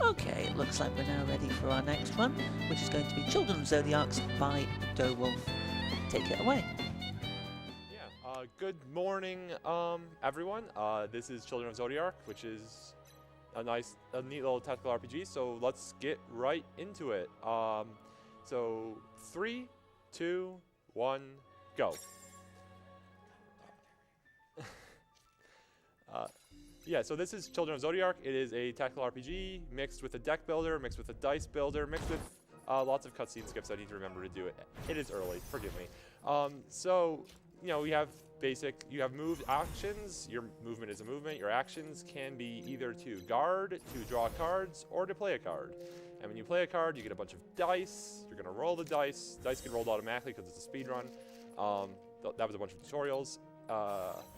Okay, it looks like we're now ready for our next one, which is going to be Children of Zodiarcs by dowolf. Take it away. Yeah, good morning, everyone. This is Children of Zodiarc, which is a neat little tactical RPG, so let's get right into it. So 3, 2, 1, go. Yeah, so this is Children of Zodiarc. It is a tactical RPG mixed with a deck builder, mixed with a dice builder, mixed with lots of cutscene skips. I need to remember to do it. It is early, forgive me. So, you know, we have you have moved actions. Your movement is a movement. Your actions can be either to guard, to draw cards, or to play a card. And when you play a card, you get a bunch of dice. You're going to roll the dice. Dice get rolled automatically because it's a speed run. That was a bunch of tutorials.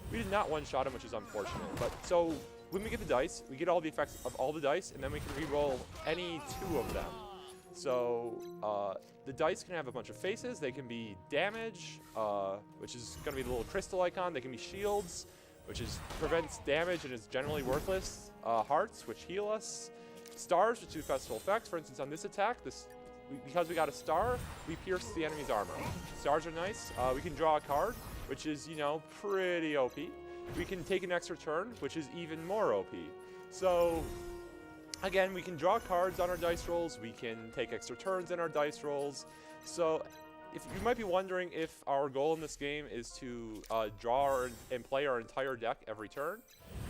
We did not one-shot him, which is unfortunate. But so when we get the dice, we get all the effects of all the dice, and then we can re-roll any 2 of them. So the dice can have a bunch of faces. They can be damage, which is going to be the little crystal icon. They can be shields, which prevents damage and is generally worthless. Hearts, which heal us. Stars, which do special effects. For instance, on this attack, because we got a star, we pierce the enemy's armor. Stars are nice. We can draw a card, which is, you know, pretty OP. We can take an extra turn, which is even more OP. So, again, we can draw cards on our dice rolls. We can take extra turns in our dice rolls. So, if you might be wondering if our goal in this game is to draw and play our entire deck every turn,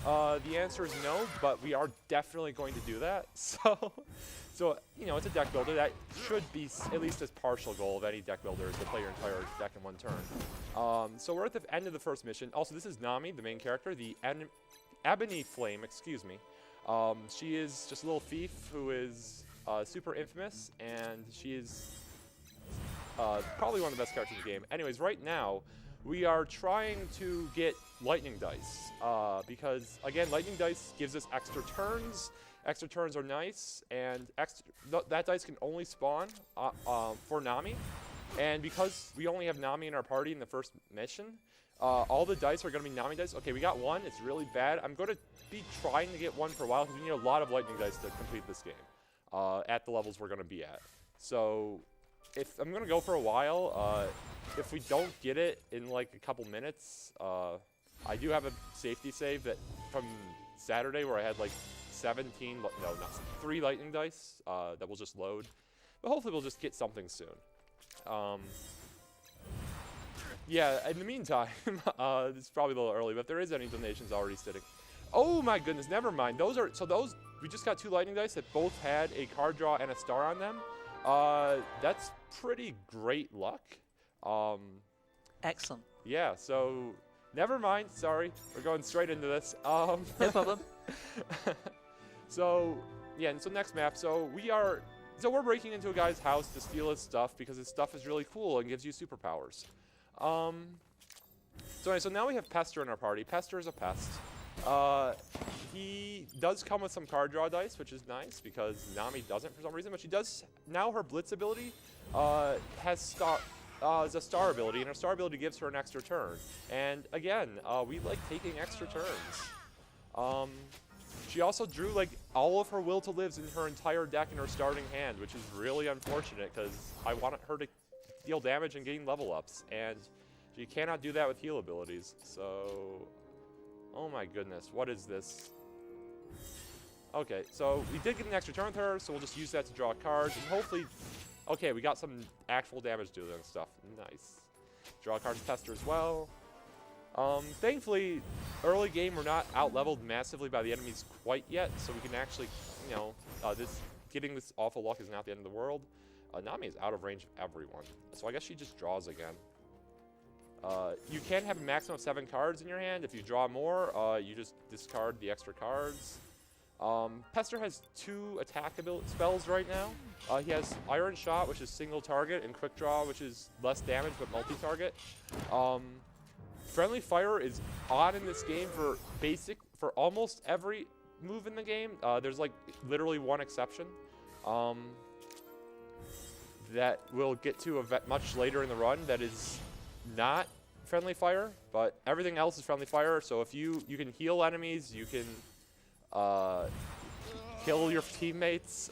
the answer is no, but we are definitely going to do that. So, you know, it's a deck builder. That should be at least as partial goal of any deck builder is to play your entire deck in one turn. So we're at the end of the first mission. Also, this is Nami, the main character, the Ebony Flame, excuse me. She is just a little thief who is super infamous, and she is probably one of the best characters in the game. Anyways, right now, we are trying to get lightning dice, because, again, lightning dice gives us extra turns. Extra turns are nice, and that dice can only spawn for Nami. And because we only have Nami in our party in the first mission, all the dice are going to be Nami dice. Okay, we got one. It's really bad. I'm going to be trying to get one for a while because we need a lot of lightning dice to complete this game at the levels we're going to be at. So if I'm going to go for a while, if we don't get it in like a couple minutes, I do have a safety save that from Saturday where I had like 3 lightning dice that will just load. But hopefully we'll just get something soon. Yeah, in the meantime, it's probably a little early, but if there is any donations already sitting. Oh my goodness, never mind. Those, we just got 2 lightning dice that both had a card draw and a star on them. That's pretty great luck. Excellent. Yeah, so never mind, sorry. We're going straight into this. No problem. So, yeah, and so next map, so we're breaking into a guy's house to steal his stuff because his stuff is really cool and gives you superpowers. So now we have Pester in our party. Pester is a pest. He does come with some card draw dice, which is nice because Nami doesn't for some reason, but she does, now her Blitz ability is a star ability, and her star ability gives her an extra turn. And again, we like taking extra turns. She also drew like all of her will to lives in her entire deck in her starting hand, which is really unfortunate because I wanted her to deal damage and gain level ups, and she cannot do that with heal abilities. So, oh my goodness, what is this? Okay, so we did get an extra turn with her, so we'll just use that to draw cards, and hopefully, okay, we got some actual damage doing and stuff. Nice. Draw cards with Pester as well. Thankfully, early game, we're not out-leveled massively by the enemies quite yet, so we can actually, you know, getting this awful luck is not the end of the world. Nami is out of range of everyone, so I guess she just draws again. You can have a maximum of 7 cards in your hand. If you draw more, you just discard the extra cards. Pester has 2 attack spells right now. He has Iron Shot, which is single target, and Quick Draw, which is less damage but multi-target. Friendly Fire is on in this game for almost every move in the game. There's like literally one exception that we'll get to much later in the run that is not Friendly Fire, but everything else is Friendly Fire. So if you can heal enemies, you can kill your teammates.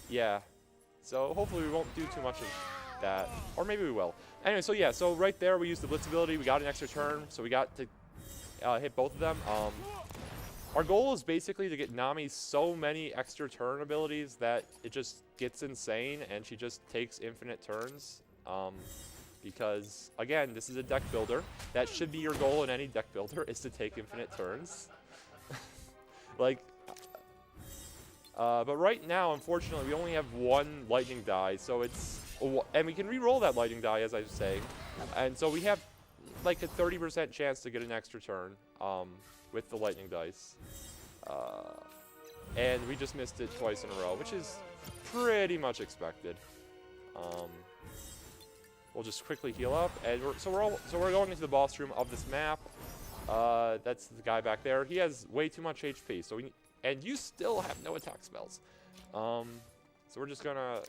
Yeah. So hopefully we won't do too much of that. Or maybe we will. Anyway, so yeah, so right there we used the blitz ability. We got an extra turn, so we got to hit both of them. Our goal is basically to get Nami so many extra turn abilities that it just gets insane and she just takes infinite turns. Because, again, this is a deck builder. That should be your goal in any deck builder, is to take infinite turns. Like, but right now, unfortunately, we only have one lightning die, so it's, and we can re-roll that lightning die, as I was saying, and so we have like a 30% chance to get an extra turn with the lightning dice, and we just missed it twice in a row, which is pretty much expected. We'll just quickly heal up, and we're going into the boss room of this map. That's the guy back there. He has way too much HP, so and you still have no attack spells. So we're just gonna,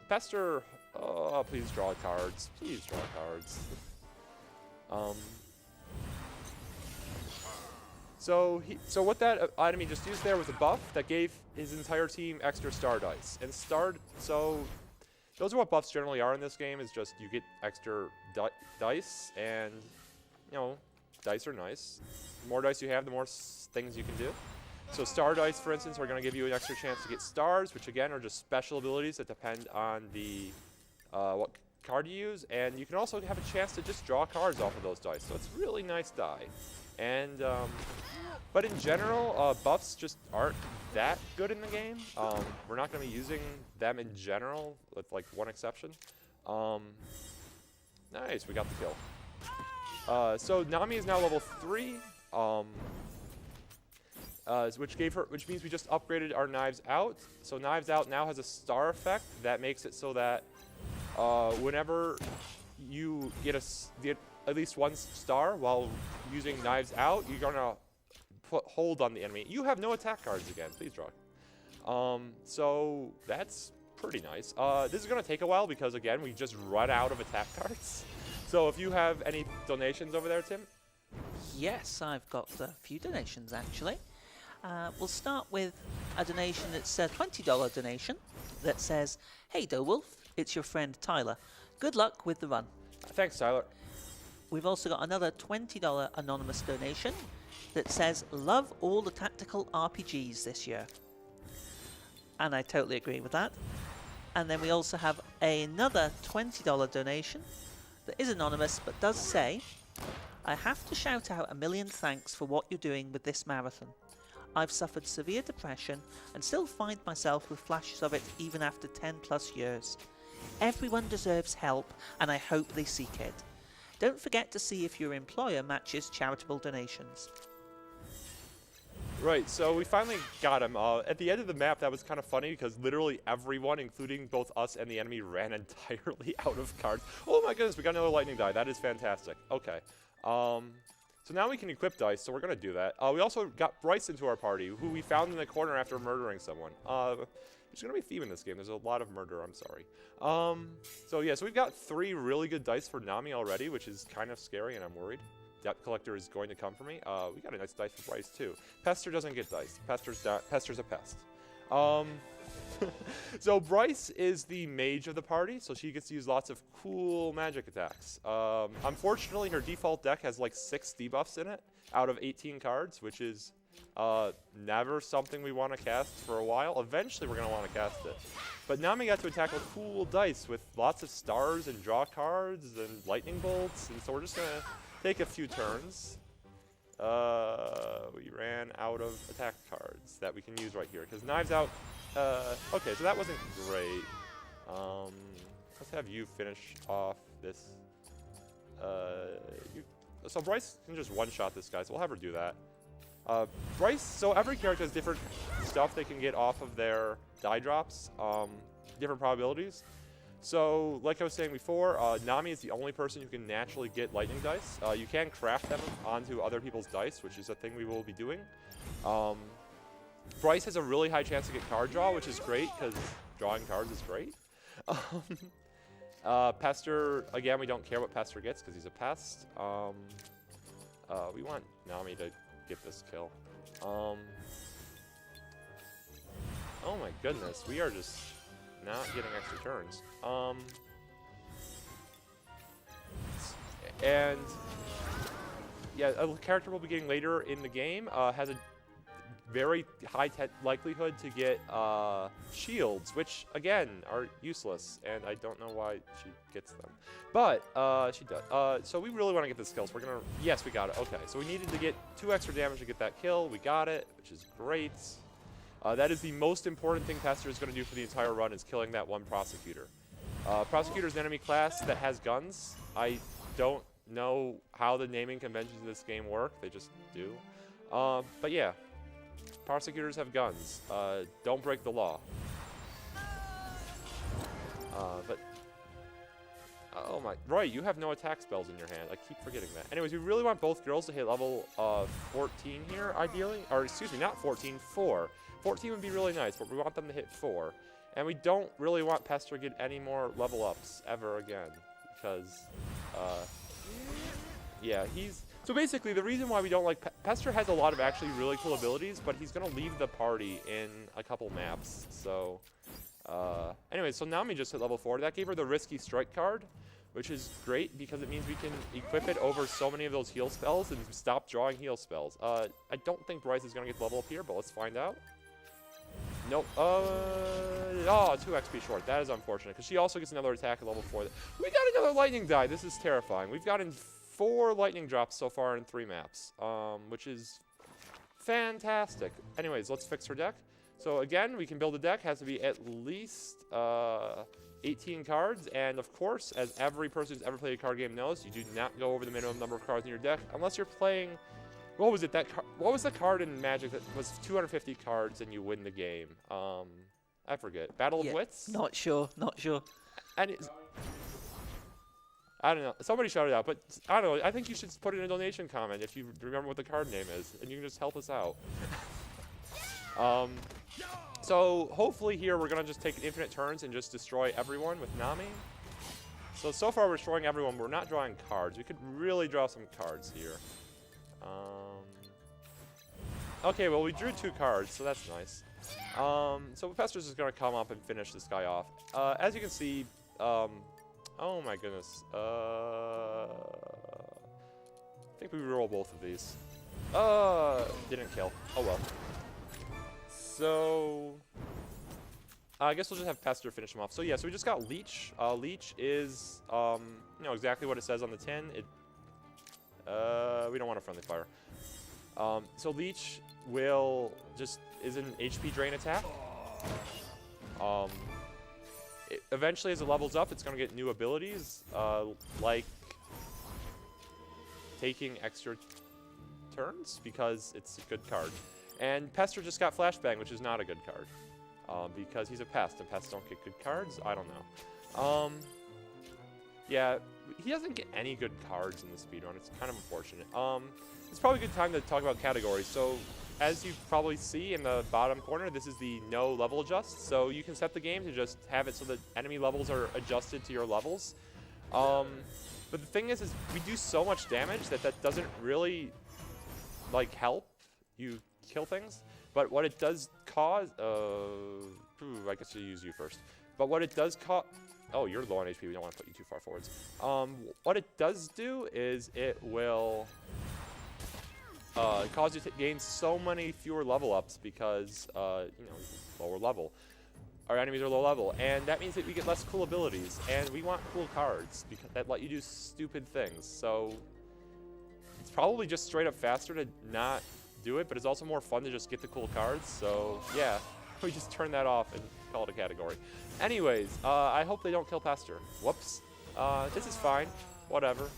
Pester, oh, please draw cards. Please draw cards. So what that enemy just used there was a buff that gave his entire team extra star dice. And so those are what buffs generally are in this game, is just you get extra dice, and, you know, dice are nice. The more dice you have, the more things you can do. So star dice, for instance, are going to give you an extra chance to get stars, which again are just special abilities that depend on the what card you use. And you can also have a chance to just draw cards off of those dice. So it's a really nice die. And but in general, buffs just aren't that good in the game. We're not going to be using them in general, with like one exception. Nice, we got the kill. So Nami is now level 3, which means we just upgraded our Knives Out. So Knives Out now has a star effect that makes it so that whenever you get at least one star while using Knives Out, you're gonna put hold on the enemy. You have no attack cards again. Please draw. So that's pretty nice. This is gonna take a while because again we just run out of attack cards. So if you have any donations over there, Tim? Yes, I've got a few donations actually. We'll start with a donation that's a $20 donation that says, "Hey dowolf, it's your friend Tyler. Good luck with the run." Thanks, Tyler. We've also got another $20 anonymous donation that says, "Love all the tactical RPGs this year." And I totally agree with that. And then we also have another $20 donation that is anonymous but does say, "I have to shout out a million thanks for what you're doing with this marathon. I've suffered severe depression and still find myself with flashes of it even after 10 plus years. Everyone deserves help and I hope they seek it. Don't forget to see if your employer matches charitable donations." Right, so we finally got him. At the end of the map, that was kind of funny because literally everyone, including both us and the enemy, ran entirely out of cards. Oh my goodness, we got another lightning die. That is fantastic. Okay. So now we can equip dice, so we're going to do that. We also got Bryce into our party, who we found in the corner after murdering someone. There's going to be a theme in this game. There's a lot of murder, I'm sorry. So yeah, so we've got 3 really good dice for Nami already, which is kind of scary, and I'm worried. Debt Collector is going to come for me. We got a nice dice for Bryce, too. Pester doesn't get dice. Pester's a pest. So Bryce is the mage of the party, so she gets to use lots of cool magic attacks. Unfortunately, her default deck has like 6 debuffs in it out of 18 cards, which is never something we want to cast for a while. Eventually, we're going to want to cast it. But Nami got to attack with cool dice with lots of stars and draw cards and lightning bolts, and so we're just going to take a few turns. We ran out of attack cards that we can use right here, because Knives Out. Okay, so that wasn't great. Let's have you finish off this. So Bryce can just one-shot this guy, so we'll have her do that. Bryce, so every character has different stuff they can get off of their die drops, different probabilities. So, like I was saying before, Nami is the only person who can naturally get lightning dice. You can craft them onto other people's dice, which is a thing we will be doing. Bryce has a really high chance to get card draw, which is great, because drawing cards is great. Pester, again, we don't care what Pester gets, because he's a pest. We want Nami to get this kill. Oh my goodness, we are just not getting extra turns. And yeah, a character we'll be getting later in the game has a very high likelihood to get shields, which again are useless, and I don't know why she gets them, but she does. So we really want to get this kill. So we're gonna, yes, we got it. Okay, so we needed to get 2 extra damage to get that kill. We got it, which is great. That is the most important thing Pester is going to do for the entire run, is killing that one Prosecutor. Prosecutor is an enemy class that has guns. I don't know how the naming conventions of this game work. They just do. But yeah, Prosecutors have guns. Don't break the law. Oh my, right, you have no attack spells in your hand. I keep forgetting that. Anyways, we really want both girls to hit level 14 here, ideally. Or excuse me, not 14, 4. 14 would be really nice, but we want them to hit 4. And we don't really want Pester to get any more level ups ever again. Because, yeah, he's... So basically, the reason why we don't like... Pester has a lot of actually really cool abilities, but he's going to leave the party in a couple maps. So, anyway, so Nami just hit level 4. That gave her the Risky Strike card, which is great because it means we can equip it over so many of those heal spells and stop drawing heal spells. I don't think Bryce is going to get the level up here, but let's find out. Nope. Oh, 2 XP short. That is unfortunate because she also gets another attack at level 4. We got another lightning die. This is terrifying. We've gotten 4 lightning drops so far in 3 maps, which is fantastic. Anyways, let's fix her deck. So again, we can build a deck. Has to be at least 18 cards, and of course, as every person who's ever played a card game knows, you do not go over the minimum number of cards in your deck unless you're playing. What was it? What was the card in Magic that was 250 cards and you win the game? I forget. Battle of Wits? Not sure. And I don't know. Somebody shouted out, but I don't know. I think you should put in a donation comment if you remember what the card name is, and you can just help us out. So hopefully here we're gonna just take infinite turns and just destroy everyone with Nami. So far we're destroying everyone. We're not drawing cards. We could really draw some cards here. Okay, well we drew 2 cards, so that's nice. So Pester's just gonna come up and finish this guy off. As you can see, oh my goodness. I think we reroll both of these. Didn't kill. Oh well. So I guess we'll just have Pester finish him off. So yeah, so we just got Leech. Leech is you know exactly what it says on the tin. We don't want a friendly fire. So Leech is an HP drain attack. Eventually, as it levels up, it's going to get new abilities, like taking extra turns because it's a good card. And Pester just got Flashbang, which is not a good card, because he's a pest, and pests don't get good cards. I don't know. Yeah, he doesn't get any good cards in the speedrun. It's kind of unfortunate. It's probably a good time to talk about categories. So, as you probably see in the bottom corner, this is the no level adjust. So you can set the game to just have it so that enemy levels are adjusted to your levels. But the thing is we do so much damage that doesn't really like help you kill things. But what it does cause, I guess I'll use you first. But what it does cause, oh, you're low on HP. We don't want to put you too far forwards. What it does do is it will cause you to gain so many fewer level ups because, you know, lower level. Our enemies are low level, and that means that we get less cool abilities, and we want cool cards that let you do stupid things. So it's probably just straight up faster to not do it, but it's also more fun to just get the cool cards. So yeah, we just turn that off and call it a category. Anyways, I hope they don't kill Pester. Whoops. This is fine. Whatever.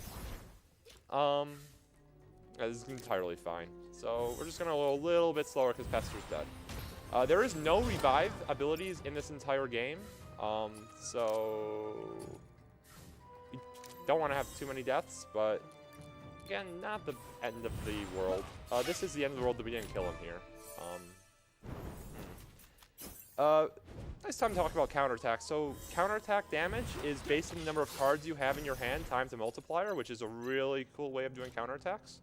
This is entirely fine. So we're just gonna go a little bit slower because Pester's dead. There is no revive abilities in this entire game, so we don't want to have too many deaths, but again, not the end of the world. This is the end of the world that we didn't kill him here. Nice time to talk about counterattack. So counterattack damage is based on the number of cards you have in your hand times a multiplier, which is a really cool way of doing counterattacks.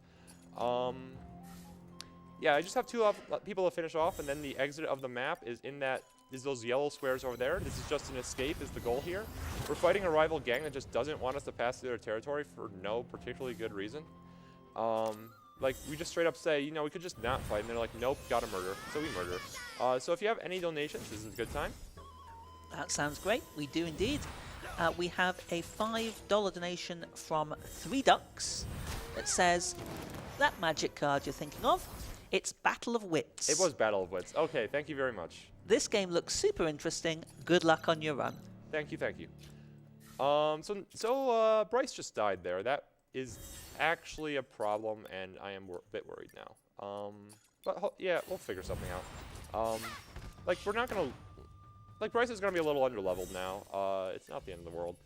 Yeah, I just have two people to finish off, and then the exit of the map is those yellow squares over there. This is just an escape is the goal here. We're fighting a rival gang that just doesn't want us to pass through their territory for no particularly good reason. Like, we just straight up say, you know, we could just not fight, and they're like, nope, gotta murder. So we murder. So if you have any donations, this is a good time. That sounds great. We do indeed. We have a $5 donation from 3 Ducks that says, that magic card you're thinking of, it's Battle of Wits. It was Battle of Wits. Okay, thank you very much. This game looks super interesting. Good luck on your run. Thank you, thank you. Bryce just died there. That is actually a problem, and I am a bit worried now. Yeah, we'll figure something out. Like, we're not gonna... Like, Bryce is gonna be a little underleveled now. It's not the end of the world.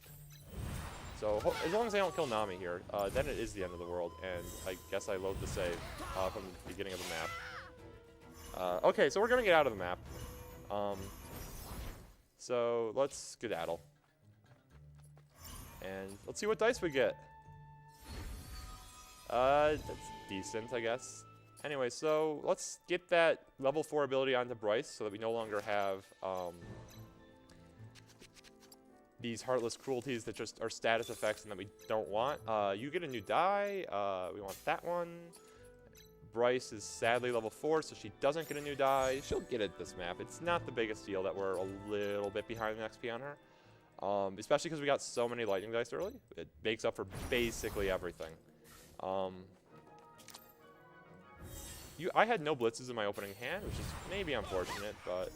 So, as long as I don't kill Nami here, then it is the end of the world, and I guess I load the save from the beginning of the map. Okay, so we're gonna get out of the map. So, let's skedaddle. And let's see what dice we get. That's decent, I guess. Anyway, so let's get that level 4 ability onto Bryce so that we no longer have these heartless cruelties that just are status effects and that we don't want. You get a new die. We want that one. Bryce is sadly level 4, so she doesn't get a new die. She'll get it this map. It's not the biggest deal that we're a little bit behind in XP on her. Especially because we got so many lightning dice early. It makes up for basically everything. I had no blitzes in my opening hand, which is maybe unfortunate, but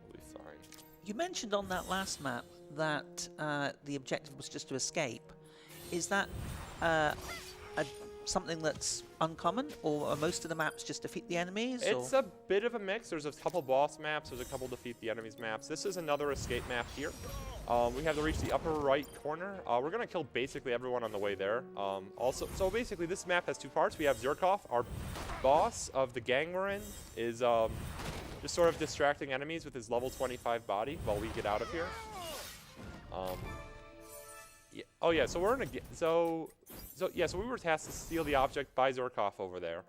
we'll be fine. You mentioned on that last map that the objective was just to escape. Is that something that's uncommon, or are most of the maps just defeat the enemies? It's a bit of a mix. There's a couple boss maps, there's a couple defeat the enemies maps. This is another escape map here. We have to reach the upper right corner. We're going to kill basically everyone on the way there. So basically this map has 2 parts. We have Zerkov, our boss of the gang we're in, is just sort of distracting enemies with his level 25 body while we get out of here. Yeah. Oh yeah, so we're in a... So we were tasked to steal the object by Zerkov over there.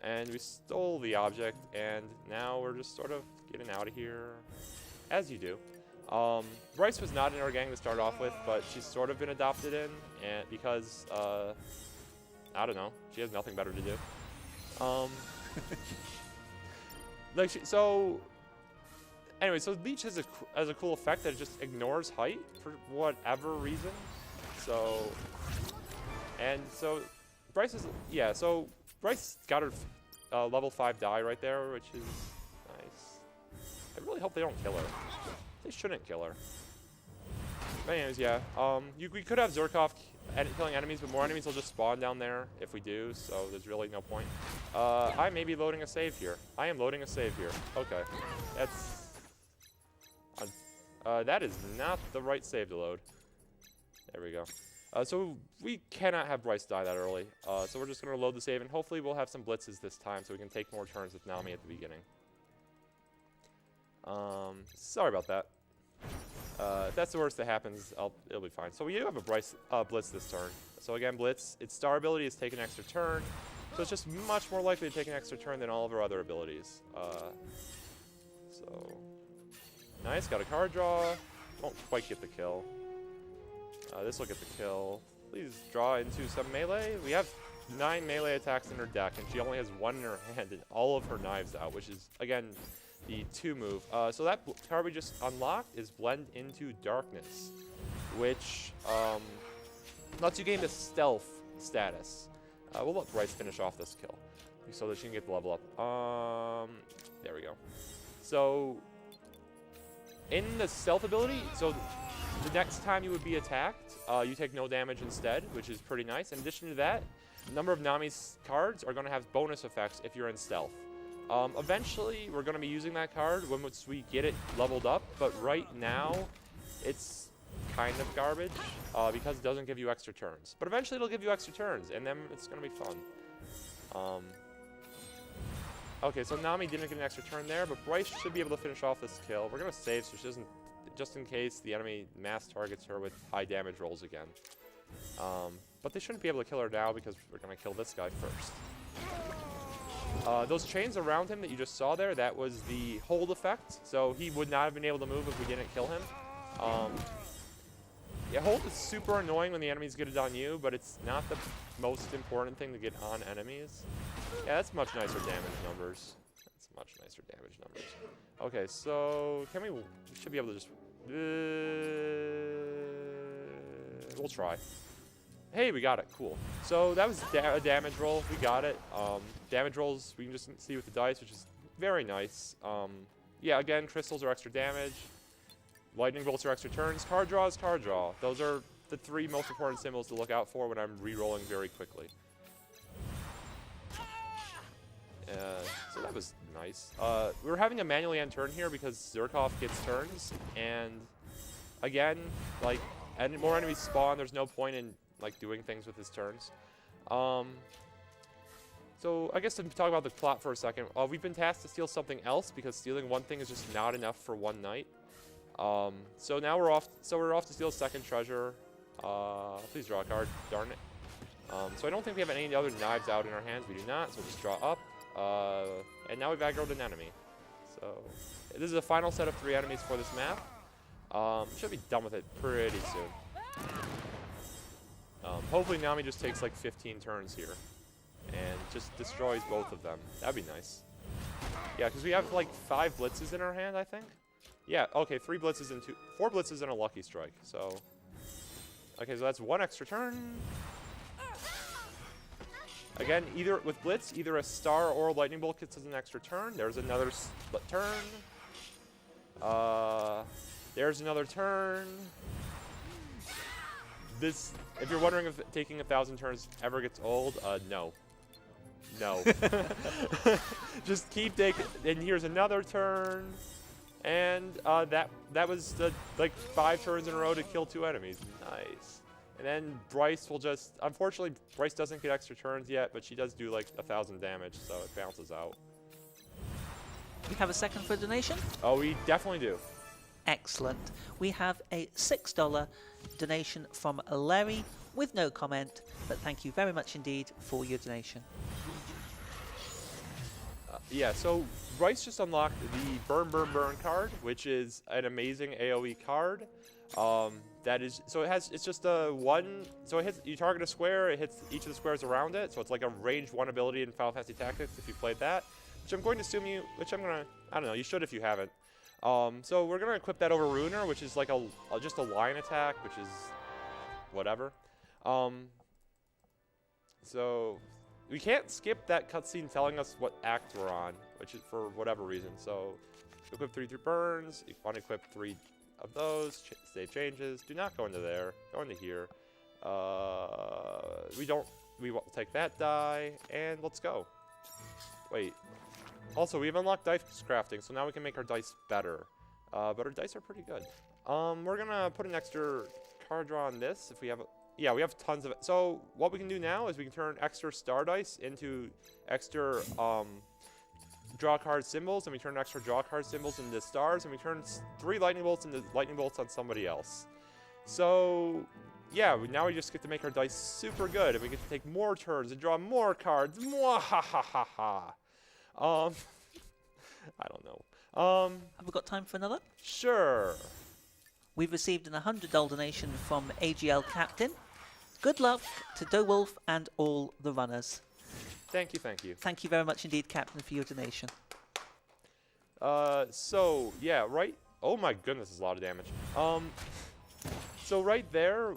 And we stole the object, and now we're just sort of getting out of here, as you do. Bryce was not in our gang to start off with, but she's sort of been adopted in, and because, I don't know, she has nothing better to do. Anyway, so Leech has a cool effect that it just ignores height for whatever reason. So Bryce is, yeah, so Bryce got her level 5 die right there, which is nice. I really hope they don't kill her. They shouldn't kill her. But anyways, yeah, we could have Zerkov killing enemies, but more enemies will just spawn down there if we do, so there's really no point. I may be loading a save here. I am loading a save here. Okay. That is not the right save to load. There we go. So we cannot have Bryce die that early. So we're just going to load the save, and hopefully we'll have some blitzes this time so we can take more turns with Nami at the beginning. Sorry about that. If that's the worst that happens, it'll be fine. So we do have a Bryce blitz this turn. So again, blitz, its star ability is take an extra turn. So it's just much more likely to take an extra turn than all of our other abilities. So nice, got a card draw. Won't quite get the kill. This will get the kill. Please draw into some melee. We have 9 melee attacks in her deck, and she only has 1 in her hand and all of her knives out, which is, again, the 2 move. So that card we just unlocked is Blend into Darkness, which lets you gain the stealth status. We'll let Bryce finish off this kill so that she can get the level up. There we go. So in the stealth ability, so the next time you would be attacked, you take no damage instead, which is pretty nice. In addition to that, a number of Nami's cards are going to have bonus effects if you're in stealth. Eventually, we're going to be using that card once we get it leveled up, but right now, it's kind of garbage because it doesn't give you extra turns. But eventually, it'll give you extra turns, and then it's going to be fun. Okay, so Nami didn't get an extra turn there, but Bryce should be able to finish off this kill. We're going to save so she doesn't, just in case the enemy mass targets her with high damage rolls again. But they shouldn't be able to kill her now because we're going to kill this guy first. Those chains around him that you just saw there, that was the hold effect. So he would not have been able to move if we didn't kill him. Yeah, hold is super annoying when the enemies get it on you, but it's not the most important thing to get on enemies. Yeah, that's much nicer damage numbers. That's much nicer damage numbers. Okay, so can we should be able to just... we'll try. Hey, we got it. Cool. So that was a damage roll. We got it. Damage rolls, we can just see with the dice, which is very nice. Yeah, again, crystals are extra damage. Lightning bolts are extra turns. Card draw is card draw. Those are the 3 most important symbols to look out for when I'm re-rolling very quickly. So that was nice. We were having to manually end turn here because Zerkov gets turns. And again, like, more enemies spawn. There's no point in like doing things with his turns. So I guess to talk about the plot for a second, we've been tasked to steal something else because stealing one thing is just not enough for one night. So now we're off. So we're off to steal a second treasure. Please draw a card. Darn it. So I don't think we have any other knives out in our hands. We do not. So we'll just draw up. And now we've aggroed an enemy. So this is the final set of 3 enemies for this map. Should be done with it pretty soon. Hopefully Nami just takes like 15 turns here and just destroys both of them. That'd be nice. Yeah, because we have like 5 blitzes in our hand, I think. Yeah, okay, 4 blitzes and a lucky strike. So, okay, so that's 1 extra turn. Again, either with blitz, either a star or a lightning bolt gets us an extra turn. There's another turn. There's another turn. This, if you're wondering if taking 1,000 turns ever gets old, no. No. Just keep taking, and here's another turn. And that was the, like 5 turns in a row to kill 2 enemies. Nice. And then Bryce will just, unfortunately, Bryce doesn't get extra turns yet, but she does do like 1,000 damage, so it bounces out. We have a second for donation? Oh, we definitely do. Excellent. We have a $6 donation from Larry with no comment, but thank you very much indeed for your donation. Yeah, so Bryce just unlocked the Burn Burn Burn card, which is an amazing AoE card. That is, so it's just a 1, so it hits, you target a square, it hits each of the squares around it, so it's like a range 1 ability in Final Fantasy Tactics if you played that, which I'm going to assume I don't know, you should if you haven't. So we're going to equip that over Ruiner, which is like just a line attack, which is whatever. So we can't skip that cutscene telling us what act we're on, which is for whatever reason. So equip 3 burns, you want to equip 3 of those, save changes, do not go into there, go into here. We won't take that die, and let's go. Wait. Also, we've unlocked dice crafting, so now we can make our dice better. But our dice are pretty good. We're gonna put an extra card draw on this if we have yeah, we have tons of it. So what we can do now is we can turn extra star dice into extra draw card symbols, and we turn extra draw card symbols into stars, and we turn 3 lightning bolts into lightning bolts on somebody else. So yeah, now we just get to make our dice super good, and we get to take more turns and draw more cards. Mwahahaha. I don't know. Have we got time for another? Sure. We've received an $100 donation from AGL Captain. Good luck to dowolf and all the runners. Thank you, thank you. Thank you very much indeed, Captain, for your donation. So yeah, right. Oh my goodness, this is a lot of damage. So right there,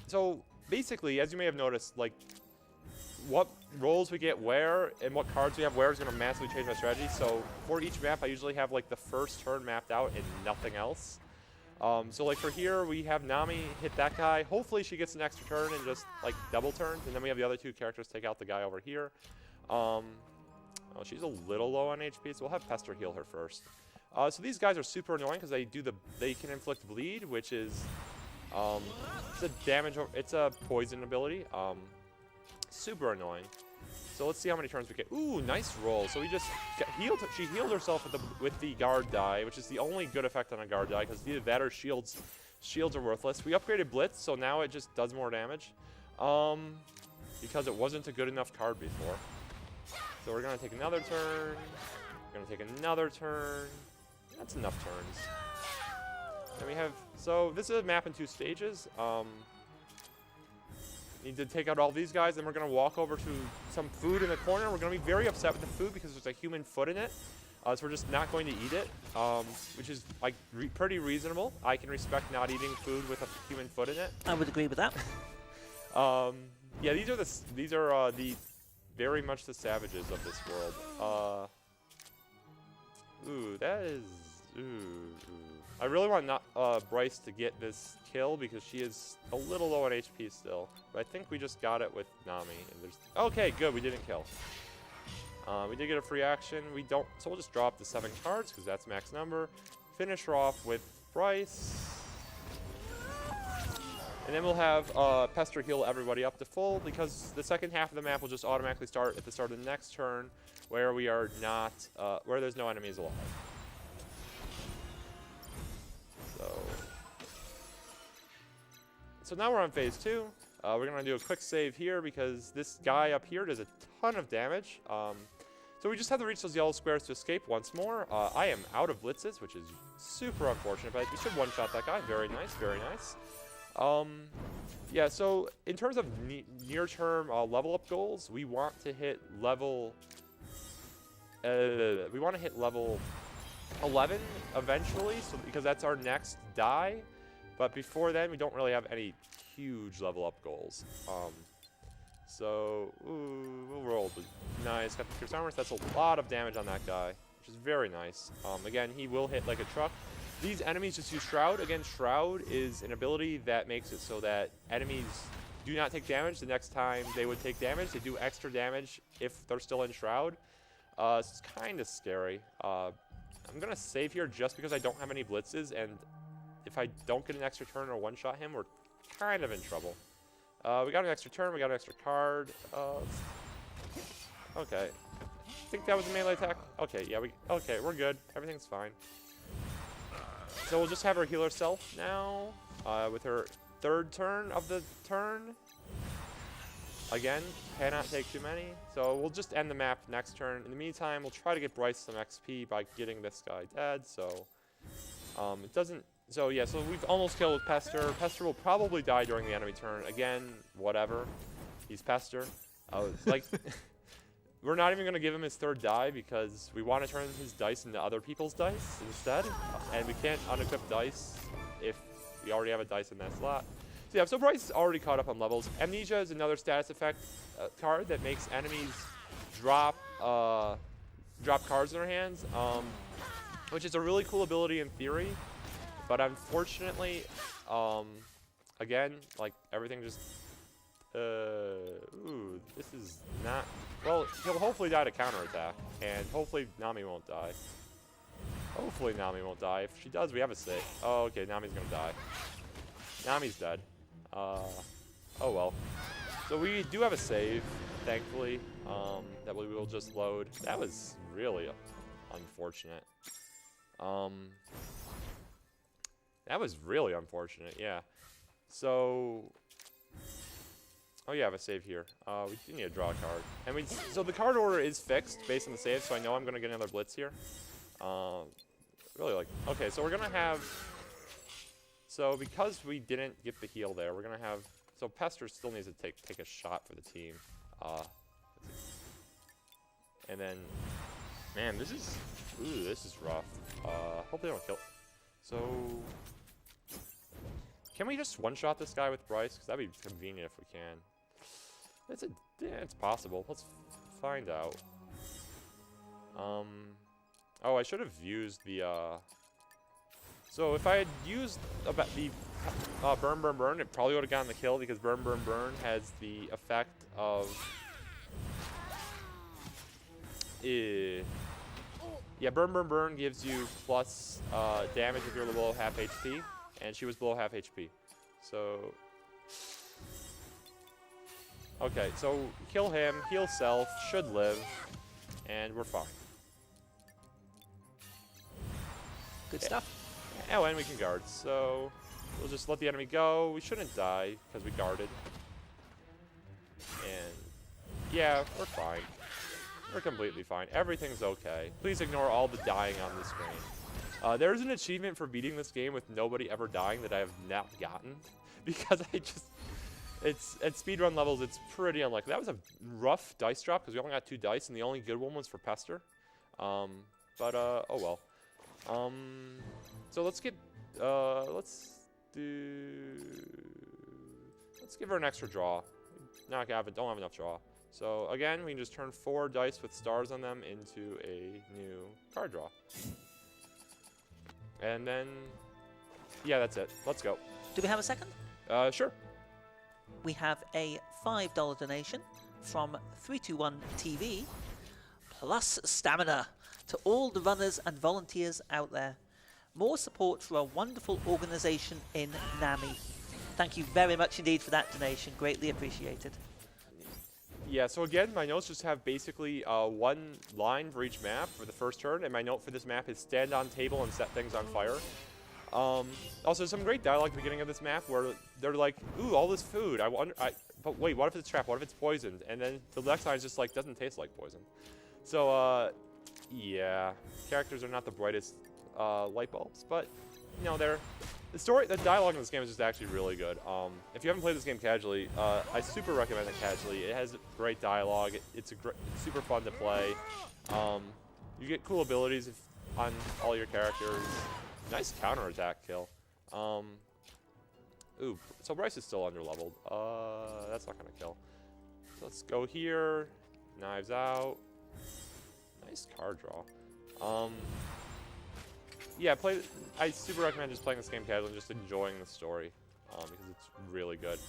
so basically, as you may have noticed, like what rolls we get where and what cards we have where is going to massively change my strategy. So for each map, I usually have like the first turn mapped out and nothing else. So like for here, we have Nami hit that guy. Hopefully she gets an extra turn and just like double turns, and then we have the other 2 characters take out the guy over here. Oh, she's a little low on HP, so we'll have Pester heal her first. So these guys are super annoying because they can inflict bleed, which is it's a damage. It's a poison ability. Super annoying. So let's see how many turns we get. Ooh, nice roll. So we just she healed herself with the guard die, which is the only good effect on a guard die, because either that or shields shields are worthless. We upgraded Blitz, so now it just does more damage. Because it wasn't a good enough card before. So we're going to take another turn. We're going to take another turn. That's enough turns. And we have... So this is a map in 2 stages. Need to take out all these guys, then we're going to walk over to some food in the corner. We're going to be very upset with the food because there's a human foot in it. So we're just not going to eat it, which is like pretty reasonable. I can respect not eating food with a human foot in it. I would agree with that. Yeah, these are the very much the savages of this world. Ooh, that is... Ooh. I really want Bryce to get this kill because she is a little low on HP still. But I think we just got it with Nami. And there's... Okay, good. We didn't kill. We did get a free action. We don't... So we'll just drop the 7 cards because that's max number. Finish her off with Bryce. And then we'll have Pester heal everybody up to full because the second half of the map will just automatically start at the start of the next turn where we are not... where there's no enemies alive. So now we're on phase 2. We're going to do a quick save here because this guy up here does a ton of damage. So we just have to reach those yellow squares to escape once more. I am out of blitzes, which is super unfortunate, but we should one-shot that guy. Very nice, very nice. Yeah, so in terms of near-term level up goals, we want to hit level... we want to hit level 11 eventually, so because that's our next die. But before then, we don't really have any huge level up goals. So, ooh, we'll roll the nice. Got the Fierce Armor. That's a lot of damage on that guy, which is very nice. Again, he will hit like a truck. These enemies just use Shroud. Again, Shroud is an ability that makes it so that enemies do not take damage the next time they would take damage. They do extra damage if they're still in Shroud. It's kind of scary. I'm going to save here just because I don't have any blitzes, and if I don't get an extra turn or one-shot him, we're kind of in trouble. We got an extra turn, we got an extra card. Okay. I think that was a melee attack. Okay, yeah, okay, we're good. Everything's fine. So we'll just have her heal herself now with her 3rd turn of the turn. Again, cannot take too many. So we'll just end the map next turn. In the meantime, we'll try to get Bryce some XP by getting this guy dead. So it doesn't... So yeah, so we've almost killed with Pester. Pester will probably die during the enemy turn. Again, whatever. He's Pester. Like, we're not even going to give him his 3rd die because we want to turn his dice into other people's dice instead. And we can't unequip dice if we already have a dice in that slot. So yeah, so Bryce is already caught up on levels. Amnesia is another status effect card that makes enemies drop cards in their hands, which is a really cool ability in theory. But unfortunately, again, like everything just, ooh, this is not, well, he'll hopefully die to counterattack, and hopefully Nami won't die. Hopefully Nami won't die. If she does, we have a save. Oh, okay, Nami's gonna die. Nami's dead. Oh well. So we do have a save, thankfully, that we will just load. That was really unfortunate. That was really unfortunate, yeah. So, oh yeah, I have a save here. We do need to draw a card. And so the card order is fixed based on the save, so I know I'm gonna get another blitz here. Really like, okay, so we're gonna have, so because we didn't get the heal there, we're gonna have, so Pester still needs to take a shot for the team. And then, man, this is rough. Hope they don't kill. So, can we just one-shot this guy with Bryce? Because that'd be convenient if we can. It's possible. Let's find out. Oh, I should have used the, so if I had used the Burn, Burn, Burn, it probably would have gotten the kill because Burn, Burn, Burn has the effect of... Yeah, Burn, Burn, Burn gives you plus damage if you're below half HP, and she was below half HP. So... Okay, so kill him, heal self, should live, and we're fine. Good stuff. Oh, and we can guard, so... We'll just let the enemy go. We shouldn't die because we guarded. And yeah, we're fine. We're completely fine. Everything's okay. Please ignore all the dying on the screen. There's an achievement for beating this game with nobody ever dying that I have not gotten. Because it's at speedrun levels, it's pretty unlikely. That was a rough dice drop because we only got 2 dice, and the only good one was for Pester. Oh well. So let's give her an extra draw. Don't have enough draw. So again, we can just turn 4 dice with stars on them into a new card draw. And then, yeah, that's it. Let's go. Do we have a second? Sure. We have a $5 donation from 321 TV, plus stamina to all the runners and volunteers out there. More support for a wonderful organization in NAMI. Thank you very much indeed for that donation. Greatly appreciated. Yeah, so again, my notes just have basically 1 line for each map for the first turn, and my note for this map is stand on table and set things on fire. Also, some great dialogue at the beginning of this map where they're like, ooh, all this food. But wait, what if it's a trap? What if it's poisoned? And then the next line is just like, doesn't taste like poison. So, yeah, characters are not the brightest light bulbs, but, you know, the dialogue in this game is just actually really good. If you haven't played this game casually, I super recommend it casually. It has great dialogue. It's super fun to play. You get cool abilities on all your characters. Nice counterattack kill. Ooh, so Bryce is still underleveled. That's not gonna kill. So let's go here. Knives out. Nice card draw. Yeah, I super recommend just playing this game casually and just enjoying the story, because it's really good.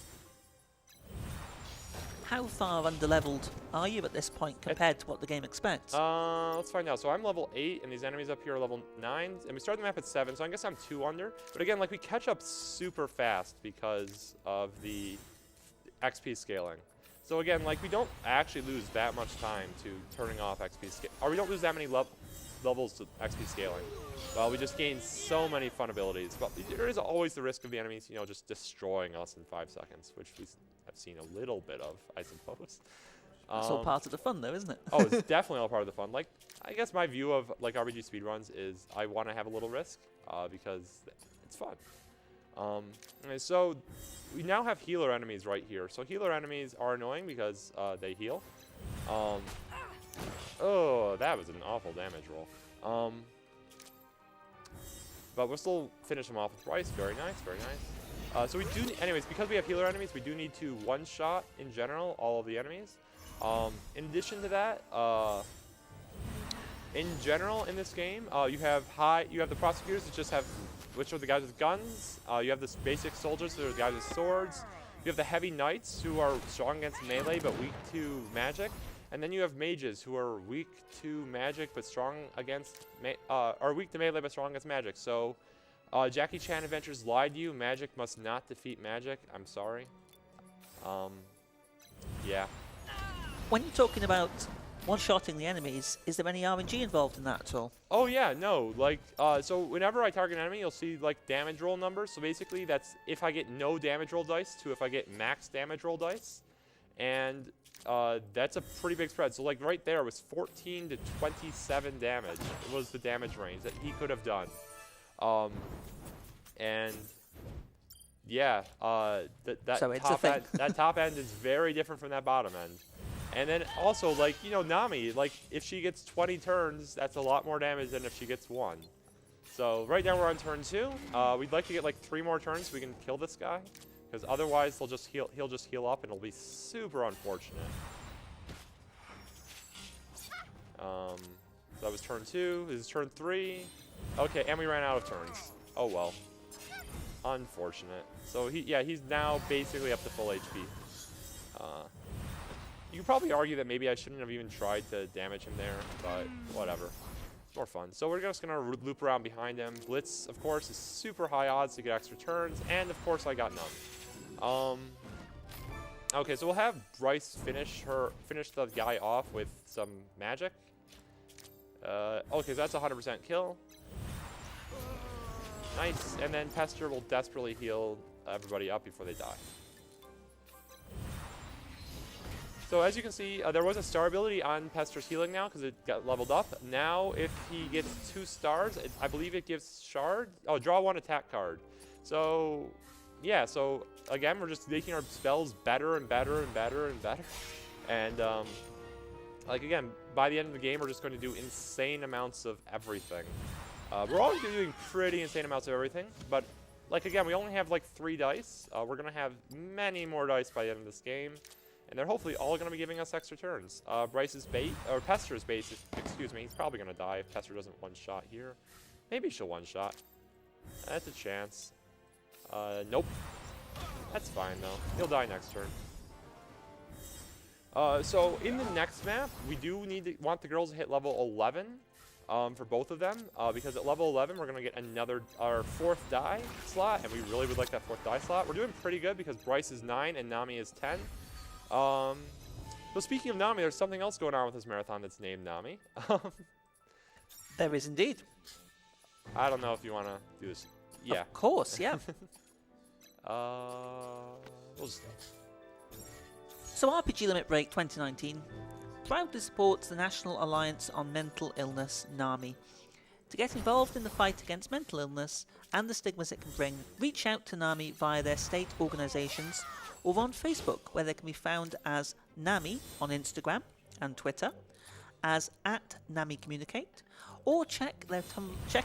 How far underleveled are you at this point compared to what the game expects? Let's find out. So I'm level 8, and these enemies up here are level 9, and we started the map at 7, so I guess I'm 2 under. But again, like, we catch up super fast because of the XP scaling. So again, like, we don't actually lose that much time to turning off XP scale, or we don't lose that many levels to XP scaling. Well, we just gain so many fun abilities. But there is always the risk of the enemies, you know, just destroying us in 5 seconds, which we have seen a little bit of, I suppose. It's all part of the fun, though, isn't it? Oh, it's definitely all part of the fun. Like, I guess my view of like RPG speedruns is I want to have a little risk because it's fun. And so we now have healer enemies right here. So healer enemies are annoying because they heal. Oh, that was an awful damage roll. But we'll still finish them off with Bryce. Very nice, very nice. So we do, anyways, because we have healer enemies, we do need to one-shot, in general, all of the enemies. In addition to that, in general, in this game, you have the prosecutors which are the guys with guns. You have the basic soldiers, who are the guys with swords. You have the heavy knights, who are strong against melee, but weak to magic. And then you have mages, who are weak to magic, but strong against, weak to melee, but strong against magic. So, Jackie Chan Adventures lied to you. Magic must not defeat magic. I'm sorry. Yeah. When you're talking about one-shotting the enemies, is there any RNG involved in that at all? Oh yeah, no. Like, so whenever I target an enemy, you'll see like damage roll numbers. So basically, that's if I get no damage roll dice to if I get max damage roll dice, and that's a pretty big spread. So like right there was 14 to 27 damage. It was the damage range that he could have done. And yeah, that top end is very different from that bottom end. And then also, like, you know, Nami, like, if she gets 20 turns, that's a lot more damage than if she gets 1. So right now we're on turn 2. We'd like to get like 3 more turns so we can kill this guy, because otherwise he'll just heal up and it'll be super unfortunate. So that was turn 2. This is turn 3. Okay, and we ran out of turns. Oh well. Unfortunate. So he's now basically up to full HP. You could probably argue that maybe I shouldn't have even tried to damage him there, but whatever. It's more fun. So we're just gonna loop around behind him. Blitz, of course, is super high odds to get extra turns, and of course I got none. Okay, so we'll have Bryce finish the guy off with some magic. Okay, so that's a 100% kill. Nice. And then Pester will desperately heal everybody up before they die. So as you can see, there was a star ability on Pester's healing now because it got leveled up. Now if he gets 2 stars, I believe it gives Shard. Oh, draw 1 attack card. So yeah, so again, we're just making our spells better and better and better and better. And like again, by the end of the game, we're just going to do insane amounts of everything. We're always going to be doing pretty insane amounts of everything, but like again, we only have like 3 dice. We're going to have many more dice by the end of this game. And they're hopefully all going to be giving us extra turns. Bryce's bait, or Pester's base, excuse me, he's probably going to die if Pester doesn't one-shot here. Maybe she'll one-shot. That's a chance. Nope. That's fine, though. He'll die next turn. So in the next map, we do want the girls to hit level 11 for both of them. Because at level 11, we're going to get our 4th die slot, and we really would like that 4th die slot. We're doing pretty good because Bryce is 9 and Nami is 10. So speaking of Nami, there's something else going on with this marathon that's named Nami. There is indeed. I don't know if you want to do this. Yeah. Of course, yeah. We'll just... So RPG Limit Break 2019 proudly supports the National Alliance on Mental Illness, NAMI. To get involved in the fight against mental illness and the stigmas it can bring, reach out to NAMI via their state organisations or on Facebook, where they can be found as NAMI on Instagram and Twitter, as @NAMICommunicate, or check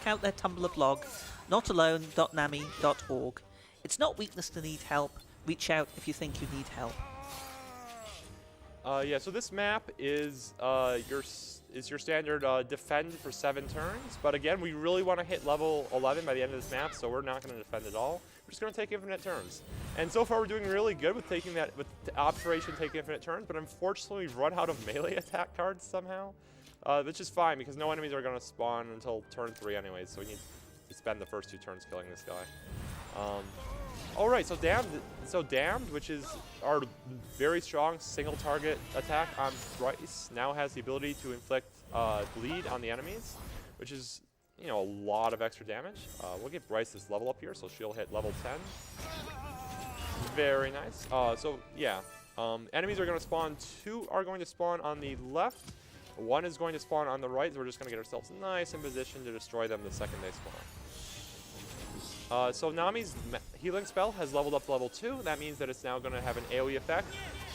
out their Tumblr blog, notalone.nami.org. It's not weakness to need help. Reach out if you think you need help. Yeah, so this map is your standard defend for 7 turns, but again, we really want to hit level 11 by the end of this map, so we're not going to defend at all. We're just going to take infinite turns. And so far, we're doing really good with taking that, with Operation Take Infinite Turns, but unfortunately, we've run out of melee attack cards somehow, which is fine because no enemies are going to spawn until turn 3 anyways, so we need to spend the first 2 turns killing this guy. Alright, so Damned, which is our very strong single target attack on Bryce, now has the ability to inflict bleed on the enemies, which is, you know, a lot of extra damage. We'll get Bryce this level up here, so she'll hit level 10. Very nice. So yeah, enemies are going to spawn. 2 are going to spawn on the left. 1 is going to spawn on the right, so we're just going to get ourselves nice in position to destroy them the second they spawn. So Nami's healing spell has leveled up to level 2. That means that it's now going to have an AoE effect.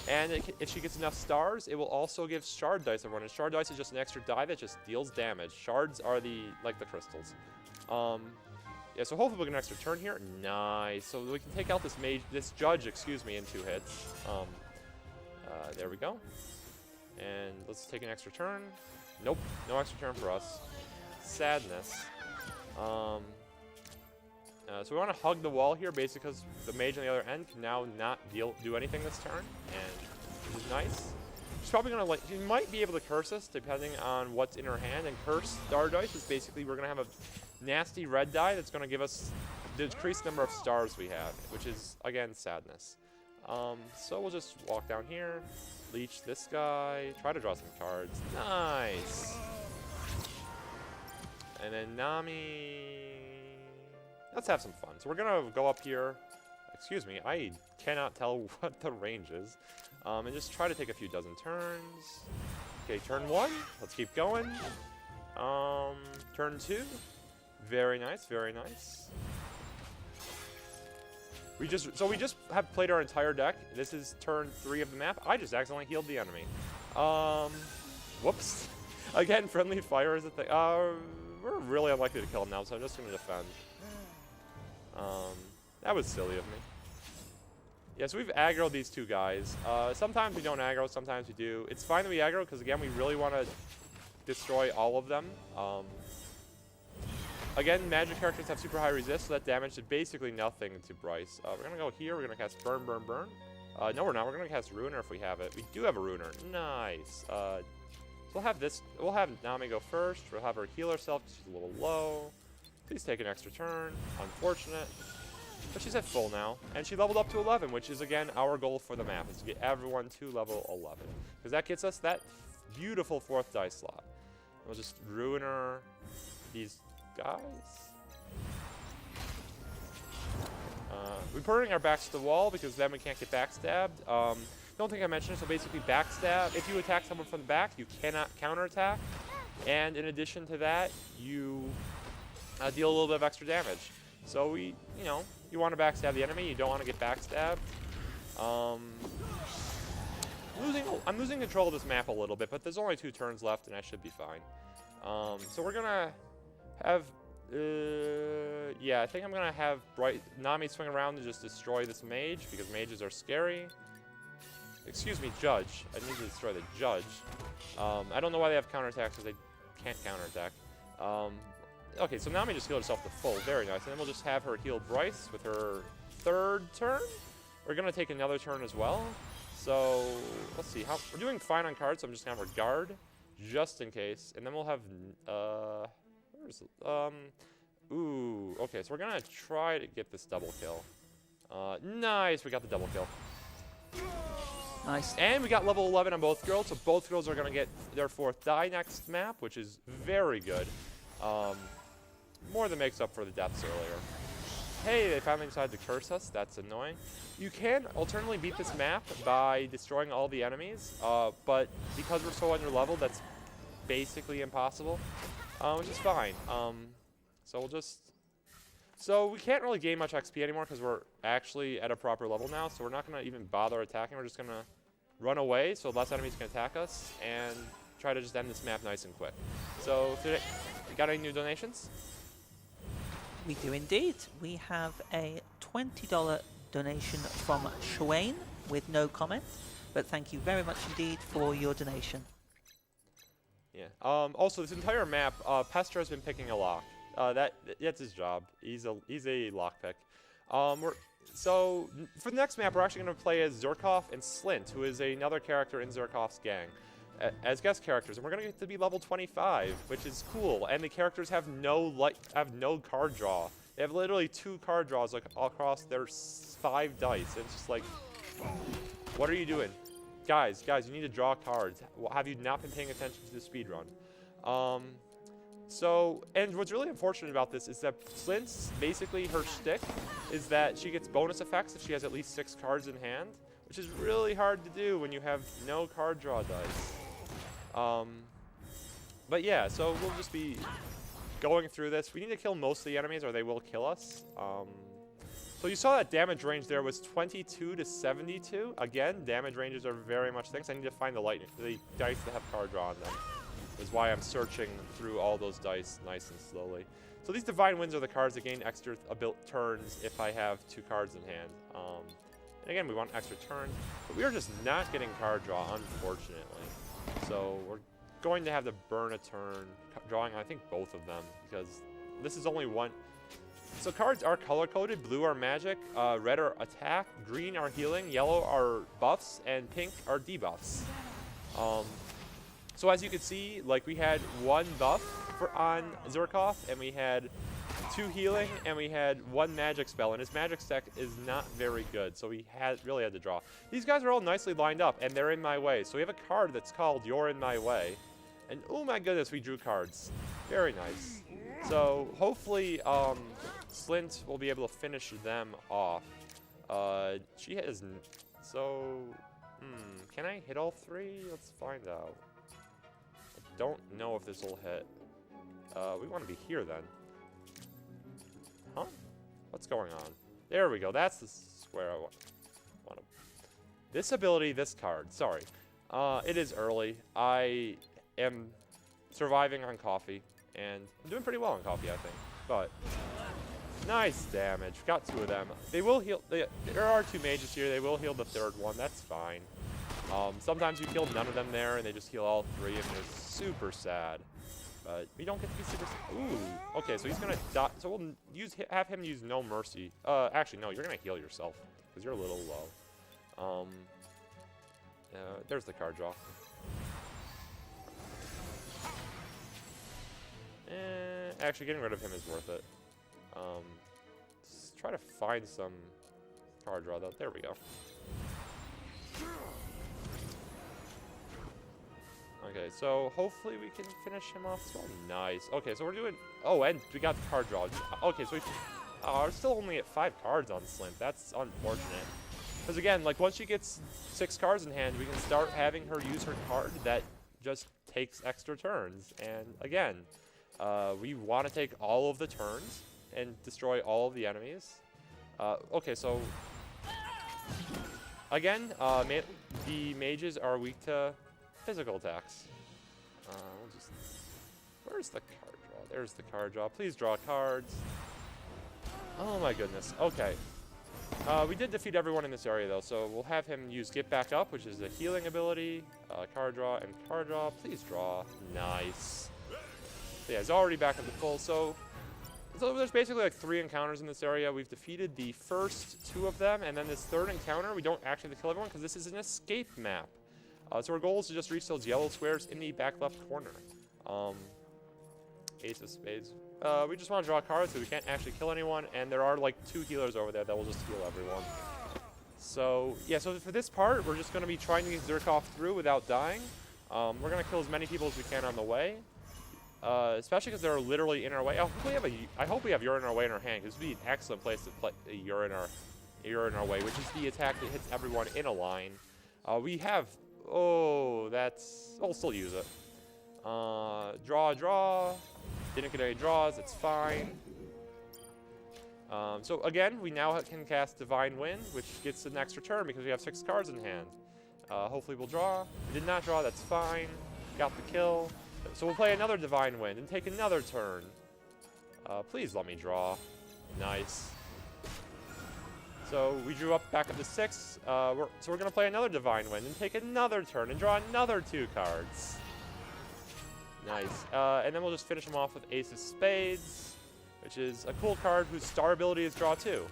And if she gets enough stars, it will also give shard dice everyone. And shard dice is just an extra die that just deals damage. Shards are like the crystals. Yeah, so hopefully we'll get an extra turn here. Nice. So we can take out this judge, excuse me, in 2 hits. There we go. And let's take an extra turn. Nope, no extra turn for us. Sadness. So we want to hug the wall here, basically because the mage on the other end can now not do anything this turn, and this is nice. She's probably going to, she might be able to curse us depending on what's in her hand, and curse star dice is basically we're going to have a nasty red die that's going to give us the decreased number of stars we have, which is, again, sadness. So we'll just walk down here, leech this guy, try to draw some cards. Nice! And then Nami... Let's have some fun. So we're going to go up here. Excuse me, I cannot tell what the range is. And just try to take a few dozen turns. Okay, turn 1. Let's keep going. Turn 2. Very nice, very nice. We just have played our entire deck. This is turn 3 of the map. I just accidentally healed the enemy. Whoops. Again, friendly fire is a thing. We're really unlikely to kill him now, so I'm just going to defend. That was silly of me. Yeah, so we've aggroed these 2 guys. Sometimes we don't aggro, sometimes we do. It's fine that we aggro, because again, we really want to destroy all of them. Again, magic characters have super high resist, so that damage did basically nothing to Bryce. We're going to go here, we're going to cast Burn, Burn, Burn. No, we're not. We're going to cast Ruiner if we have it. We do have a Ruiner. Nice. So we'll have this. We'll have Nami go first. We'll have her heal herself because she's a little low. Please take an extra turn. Unfortunate. But she's at full now. And she leveled up to 11, which is, again, our goal for the map, is to get everyone to level 11. Because that gets us that beautiful 4th dice slot. We'll just Ruiner these guys. We're putting our backs to the wall because then we can't get backstabbed. Don't think I mentioned it, so basically backstab. If you attack someone from the back, you cannot counterattack. And in addition to that, you deal a little bit of extra damage. So you want to backstab the enemy, you don't want to get backstabbed. I'm losing control of this map a little bit, but there's only 2 turns left and I should be fine. So we're gonna have, yeah, I think I'm gonna have Nami swing around and just destroy this mage because mages are scary. Excuse me, judge. I need to destroy the judge. I don't know why they have counterattacks because they can't counterattack. Okay, so Nami just healed herself to full. Very nice. And then we'll just have her heal Bryce with her 3rd turn. We're gonna take another turn as well. So let's see. We're doing fine on cards, so I'm just gonna have her guard just in case. And then we'll have ooh, okay, so we're gonna try to get this double kill. Nice, we got the double kill. Nice. And we got level 11 on both girls, so both girls are gonna get their 4th die next map, which is very good. More than makes up for the deaths earlier. Hey, they finally decided to curse us. That's annoying. You can alternately beat this map by destroying all the enemies, but because we're so under level, that's basically impossible, which is fine. So we can't really gain much XP anymore because we're actually at a proper level now, so we're not going to even bother attacking. We're just going to run away so less enemies can attack us and try to just end this map nice and quick. So, today, we got any new donations? We do indeed. We have a $20 donation from Shwain with no comment, but thank you very much indeed for your donation. Yeah. Also, this entire map, Pester has been picking a lock. That's his job. He's a lockpick. So for the next map, we're actually going to play as Zerkov and Slint, who is another character in Zerkov's gang, as guest characters, and we're going to get to be level 25, which is cool. And the characters have no card draw. They have literally 2 card draws like all across their 5 dice. And it's just like, what are you doing? Guys, you need to draw cards. Have you not been paying attention to the speedrun? And what's really unfortunate about this is that Slint's, basically her shtick is that she gets bonus effects if she has at least 6 cards in hand, which is really hard to do when you have no card draw dice. But yeah, so we'll just be going through this. We need to kill most of the enemies or they will kill us. So you saw that damage range there was 22 to 72. Again, damage ranges are very much things. I need to find the dice that have card draw on them. Is why I'm searching through all those dice nice and slowly. So these Divine Winds are the cards that gain extra turns if I have 2 cards in hand. And again, we want extra turn, but we are just not getting card draw, unfortunately. So we're going to have to burn a turn, drawing I think both of them, because this is only one. So cards are color-coded. Blue are magic, red are attack, green are healing, yellow are buffs, and pink are debuffs. So as you can see, like we had 1 buff on Zerkov, and we had 2 healing, and we had 1 magic spell, and his magic stack is not very good, so we really had to draw. These guys are all nicely lined up, and they're in my way. So we have a card that's called You're in My Way, and oh my goodness, we drew cards. Very nice. So hopefully Slint will be able to finish them off. She has... So... can I hit all 3? Let's find out. Don't know if this will hit. We want to be here then. Huh? What's going on? There we go. That's the square I want to. This ability, this card. Sorry. It is early. I am surviving on coffee, and I'm doing pretty well on coffee, I think. But nice damage. Got 2 of them. They will heal. There are 2 mages here. They will heal the 3rd one. That's fine. Sometimes you kill none of them there, and they just heal all 3, and it's super sad. But we don't get to be super sad. Ooh, okay, so he's gonna die. So we'll have him use no mercy. Actually, no, you're gonna heal yourself, because you're a little low. There's the card draw. Actually, getting rid of him is worth it. Let's try to find some card draw, though. There we go. Okay, so hopefully we can finish him off as well. Nice. Okay, so we're doing... Oh, and we got the card draw. Okay, so Oh, we're still only at 5 cards on Slimp. That's unfortunate. Because again, like once she gets 6 cards in hand, we can start having her use her card that just takes extra turns. And again, we want to take all of the turns and destroy all of the enemies. Okay, so again, the mages are weak to physical attacks. Where's the card draw? There's the card draw. Please draw cards. Oh my goodness. Okay. We did defeat everyone in this area though, so we'll have him use Get Back Up, which is a healing ability, card draw, and card draw. Please draw. Nice. So yeah, he's already back up to full, so there's basically like 3 encounters in this area. We've defeated the first 2 of them, and then this 3rd encounter, we don't actually have to kill everyone because this is an escape map. So our goal is to just reach those yellow squares in the back left corner. Ace of Spades. We just want to draw cards so we can't actually kill anyone, and there are like 2 healers over there that will just heal everyone. So yeah, so for this part, we're just going to be trying to get Zerkov through without dying. We're going to kill as many people as we can on the way, especially because they're literally in our way. I hope we have You're in Our Way in our hand. This would be an excellent place to play You're in Our Way, which is the attack that hits everyone in a line. We have, we'll still use it. Draw. Didn't get any draws, it's fine. So again, we now can cast Divine Wind, which gets an extra turn because we have 6 cards in hand. Hopefully we'll draw. We did not draw, that's fine. Got the kill. So we'll play another Divine Wind and take another turn. Please let me draw. Nice. So we drew back up to 6. So we're going to play another Divine Wind and take another turn and draw another 2 cards. Nice. And then we'll just finish him off with Ace of Spades, which is a cool card whose star ability is draw 2.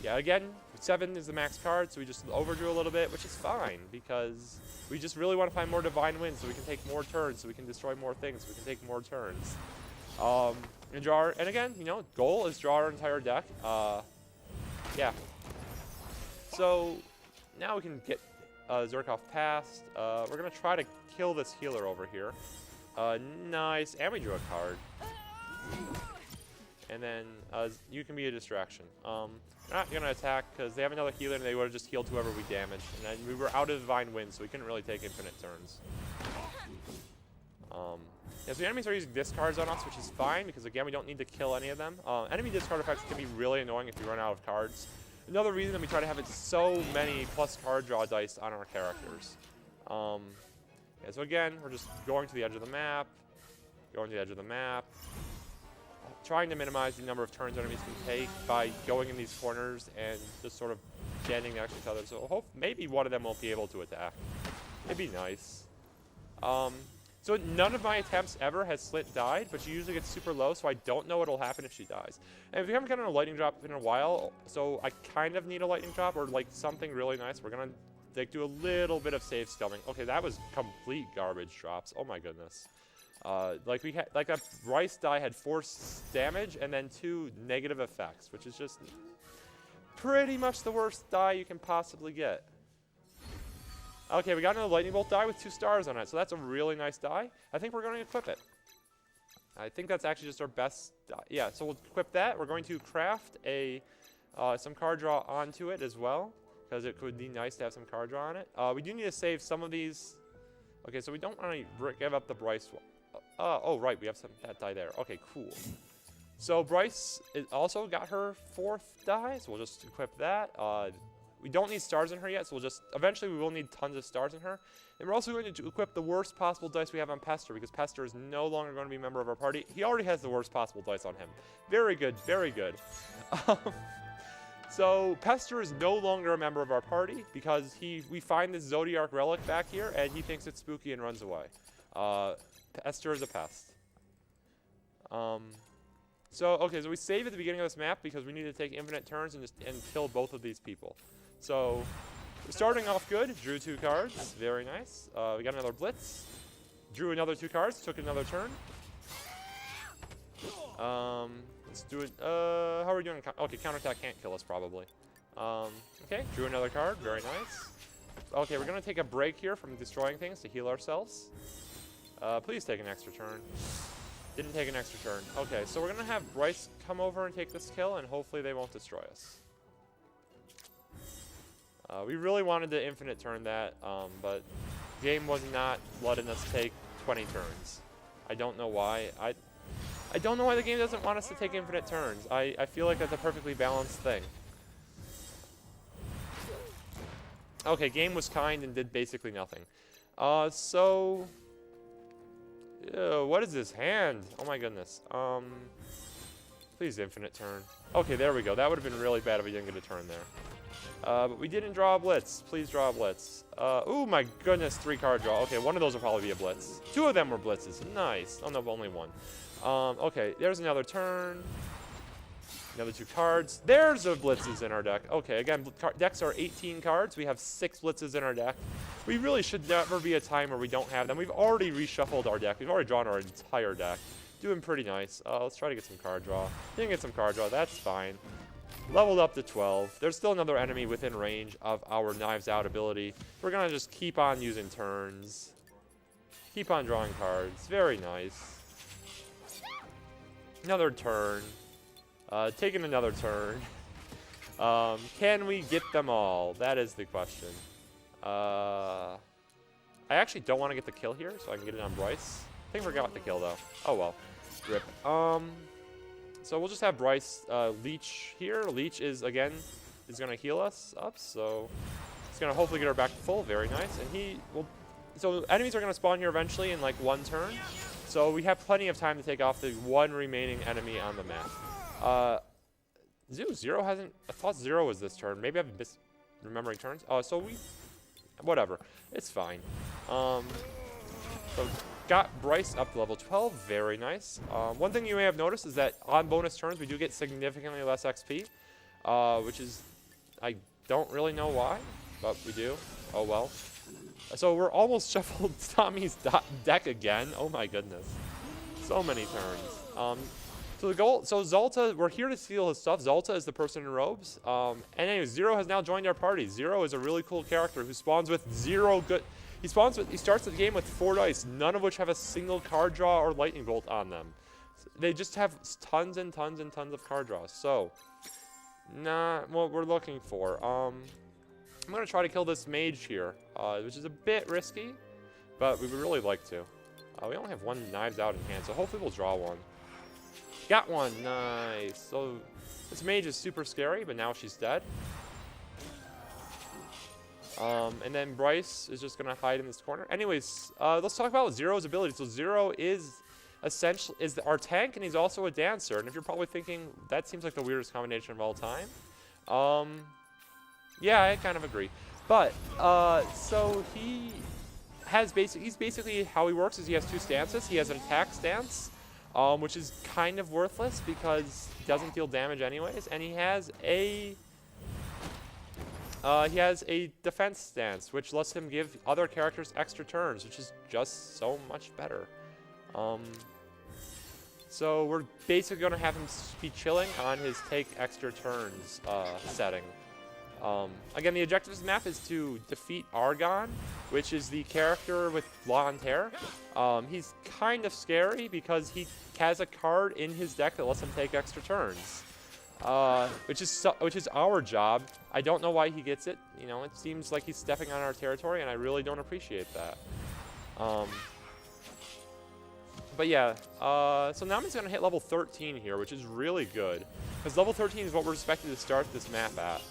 Yeah, again, 7 is the max card, so we just overdrew a little bit, which is fine, because we just really want to find more Divine Winds so we can take more turns, so we can destroy more things, so we can take more turns. And again, goal is draw our entire deck. Yeah. So now we can get Zerkov past. We're going to try to kill this healer over here. Nice. And we drew a card. And then you can be a distraction. We're not going to attack because they have another healer and they would have just healed whoever we damaged. And then we were out of Divine Wind, so we couldn't really take infinite turns. Yeah, so the enemies are using discards on us, which is fine because, again, we don't need to kill any of them. Enemy discard effects can be really annoying if you run out of cards. Another reason that we try to have so many plus card draw dice on our characters. Yeah, so again, we're just going to the edge of the map, trying to minimize the number of turns enemies can take by going in these corners and just sort of standing next to each other. So maybe one of them won't be able to attack. It'd be nice. So none of my attempts ever has Slit died, but she usually gets super low, so I don't know what'll happen if she dies. And we haven't gotten a lightning drop in a while, so I kind of need a lightning drop or like something really nice. We're gonna do a little bit of save scumming. Okay, that was complete garbage drops. Oh my goodness. Like that Rice die had 4 damage and then 2 negative effects, which is just pretty much the worst die you can possibly get. Okay, we got another Lightning Bolt die with 2 stars on it, so that's a really nice die. I think we're going to equip it. I think that's actually just our best die. Yeah, so we'll equip that. We're going to craft some card draw onto it as well, because it could be nice to have some card draw on it. We do need to save some of these. Okay, so we don't want to give up the Bryce one. Oh, right, we have that die there. Okay, cool. So Bryce also got her 4th die, so we'll just equip that. We don't need stars in her yet, so eventually we will need tons of stars in her. And we're also going to equip the worst possible dice we have on Pester, because Pester is no longer going to be a member of our party. He already has the worst possible dice on him. Very good, very good. So Pester is no longer a member of our party, because we find this Zodiarc relic back here, and he thinks it's spooky and runs away. Pester is a pest. So we save at the beginning of this map because we need to take infinite turns and kill both of these people. So we're starting off good. Drew 2 cards. Very nice. We got another blitz. Drew another 2 cards. Took another turn. Let's do it. How are we doing? Okay, counterattack can't kill us probably. Okay, drew another card. Very nice. Okay, we're going to take a break here from destroying things to heal ourselves. Please take an extra turn. Didn't take an extra turn. Okay, so we're going to have Bryce come over and take this kill, and hopefully they won't destroy us. We really wanted to infinite turn that, but game was not letting us take 20 turns. I don't know why. I don't know why the game doesn't want us to take infinite turns. I feel like that's a perfectly balanced thing. Okay, game was kind and did basically nothing. So... Ew, what is this hand? Oh my goodness. Please infinite turn. Okay, there we go. That would have been really bad if we didn't get a turn there. But we didn't draw a blitz. Please draw a blitz. Ooh, my goodness, 3-card draw. Okay, one of those will probably be a blitz. 2 of them were blitzes. Nice. Oh no, only 1. Okay, there's another turn. Another 2 cards. There's the blitzes in our deck. Okay, again, decks are 18 cards. We have 6 blitzes in our deck. We really should never be a time where we don't have them. We've already reshuffled our deck. We've already drawn our entire deck. Doing pretty nice. Let's try to get some card draw. Didn't get some card draw. That's fine. Leveled up to 12. There's still another enemy within range of our Knives Out ability. We're going to just keep on using turns. Keep on drawing cards. Very nice. Another turn. Taking another turn. Can we get them all? That is the question. I actually don't want to get the kill here, so I can get it on Bryce. I think I forgot the kill, though. Oh, well. Rip. So we'll just have Bryce Leech here. Leech is, again, is going to heal us up, so it's going to hopefully get her back to full. Very nice. And he will... So enemies are going to spawn here eventually in, like, 1 turn. So we have plenty of time to take off the 1 remaining enemy on the map. Zero hasn't... I thought 0 was this turn. Maybe I'm misremembering turns. So we... Whatever. It's fine. So got Bryce up to level 12. Very nice. One thing you may have noticed is that on bonus turns, we do get significantly less XP. Which is... I don't really know why, but we do. Oh, well. So we're almost shuffled Tommy's deck again. Oh, my goodness. So many turns. So the goal, so Zolta, we're here to steal his stuff. Zolta is the person in robes. And anyway, Zero has now joined our party. Zero is a really cool character who spawns with 0 good. He starts the game with 4 dice, none of which have a single card draw or lightning bolt on them. They just have tons and tons and tons of card draws. So, not what we're looking for. I'm gonna try to kill this mage here, which is a bit risky, but we would really like to. We only have 1 Knives Out in hand, so hopefully we'll draw one. Got one, nice. So this mage is super scary, but now she's dead. And then Bryce is just gonna hide in this corner. Anyways, let's talk about Zero's ability. So Zero is essentially our tank, and he's also a dancer. And if you're probably thinking that seems like the weirdest combination of all time, yeah, I kind of agree. But so he's basically how he works is he has 2 stances. He has an attack stance, which is kind of worthless because he doesn't deal damage anyways, and he has a defense stance, which lets him give other characters extra turns, which is just so much better. So we're basically going to have him be chilling on his take extra turns setting. Again, the objective of this map is to defeat Argon, which is the character with blonde hair. He's kind of scary because he has a card in his deck that lets him take extra turns, which is our job. I don't know why he gets it. You know, it seems like he's stepping on our territory, and I really don't appreciate that. But yeah, so Nami's going to hit level 13 here, which is really good, because level 13 is what we're expected to start this map at.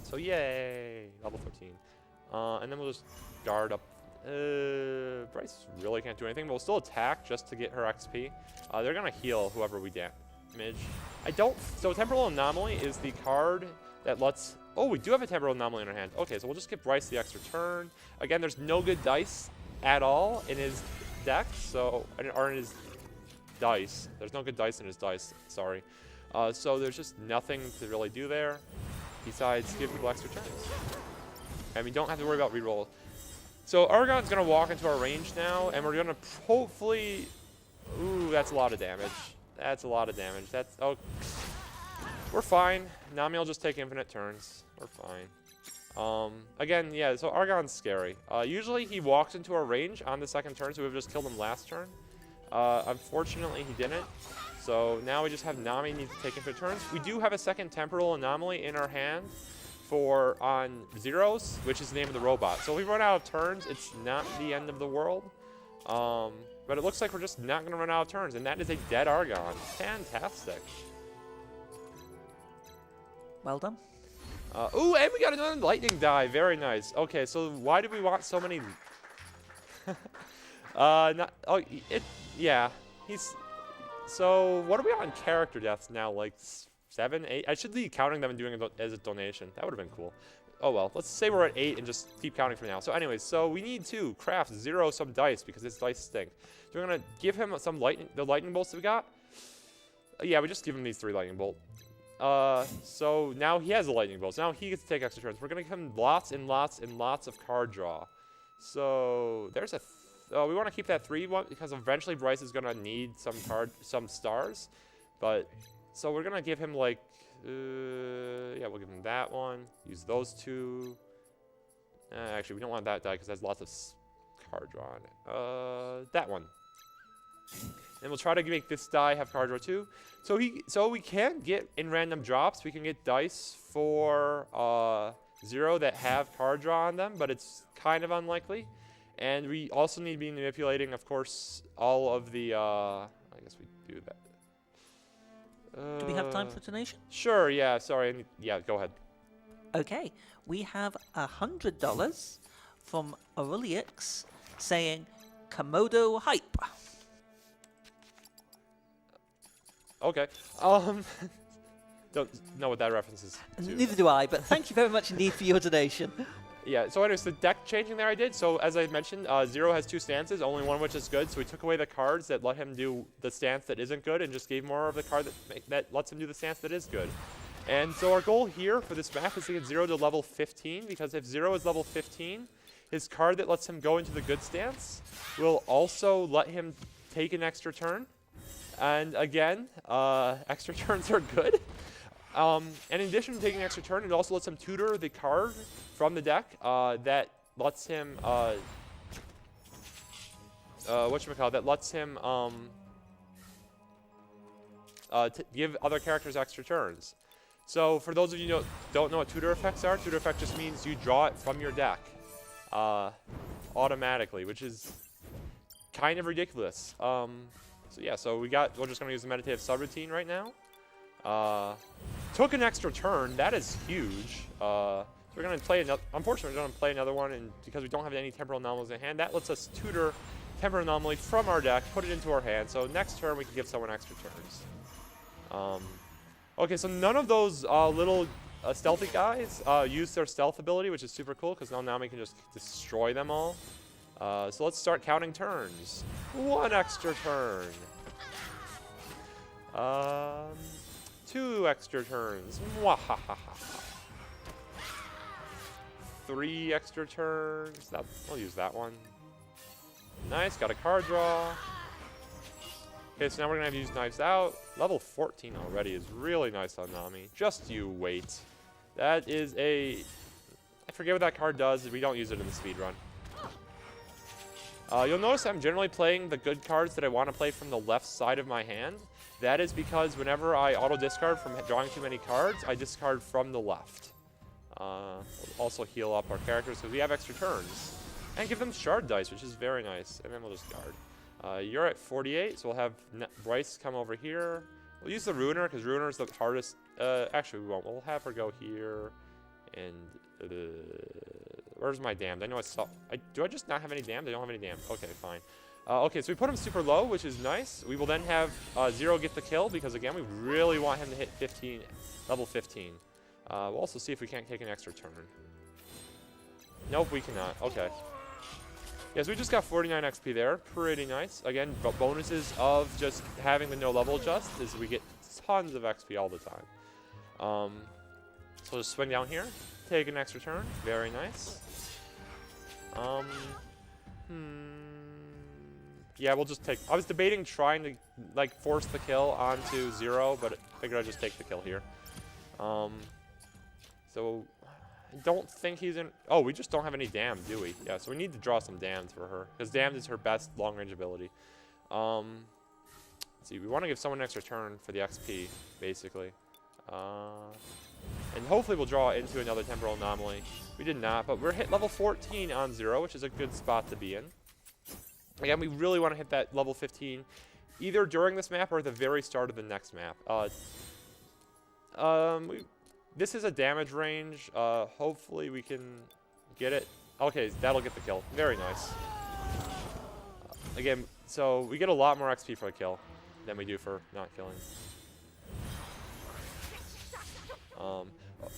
So yay, level 13. And then we'll just guard up. Bryce really can't do anything, but we'll still attack just to get her XP. They're gonna heal whoever we damage. So Temporal Anomaly is the card that lets... Oh, we do have a Temporal Anomaly in our hand. Okay, so we'll just give Bryce the extra turn. Again, there's no good dice at all in his deck, or in his dice. There's no good dice in his dice, sorry. So there's just nothing to really do there besides give people extra turns. And we don't have to worry about reroll. So Argon's going to walk into our range now, and we're going to hopefully... Ooh, that's a lot of damage. That's a lot of damage. Oh, we're fine. Nami will just take infinite turns. We're fine. Again, yeah, so Argon's scary. Usually he walks into our range on the second turn, so we've just killed him last turn. Unfortunately, he didn't. So now we just have Nami need to take into turns. We do have a second temporal anomaly in our hand for on zeros, which is the name of the robot. So if we run out of turns, it's not the end of the world. But it looks like we're just not going to run out of turns, and that is a dead Argon. Fantastic. Well done. Ooh, and we got another lightning die. Very nice. Okay, so why do we want so many? Yeah. So what are we on character deaths now? Like 7, 8? I should be counting them and doing it as a donation. That would have been cool. Oh well, let's say we're at 8 and just keep counting from now. So anyways, so we need to craft some dice because his dice stink. So we're gonna give him the lightning bolts that we got. Yeah, we just give him these 3 lightning bolts. So now he has the lightning bolts. Now he gets to take extra turns. We're gonna give him lots and lots and lots of card draw. So there's a. We want to keep that 3 one because eventually Bryce is gonna need some stars. But so we're gonna give him like. Yeah, we'll give him that one. Use those 2. Actually, we don't want that die because it has lots of card draw on it. That one. And we'll try to make this die have card draw too. So we can get in random drops. We can get dice for 0 that have card draw on them, but it's kind of unlikely. And we also need to be manipulating, of course, all of the. I guess we do that. Do we have time for donation? Sure. Yeah. Sorry. Yeah. Go ahead. Okay, we have $100 from Aureliux saying Komodo hype. Okay. Don't know what that reference is to. Neither do I, but thank you very much indeed for your donation. Yeah, so anyways, the deck changing there I did. So as I mentioned, Zero has 2 stances, only one of which is good. So we took away the cards that let him do the stance that isn't good and just gave more of the card that lets him do the stance that is good. And so our goal here for this map is to get Zero to level 15, because if Zero is level 15, his card that lets him go into the good stance will also let him take an extra turn. And again, extra turns are good. And in addition to taking an extra turn, it also lets him tutor the card from the deck that lets him, that lets him give other characters extra turns. So for those of you who don't know what tutor effects are, tutor effect just means you draw it from your deck automatically, which is kind of ridiculous. So yeah, so we're just going to use the meditative subroutine right now. Took an extra turn. That is huge. So we're going to play another. Unfortunately, we're going to play another one, and because we don't have any temporal anomalies in hand, that lets us tutor temporal anomaly from our deck, put it into our hand. So next turn we can give someone extra turns. Okay, so none of those little stealthy guys use their stealth ability, which is super cool because now Nami can just destroy them all. So let's start counting turns. 1 extra turn. 2 extra turns. Mwahaha. 3 extra turns. I'll use that one. Nice, got a card draw. Okay, so now we're gonna have to use Knives Out. Level 14 already is really nice on Nami. Just you wait. That is I forget what that card does. We don't use it in the speedrun. You'll notice I'm generally playing the good cards that I want to play from the left side of my hand. That is because whenever I auto-discard from drawing too many cards, I discard from the left. We'll also heal up our characters because we have extra turns. And give them shard dice, which is very nice. And then we'll just guard. You're at 48, so we'll have Bryce come over here. We'll use the Ruiner because Ruiner is the hardest. Actually, we won't. We'll have her go here. And where's my damned? I know I saw. Do I just not have any damned? I don't have any damned. Okay, fine. Okay, so we put him super low, which is nice. We will then have Zero get the kill because, again, we really want him to hit level 15. We'll also see if we can't take an extra turn. Nope, we cannot. Okay. Yeah, so we just got 49 XP there. Pretty nice. Again, bonuses of just having the no level adjust is we get tons of XP all the time. So just swing down here. Take an extra turn. Very nice. Yeah, we'll just take. I was debating trying to like force the kill onto Zero, but I figured I'd just take the kill here. So I don't think he's in... Oh, we just don't have any damned, do we? Yeah, so we need to draw some damned for her. Because damned is her best long-range ability. Let's see, we want to give someone an extra turn for the XP, basically. And hopefully we'll draw into another temporal anomaly. We did not, but we're hit level 14 on 0, which is a good spot to be in. Again, we really want to hit that level 15 either during this map or at the very start of the next map. This is a damage range. Hopefully we can get it. Okay, that'll get the kill. Very nice. Again, so we get a lot more XP for the kill than we do for not killing.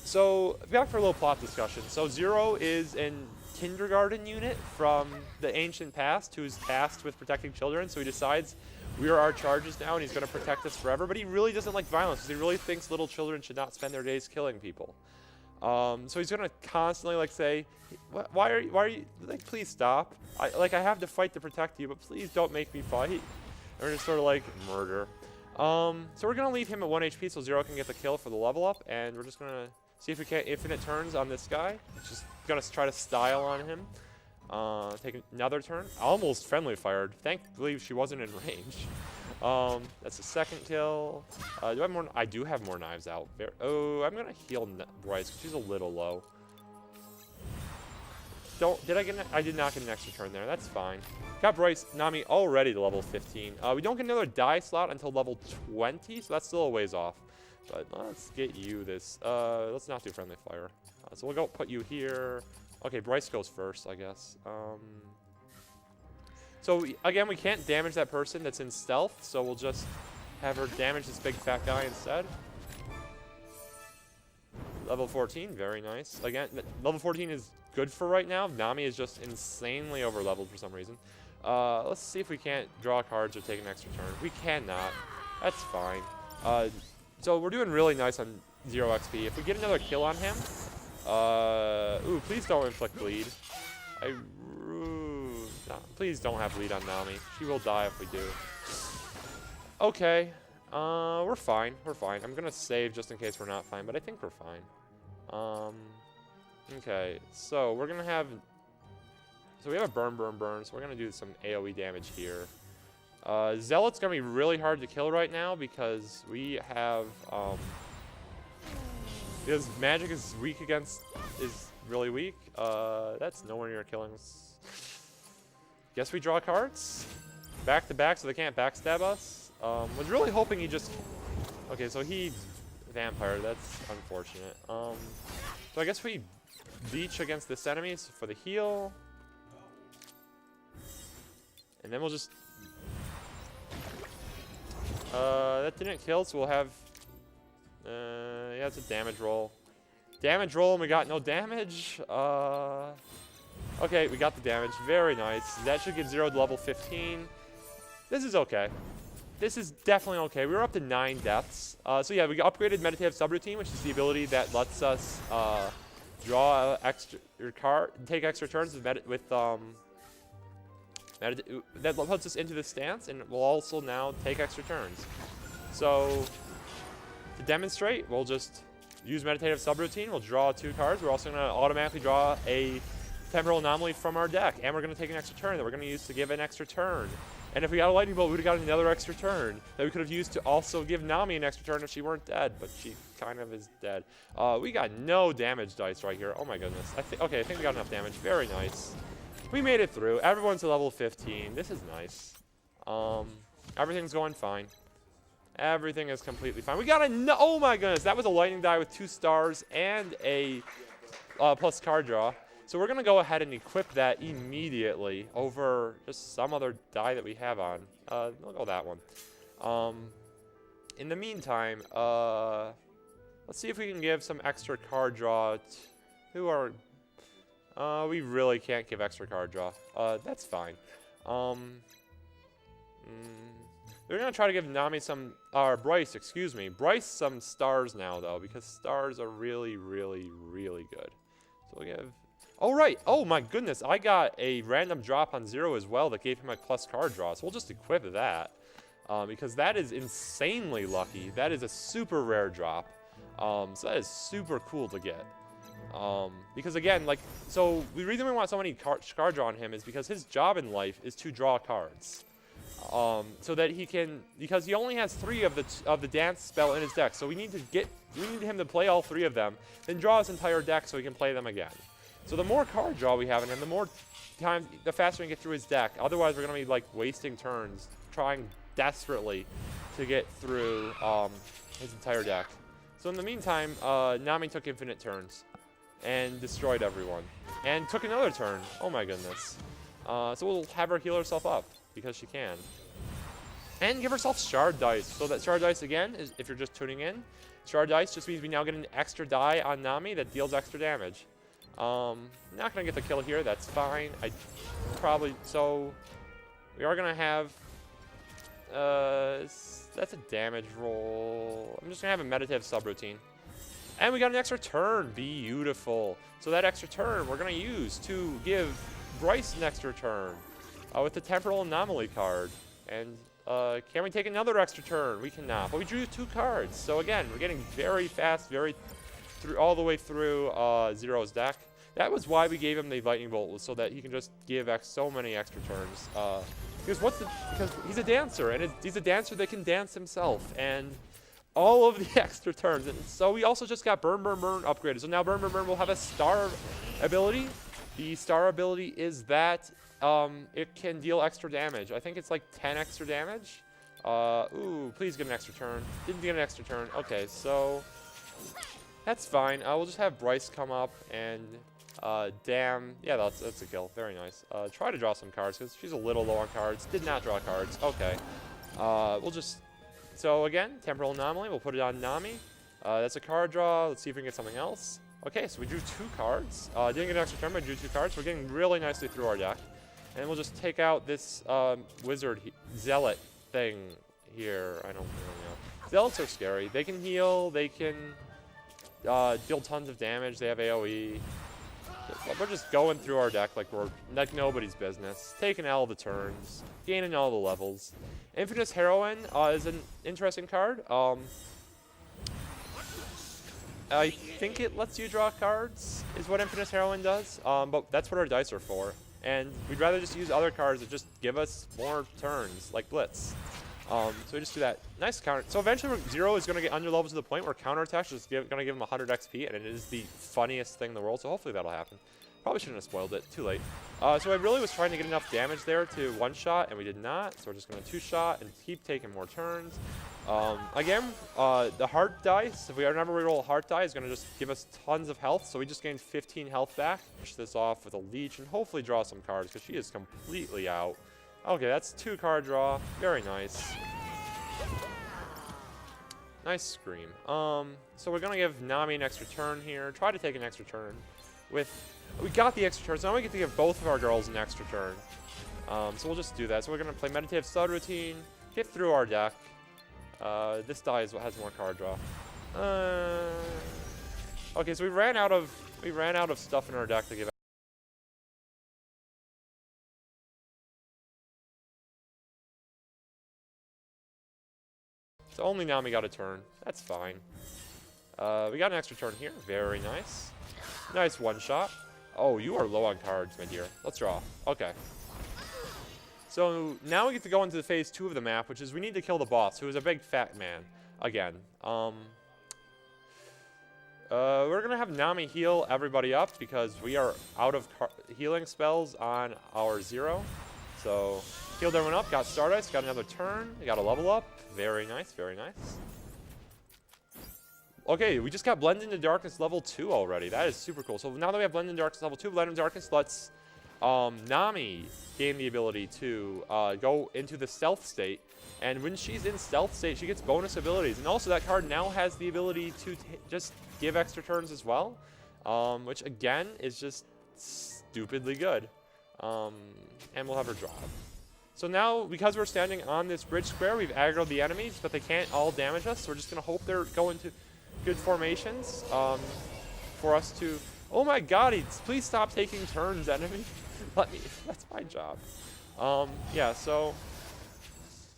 So back for a little plot discussion. So Zero is an kindergarten unit from the ancient past who's tasked with protecting children. So he decides we are our charges now and he's going to protect us forever. But he really doesn't like violence because he really thinks little children should not spend their days killing people. So he's going to constantly like say, why are you like, please stop. I have to fight to protect you, but please don't make me fight. And we're just sort of like murder. So we're going to leave him at 1 HP so Zero can get the kill for the level up, and we're just going to see if we can infinite turns on this guy. Just going to try to style on him. Take another turn. Almost friendly fired. Thankfully she wasn't in range. That's the second kill. Do I have more? I do have more knives out. Oh, I'm going to heal Bryce because she's a little low. I did not get an extra turn there. That's fine. Got Bryce, Nami already to level 15. We don't get another die slot until level 20, so that's still a ways off. But let's get you this. Let's not do friendly fire. So we'll go put you here. Okay, Bryce goes first, I guess. So again, we can't damage that person that's in stealth, so we'll just have her damage this big fat guy instead. Level 14, very nice. Again, level 14 is good for right now. Nami is just insanely over leveled for some reason. Let's see if we can't draw cards or take an extra turn. We cannot. That's fine. So we're doing really nice on 0 XP. If we get another kill on him, ooh, please don't inflict bleed. No, please don't have bleed on Nami. She will die if we do. Okay. We're fine. We're fine. I'm gonna save just in case we're not fine, but I think we're fine. Okay, so we're gonna have... So we have a burn, so we're gonna do some AoE damage here. Zealot's gonna be really hard to kill right now because we have, because magic is weak against, is really weak. That's nowhere near killing us. Guess we draw cards? Back to back so they can't backstab us. Was really hoping he just... Okay, so he vampire, that's unfortunate. So I guess we leech against this enemy for the heal. And then we'll just... that didn't kill, so we'll have... yeah, it's a damage roll. Damage roll, and we got no damage. Okay, we got the damage. Very nice. That should get 0 to level 15. This is okay. This is definitely okay. We were up to 9 deaths. So yeah, we upgraded Meditative Subroutine, which is the ability that lets us draw extra card, take extra turns with that puts us into the stance, and we'll also now take extra turns. So to demonstrate, we'll just use Meditative Subroutine. We'll draw 2 cards. We're also going to automatically draw a Temporal Anomaly from our deck, and we're going to take an extra turn that we're going to use to give an extra turn. And if we got a Lightning Bolt, we would have got another extra turn that we could have used to also give Nami an extra turn if she weren't dead, but she kind of is dead. We got no damage dice right here. Oh my goodness. I think we got enough damage. Very nice. We made it through. Everyone's to level 15. This is nice. Everything's going fine. Everything is completely fine. We got a... Oh my goodness. That was a lightning die with 2 stars and a plus card draw. So we're going to go ahead and equip that immediately over just some other die that we have on. We'll go that one. In the meantime, let's see if we can give some extra card draw to our... we really can't give extra card draw. That's fine. We're going to try to give Nami some... Bryce, excuse me. Bryce some stars now, though, because stars are really, really, really good. So we'll give... Oh, right. Oh, my goodness. I got a random drop on 0 as well that gave him a plus card draw. So we'll just equip that because that is insanely lucky. That is a super rare drop. So that is super cool to get. Because again, like, so the reason we want so many card draw on him is because his job in life is to draw cards. So that he can, because he only has 3 of the dance spell in his deck, so we need him to play all 3 of them, then draw his entire deck so he can play them again. So the more card draw we have in him, the faster we can get through his deck. Otherwise, we're gonna be like wasting turns trying desperately to get through his entire deck. So in the meantime, Nami took infinite turns and destroyed everyone, and took another turn. Oh my goodness. So we'll have her heal herself up because she can, and give herself Shard Dice. So that Shard Dice again is, if you're just tuning in, Shard Dice just means we now get an extra die on Nami that deals extra damage. Not gonna get the kill here. That's fine. So we are gonna have. That's a damage roll. I'm just gonna have a meditative subroutine. And we got an extra turn. Beautiful. So that extra turn we're gonna use to give Bryce an extra turn with the Temporal Anomaly card. And can we take another extra turn? We cannot. But we drew 2 cards. So again, we're getting very fast, all the way through Zero's deck. That was why we gave him the Lightning Bolt, so that he can just give so many extra turns. Because he's a dancer, and he's a dancer that can dance himself, and all of the extra turns. And so we also just got Burn, Burn, Burn upgraded. So now Burn, Burn, Burn will have a star ability. The star ability is that it can deal extra damage. I think it's like 10 extra damage. Ooh, please get an extra turn. Didn't get an extra turn. Okay, so that's fine. We'll just have Bryce come up and damn. Yeah, that's a kill. Very nice. Try to draw some cards because she's a little low on cards. Did not draw cards. Okay. So again, Temporal Anomaly. We'll put it on Nami. That's a card draw. Let's see if we can get something else. Okay, so we drew 2 cards. Didn't get an extra turn, but drew 2 cards. We're getting really nicely through our deck. And we'll just take out this wizard zealot thing here. I don't really know. Zealots are scary. They can heal. They can deal tons of damage. They have AoE. We're just going through our deck like we're nobody's business. Taking all the turns. Gaining all the levels. Infamous Heroine is an interesting card. I think it lets you draw cards, is what Infamous Heroine does. But that's what our dice are for. And we'd rather just use other cards that just give us more turns, like Blitz. So we just do that. Nice counter. So eventually Zero is going to get underleveled to the point where counterattack is going to give him 100 XP, and it is the funniest thing in the world, so hopefully that'll happen. Probably shouldn't have spoiled it. Too late. So I really was trying to get enough damage there to one-shot, and we did not. So we're just going to two-shot and keep taking more turns. Again, the heart dice, if we remember we roll a heart die, is going to just give us tons of health. So we just gained 15 health back. Push this off with a leech and hopefully draw some cards because she is completely out. Okay, that's 2 card draw. Very nice. Nice scream. So we're going to give Nami an extra turn here. Try to take an extra turn. We got the extra turn, so now we get to give both of our girls an extra turn. So we'll just do that. So we're going to play Meditative Subroutine, get through our deck. This die is what has more card draw. Okay, so we ran out of stuff in our deck to give. So only Nami got a turn. That's fine. We got an extra turn here. Very nice. Nice one-shot. Oh, you are low on cards, my dear. Let's draw. Okay. So now we get to go into the phase 2 of the map, which is we need to kill the boss, who is a big fat man. Again. We're going to have Nami heal everybody up because we are out of healing spells on our Zero. So healed everyone up, got Stardust, got another turn, we got a level up. Very nice, very nice. Okay, we just got Blend into Darkness level 2 already. That is super cool. So now that we have Blend into Darkness level 2, Blend into Darkness lets Nami gain the ability to go into the stealth state. And when she's in stealth state, she gets bonus abilities. And also that card now has the ability to just give extra turns as well. Which again is just stupidly good. And we'll have her draw. So now, because we're standing on this bridge square, we've aggroed the enemies, but they can't all damage us. So we're just going to hope they're going to good formations for us to... Oh my god, please stop taking turns, enemy. That's my job. Yeah, so...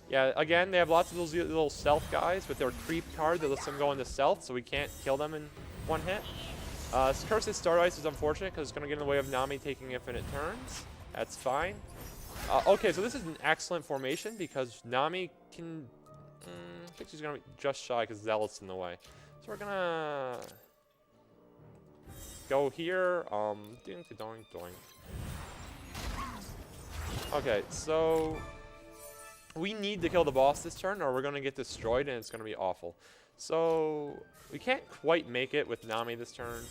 Yeah, again, they have lots of those little stealth guys with their creep card that lets them go into stealth, so we can't kill them in one hit. Curse's Star Ice is unfortunate because it's going to get in the way of Nami taking infinite turns. That's fine. Okay, so this is an excellent formation because Nami can... I think she's going to be just shy because Zealot's in the way. So we're going to go here. Doink, doink, doink. Okay, so we need to kill the boss this turn or we're going to get destroyed and it's going to be awful. So we can't quite make it with Nami this turn.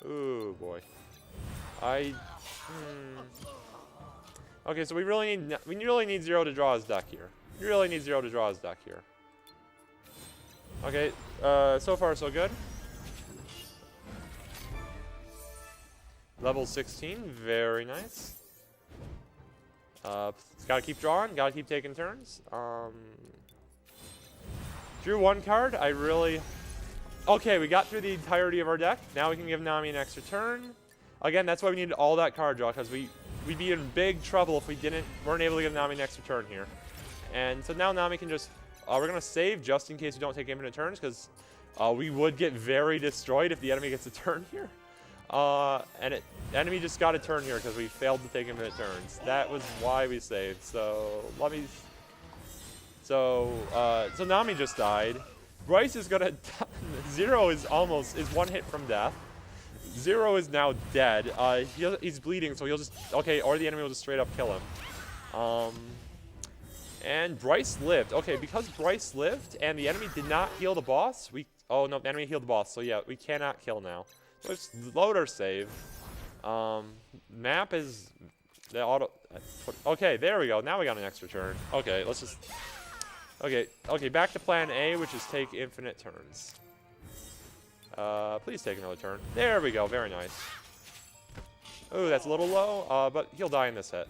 Ooh, boy. Okay, so we really need Zero to draw his deck here. We really need Zero to draw his deck here. Okay, so far so good. Level 16, very nice. Gotta keep drawing, gotta keep taking turns. Drew one card, Okay, we got through the entirety of our deck. Now we can give Nami an extra turn. Again, that's why we needed all that card draw, because we'd be in big trouble if we weren't able to give Nami an extra turn here. And so now Nami can just... we're going to save just in case we don't take infinite turns, because we would get very destroyed if the enemy gets a turn here. And the enemy just got a turn here because we failed to take infinite turns. That was why we saved. So so Nami just died. Bryce is gonna... Zero is one hit from death. Zero is now dead. He's bleeding, so he'll just... Okay, or the enemy will just straight up kill him. And Bryce lived. Okay, because Bryce lived and the enemy did not heal the boss, Oh, no, the enemy healed the boss, so yeah, we cannot kill now. Let's load our save. Map is... The auto... Okay, there we go. Now we got an extra turn. Okay, let's just... Okay, back to plan A, which is take infinite turns. Please take another turn. There we go, very nice. Ooh, that's a little low, but he'll die in this hit.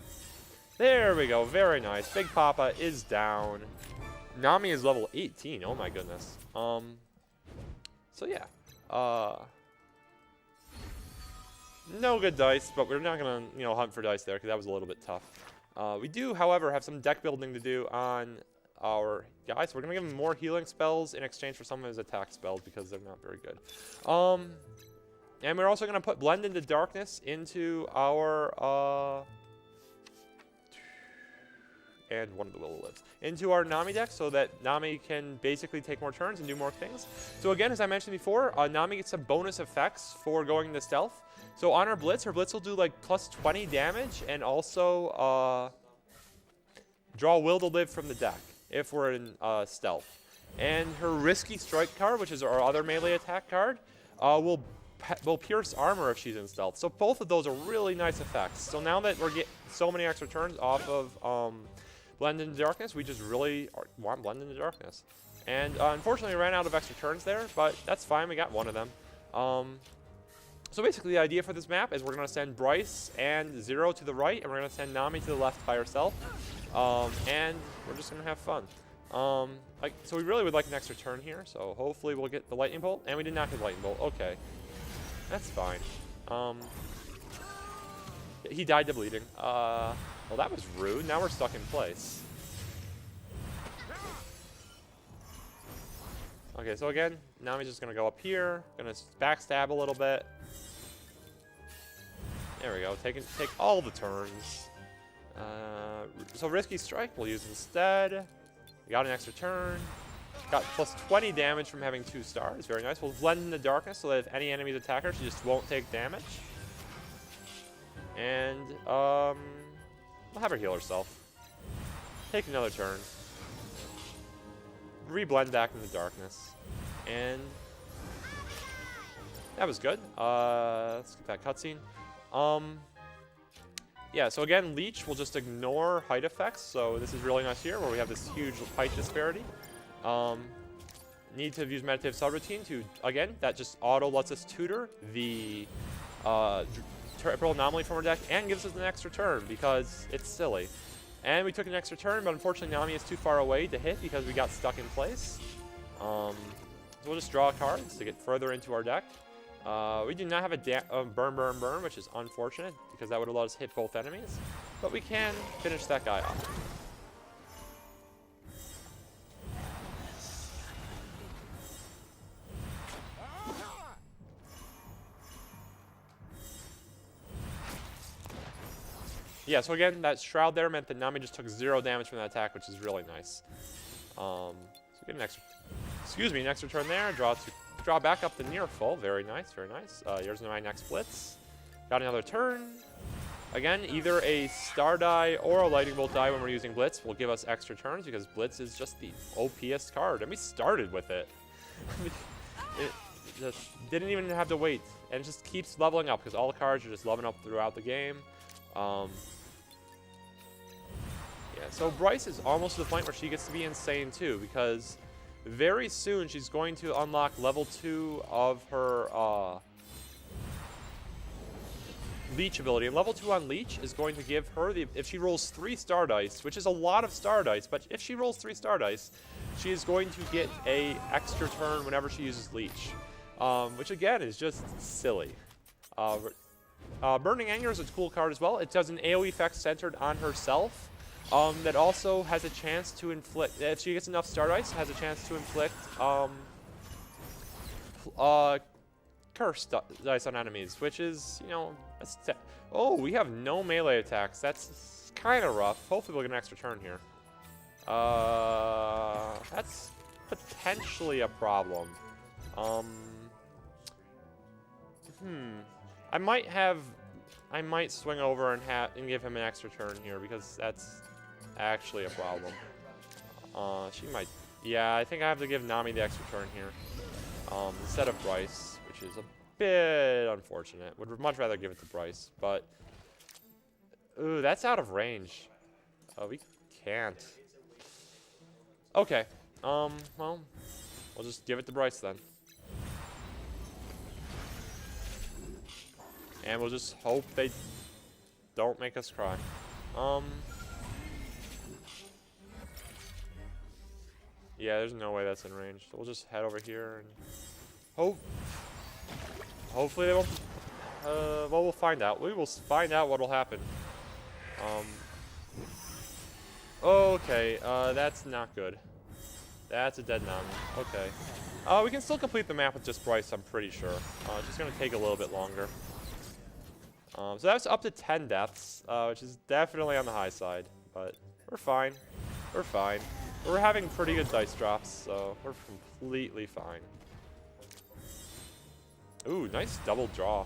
There we go, very nice. Big Papa is down. Nami is level 18, oh my goodness. So yeah. No good dice, but we're not gonna, hunt for dice there, because that was a little bit tough. We do, however, have some deck building to do on our guy, so we're gonna give him more healing spells in exchange for some of his attack spells because they're not very good. And we're also gonna put Blend into Darkness into our and one of the Willow Lives into our Nami deck so that Nami can basically take more turns and do more things. So again, as I mentioned before, Nami gets some bonus effects for going into stealth. So on her Blitz will do like plus 20 damage and also draw Will to Live from the deck if we're in stealth. And her Risky Strike card, which is our other melee attack card, will pierce armor if she's in stealth. So both of those are really nice effects. So now that we're getting so many extra turns off of Blend into Darkness, we just really want Blend into Darkness. And unfortunately, we ran out of extra turns there, but that's fine. We got one of them. So basically, the idea for this map is we're going to send Bryce and Zero to the right, and we're going to send Nami to the left by herself. And we're just going to have fun. So we really would like an extra turn here, so hopefully we'll get the Lightning Bolt. And we did not get Lightning Bolt. Okay. That's fine. He died to bleeding. Well, that was rude. Now we're stuck in place. Okay, so again, Nami's just going to go up here. Going to backstab a little bit. There we go. Take all the turns. So Risky Strike we'll use instead. We got an extra turn. Got plus 20 damage from having 2 stars. Very nice. We'll Blend in the Darkness so that if any enemies attack her, she just won't take damage. And we'll have her heal herself. Take another turn. Re-blend back in the Darkness. And that was good. Let's get that cutscene. Yeah, so again, Leech will just ignore height effects. So this is really nice here where we have this huge height disparity. Need to use Meditative Subroutine to, again, that just auto lets us tutor the Triple Anomaly from our deck and gives us an extra turn because it's silly. And we took an extra turn, but unfortunately Nami is too far away to hit because we got stuck in place. So we'll just draw cards to get further into our deck. We do not have a burn, which is unfortunate because that would have let us hit both enemies. But we can finish that guy off. Yeah, so again, that Shroud there meant that Nami just took 0 damage from that attack, which is really nice. So get an extra, an extra turn there. Draw back up to near full. Very nice, very nice. Here's my next Blitz. Got another turn. Again, either a Star Die or a Lightning Bolt die when we're using Blitz will give us extra turns because Blitz is just the OPest card, and we started with it. It just didn't even have to wait, and it just keeps leveling up because all the cards are just leveling up throughout the game. Yeah, so Bryce is almost to the point where she gets to be insane too, because very soon she's going to unlock level 2 of her Leech ability. And level 2 on Leech is going to give her the, if she rolls 3 Star Dice, which is a lot of Star Dice, but if she rolls 3 Star Dice, she is going to get a extra turn whenever she uses Leech, which again is just silly. Burning Anger is a cool card as well. It does an AoE effect centered on herself that also has a chance to inflict, if she gets enough Star Dice, has a chance to inflict curse dice on enemies, which is, you know, oh, we have no melee attacks. That's kind of rough. Hopefully we'll get an extra turn here. That's potentially a problem. I might swing over and give him an extra turn here because that's actually a problem. She might, yeah, I think I have to give Nami the extra turn here instead of Bryce, which is a bit unfortunate. Would much rather give it to Bryce, but ooh, that's out of range. We can't. Okay. Well, we'll just give it to Bryce then. And we'll just hope they don't make us cry. Yeah, there's no way that's in range. So we'll just head over here and hopefully they won't. Well, we'll find out. We will find out what'll happen. Okay, that's not good. That's a dead Nami. Okay. We can still complete the map with just Bryce, I'm pretty sure. It's just gonna take a little bit longer. So that's up to 10 deaths, which is definitely on the high side, but we're fine. We're fine. We're having pretty good dice drops, so we're completely fine. Ooh, nice double draw.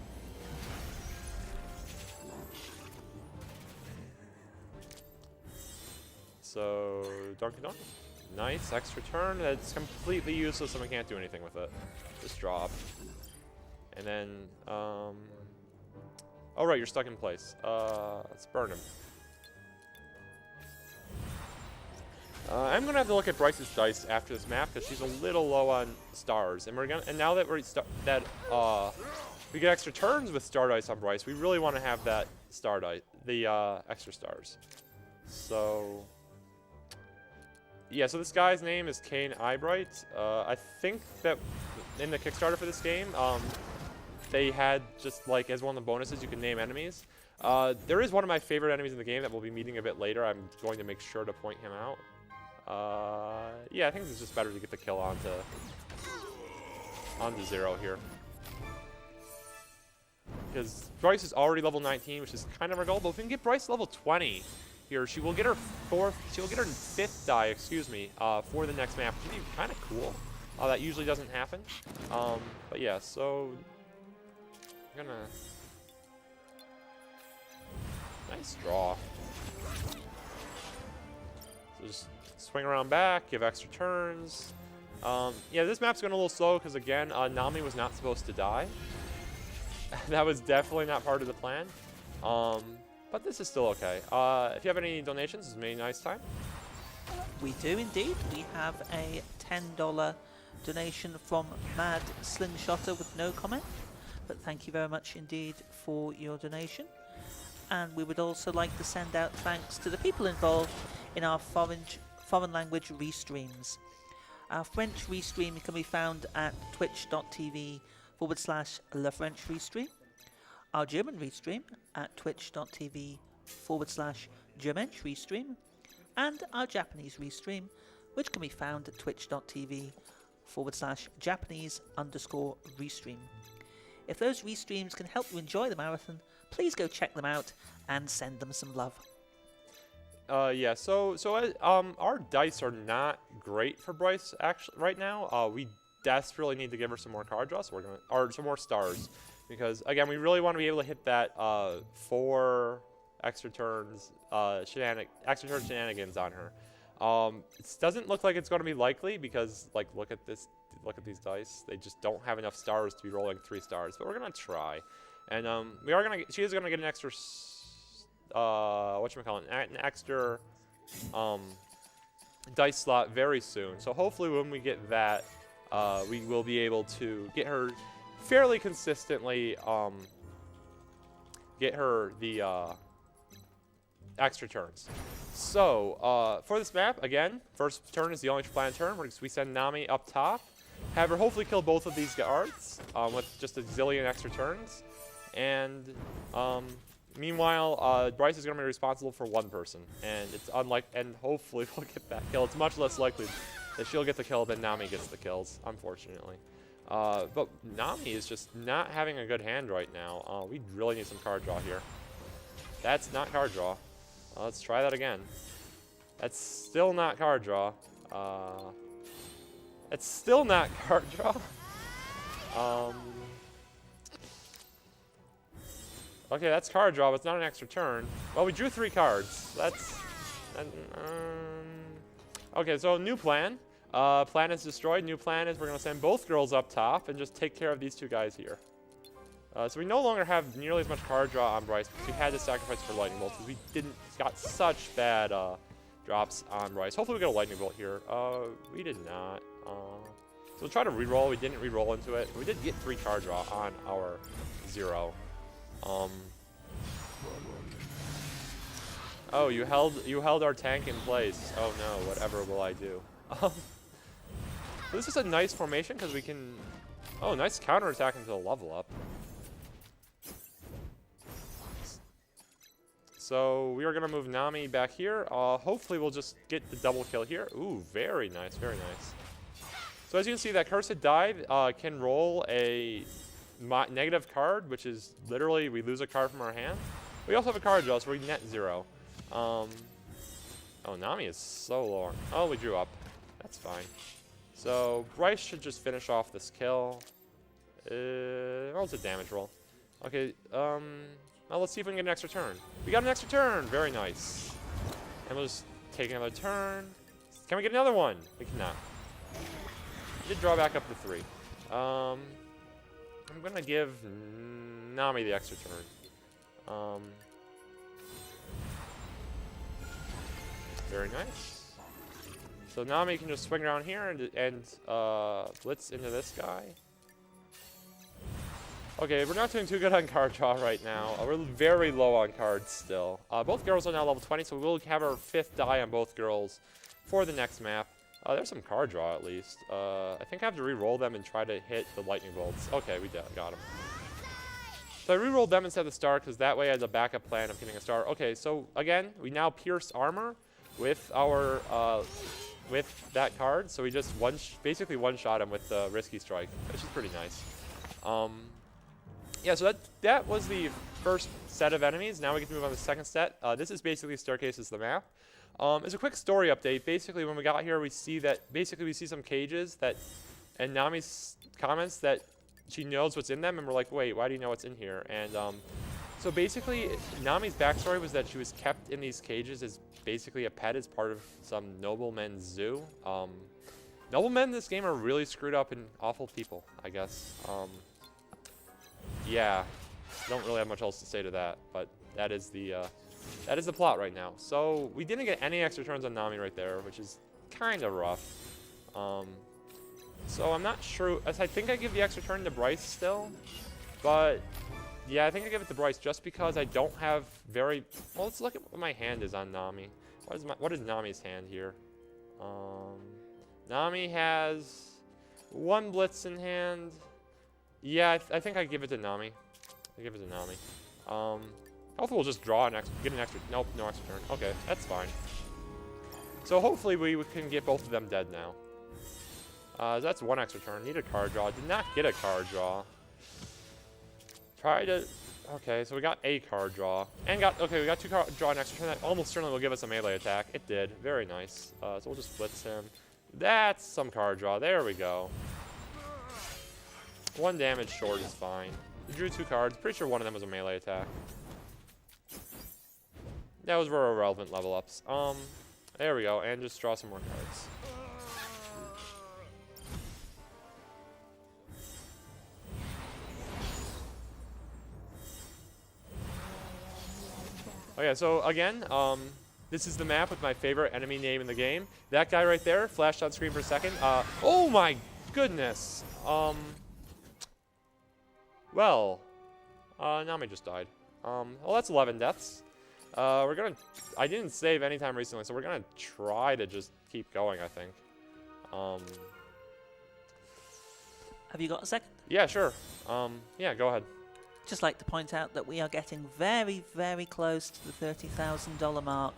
So, Donkey Donk. Nice extra turn. That's completely useless and we can't do anything with it. Just drop. And then, oh right, you're stuck in place. Let's burn him. I'm gonna have to look at Bryce's dice after this map because she's a little low on stars, and now that we get extra turns with star dice on Bryce, we really want to have that star dice, the extra stars. So yeah, so this guy's name is Kane Eyebright. I think that in the Kickstarter for this game, they had just like as one of the bonuses you can name enemies. There is one of my favorite enemies in the game that we'll be meeting a bit later. I'm going to make sure to point him out. Yeah, I think it's just better to get the kill onto Zero here. Because Bryce is already level 19, which is kind of our goal, but if we can get Bryce level 20 here, she will get her fifth die, excuse me, for the next map, which would be kind of cool. That usually doesn't happen. But yeah, so I'm gonna nice draw. So just swing around back, give extra turns. Yeah, this map's going a little slow because, again, Nami was not supposed to die. That was definitely not part of the plan. But this is still okay. If you have any donations, this is a nice time. We do indeed. We have a $10 donation from Mad Slingshotter with no comment. But thank you very much indeed for your donation. And we would also like to send out thanks to the people involved in our foreign language restreams. Our French restream can be found at twitch.tv/LeFrenchRestream. Our German restream at twitch.tv/GermenschRestream. And our Japanese restream, which can be found at twitch.tv/Japanese_restream. If those restreams can help you enjoy the marathon, Please go check them out and send them some love. Yeah, so our dice are not great for Bryce actually right now. We desperately need to give her some more card draw, so we're gonna, or some more stars, because again, we really want to be able to hit that 4 extra turns extra turn shenanigans on her. It doesn't look like it's going to be likely because, like, look at these dice. They just don't have enough stars to be rolling 3 stars, but we're gonna try, and she is gonna get an extra. Whatchamacallit, an extra dice slot very soon. So hopefully when we get that, we will be able to get her fairly consistently, get her the extra turns. So for this map, again, first turn is the only planned turn. We send Nami up top, have her hopefully kill both of these guards with just a zillion extra turns, and meanwhile, Bryce is going to be responsible for 1 person, and it's and hopefully we'll get that kill. It's much less likely that she'll get the kill than Nami gets the kills, unfortunately. But Nami is just not having a good hand right now. We really need some card draw here. That's not card draw. Let's try that again. That's still not card draw. It's still not card draw. Okay, that's card draw, but it's not an extra turn. Well, we drew 3 cards. That's... okay, so new plan. Plan is destroyed. New plan is we're going to send both girls up top and just take care of these 2 guys here. So we no longer have nearly as much card draw on Bryce because we had to sacrifice for lightning bolts because we got such bad drops on Bryce. Hopefully we get a lightning bolt here. We did not. So we'll try to reroll. We didn't reroll into it. We did get 3 card draw on our 0. Oh, you held our tank in place. Oh no, whatever will I do? This is a nice formation because we can. Oh, nice counterattack into the level up. So we are gonna move Nami back here. Hopefully we'll just get the double kill here. Ooh, very nice, very nice. So as you can see, that Cursed Dive can roll a negative card, which is literally we lose a card from our hand. We also have a card draw, so we net 0. Oh, Nami is so low. Oh, we drew up. That's fine. So Bryce should just finish off this kill. Oh, it's a damage roll. Okay. Now let's see if we can get an extra turn. We got an extra turn. Very nice. And we'll just take another turn. Can we get another one? We cannot. We did draw back up to 3. I'm gonna give Nami the extra turn. Very nice. So Nami can just swing around here and blitz into this guy. Okay, we're not doing too good on card draw right now. We're very low on cards still. Both girls are now level 20, so we'll have our 5th die on both girls for the next map. There's some card draw at least. I think I have to re-roll them and try to hit the lightning bolts. Okay, we got them. So I re-rolled them instead of the star because that way I had a backup plan of getting a star. Okay, so again, we now pierce armor with our with that card. So we just basically one-shot him with the risky strike, which is pretty nice. Yeah, so that was the first set of enemies. Now we get to move on to the second set. This is basically Staircases the map. As a quick story update, basically when we got here, we see some cages that, and Nami's comments that she knows what's in them, and we're like, wait, why do you know what's in here? And so basically, Nami's backstory was that she was kept in these cages as basically a pet as part of some nobleman's zoo. Noblemen in this game are really screwed up and awful people, I guess. Yeah, don't really have much else to say to that, but that is the plot right now. So we didn't get any extra turns on Nami right there, which is kind of rough. So I'm not sure. I think I give the extra turn to Bryce still, but yeah, I think I give it to Bryce just because I don't have very. Well, let's look at what my hand is on Nami. What is Nami's hand here? Nami has 1 blitz in hand. Yeah, I think I give it to Nami. I give it to Nami. Hopefully we'll just draw get an extra. Nope, no extra turn. Okay, that's fine. So hopefully we can get both of them dead now. That's 1 extra turn. Need a card draw. Did not get a card draw. Okay, so we got a card draw. And we got 2 card draw next turn. That almost certainly will give us a melee attack. It did. Very nice. So we'll just blitz him. That's some card draw. There we go. 1 damage short is fine. We drew 2 cards. Pretty sure one of them was a melee attack. Those were irrelevant level ups. There we go. And just draw some more cards. Okay, so again, this is the map with my favorite enemy name in the game. That guy right there flashed on screen for a second. Oh my goodness. Well, Nami just died. Well, that's 11 deaths. I didn't save anytime recently, so we're gonna try to just keep going, I think. Have you got a second? Yeah, sure. Yeah, go ahead. Just like to point out that we are getting very, very close to the $30,000 mark.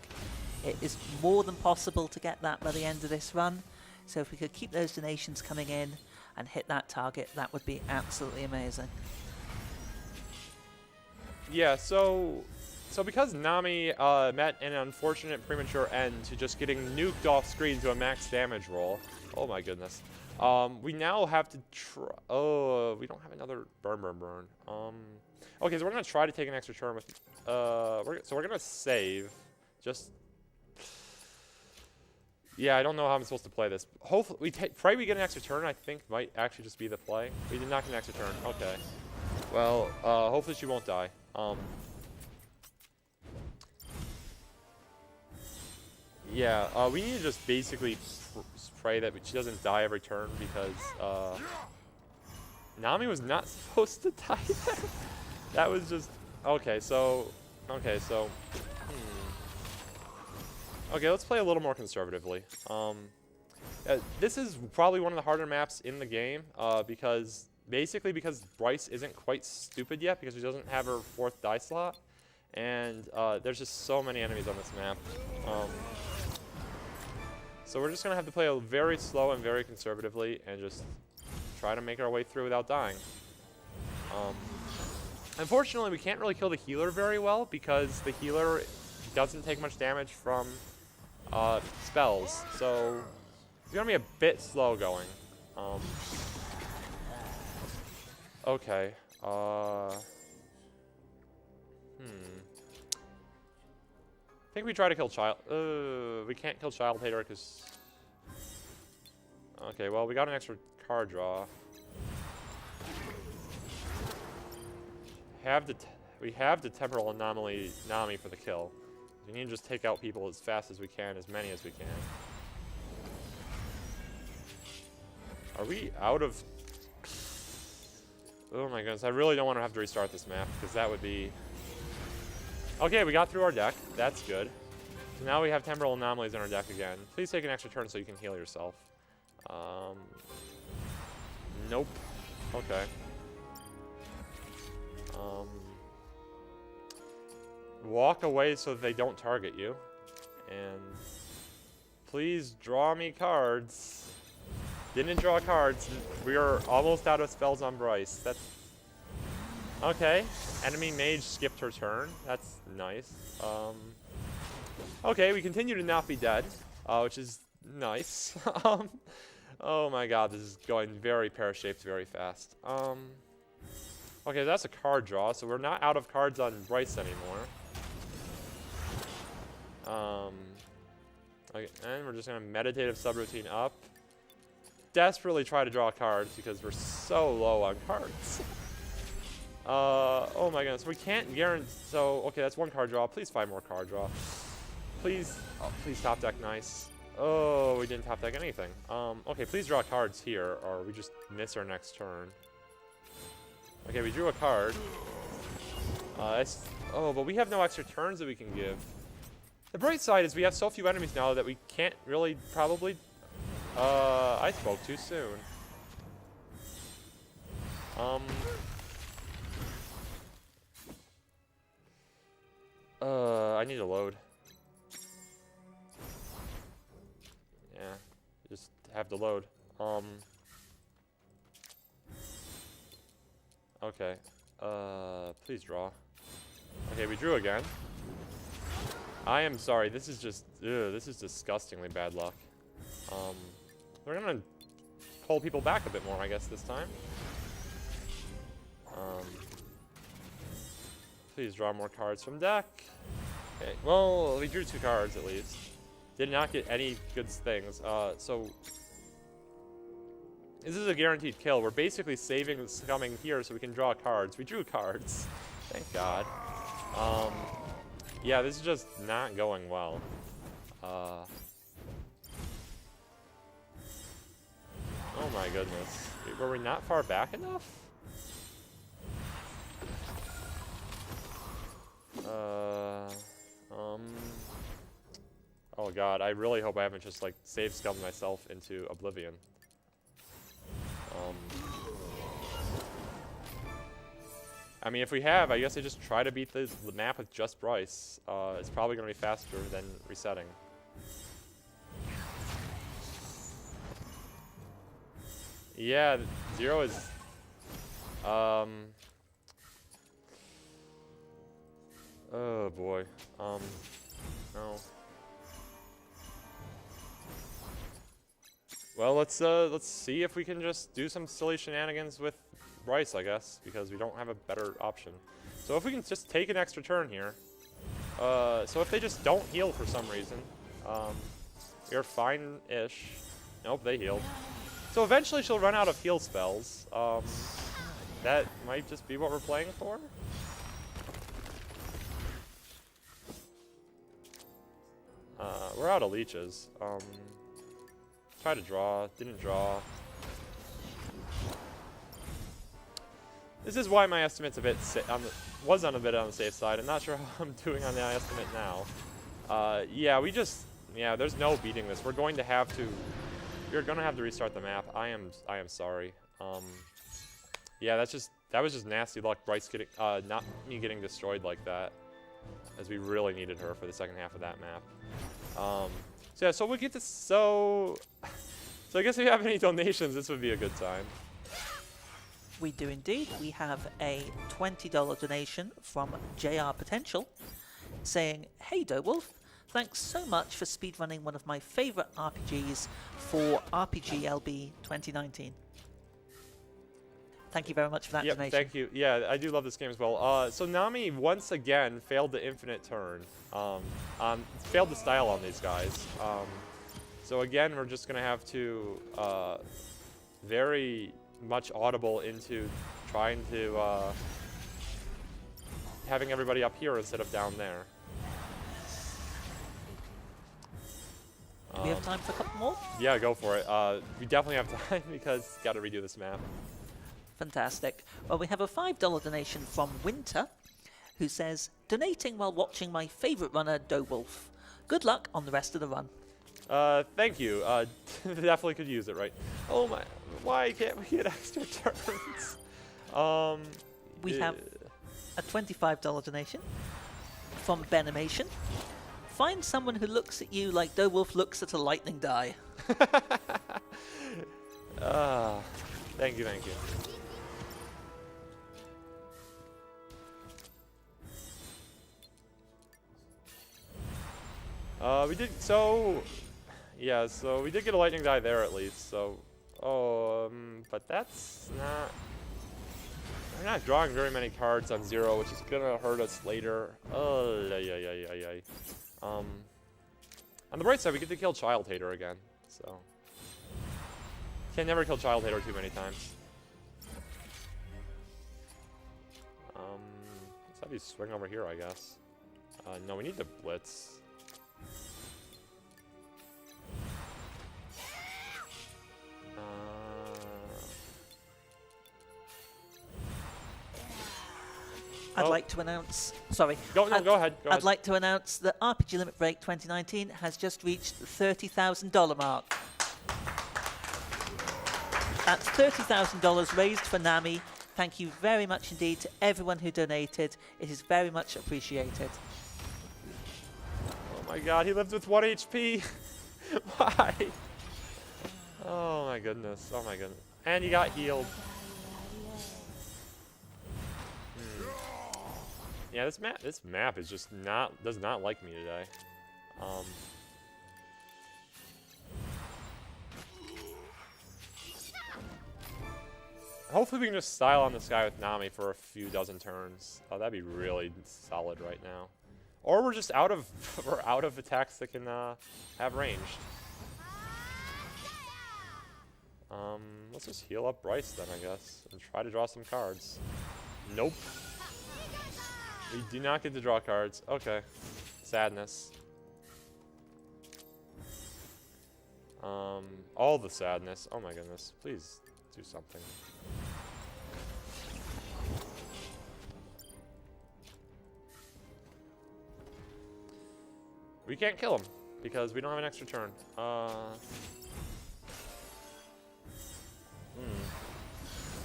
It is more than possible to get that by the end of this run. So if we could keep those donations coming in and hit that target, that would be absolutely amazing. Yeah, so because Nami met an unfortunate premature end to just getting nuked off screen to a max damage roll. Oh my goodness. We now have to try. Oh, we don't have another burn. Okay, so we're gonna try to take an extra turn with. So we're gonna save. Just. Yeah, I don't know how I'm supposed to play this. Hopefully, pray we get an extra turn. I think might actually just be the play. We did not get an extra turn. Okay. Well, hopefully she won't die. Yeah, we need to just basically pray that she doesn't die every turn because Nami was not supposed to die there. That was just okay. So okay, let's play a little more conservatively. This is probably one of the harder maps in the game because Bryce isn't quite stupid yet because she doesn't have her 4th die slot, and there's just so many enemies on this map. So we're just gonna have to play a very slow and very conservatively and just try to make our way through without dying. Unfortunately, we can't really kill the healer very well because the healer doesn't take much damage from spells, so it's gonna be a bit slow going. Okay. I think we try to kill Child. We can't kill Child Hater because. Okay, well we got an extra card draw. We have the Temporal Anomaly Nami for the kill. We need to just take out people as fast as we can, as many as we can. Are we out of? Oh my goodness, I really don't want to have to restart this map because that would be. Okay, we got through our deck. That's good. So now we have Temporal Anomalies in our deck again. Please take an extra turn so you can heal yourself. Nope. Okay. Walk away so they don't target you. And please draw me cards. Didn't draw cards. We are almost out of spells on Bryce. That's okay. Enemy mage skipped her turn. That's nice. Okay, we continue to not be dead, which is nice. Oh my god, this is going very pear-shaped very fast. Okay, that's a card draw, so we're not out of cards on Bryce anymore. Okay, and we're just gonna meditative subroutine up. Desperately try to draw cards because we're so low on cards. Oh my goodness, we can't guarantee. So, okay, that's 1 card draw. Please find more card draw. Please, oh, please top deck nice. Oh, we didn't top deck anything. Okay, please draw cards here, or we just miss our next turn. Okay, we drew a card. Oh, but we have no extra turns that we can give. The bright side is we have so few enemies now that we can't really probably. I spoke too soon. I need to load. Yeah, just have to load. Okay. Please draw. Okay, we drew again. I am sorry. This is just, this is disgustingly bad luck. We're gonna pull people back a bit more, I guess, this time. Please draw more cards from deck. Okay, well, we drew 2 cards at least. Did not get any good things. So this is a guaranteed kill. We're basically saving this coming here so we can draw cards. We drew cards. Thank God. Yeah, this is just not going well. Oh my goodness. Were we not far back enough? Oh God, I really hope I haven't just like save scummed myself into oblivion. I mean, if we have, I guess I just try to beat the map with just Bryce. It's probably going to be faster than resetting. Yeah, 0 is... Oh boy. No. Well, let's see if we can just do some silly shenanigans with Bryce, I guess, because we don't have a better option. So if we can just take an extra turn here. So if they just don't heal for some reason, we're fine-ish. Nope, they healed. So eventually she'll run out of heal spells. That might just be what we're playing for. We're out of leeches. Tried to draw, didn't draw. This is why my estimate's a bit was on a bit on the safe side. I'm not sure how I'm doing on the estimate now. Yeah, there's no beating this. We're going to have to restart the map. I am sorry. Yeah, that was just nasty luck. Bryce getting not me getting destroyed like that, as we really needed her for the second half of that map. So yeah, so we get to so I guess if you have any donations, this would be a good time. We do indeed. We have a $20 donation from JR Potential saying, "Hey dowolf, thanks so much for speedrunning one of my favorite RPGs for RPG LB 2019. Thank you very much for that donation. Thank you. Yeah, I do love this game as well. So Nami once again failed the infinite turn. Failed the style on these guys. So again, we're just gonna have to very much audible into trying to having everybody up here instead of down there. Do we have time for a couple more? Yeah, go for it. We definitely have time because got to redo this map. Fantastic. Well, we have a $5 donation from Winter, who says, "Donating while watching my favorite runner, dowolf. Good luck on the rest of the run." Thank you. Definitely could use it, right? Oh my, why can't we get extra turns? We have a $25 donation from Benimation. "Find someone who looks at you like dowolf looks at a lightning die." Thank you, thank you. We did, so we did get a lightning die there at least, so, but that's not, we're not drawing very many cards on 0, which is gonna hurt us later. On the bright side, we get to kill Child Hater again, so. Can never kill Child Hater too many times. Let's have you swing over here, I guess. No, we need to blitz. I'd like to announce, sorry. Go ahead. I'd like to announce that RPG Limit Break 2019 has just reached the $30,000 mark. That's $30,000 raised for Nami. Thank you very much indeed to everyone who donated. It is very much appreciated. Oh my god, he lived with 1 HP. Why? Oh my goodness. Oh my goodness. And he got healed. Yeah, this map is just does not like me today. Hopefully we can just style on this guy with Nami for a few dozen turns. Oh, that'd be really solid right now. Or we're just out of we're out of attacks that can have ranged. Let's just heal up Bryce then, I guess, and try to draw some cards. Nope. We do not get to draw cards. Okay. Sadness. All the sadness. Oh my goodness. Please do something. We can't kill him because we don't have an extra turn.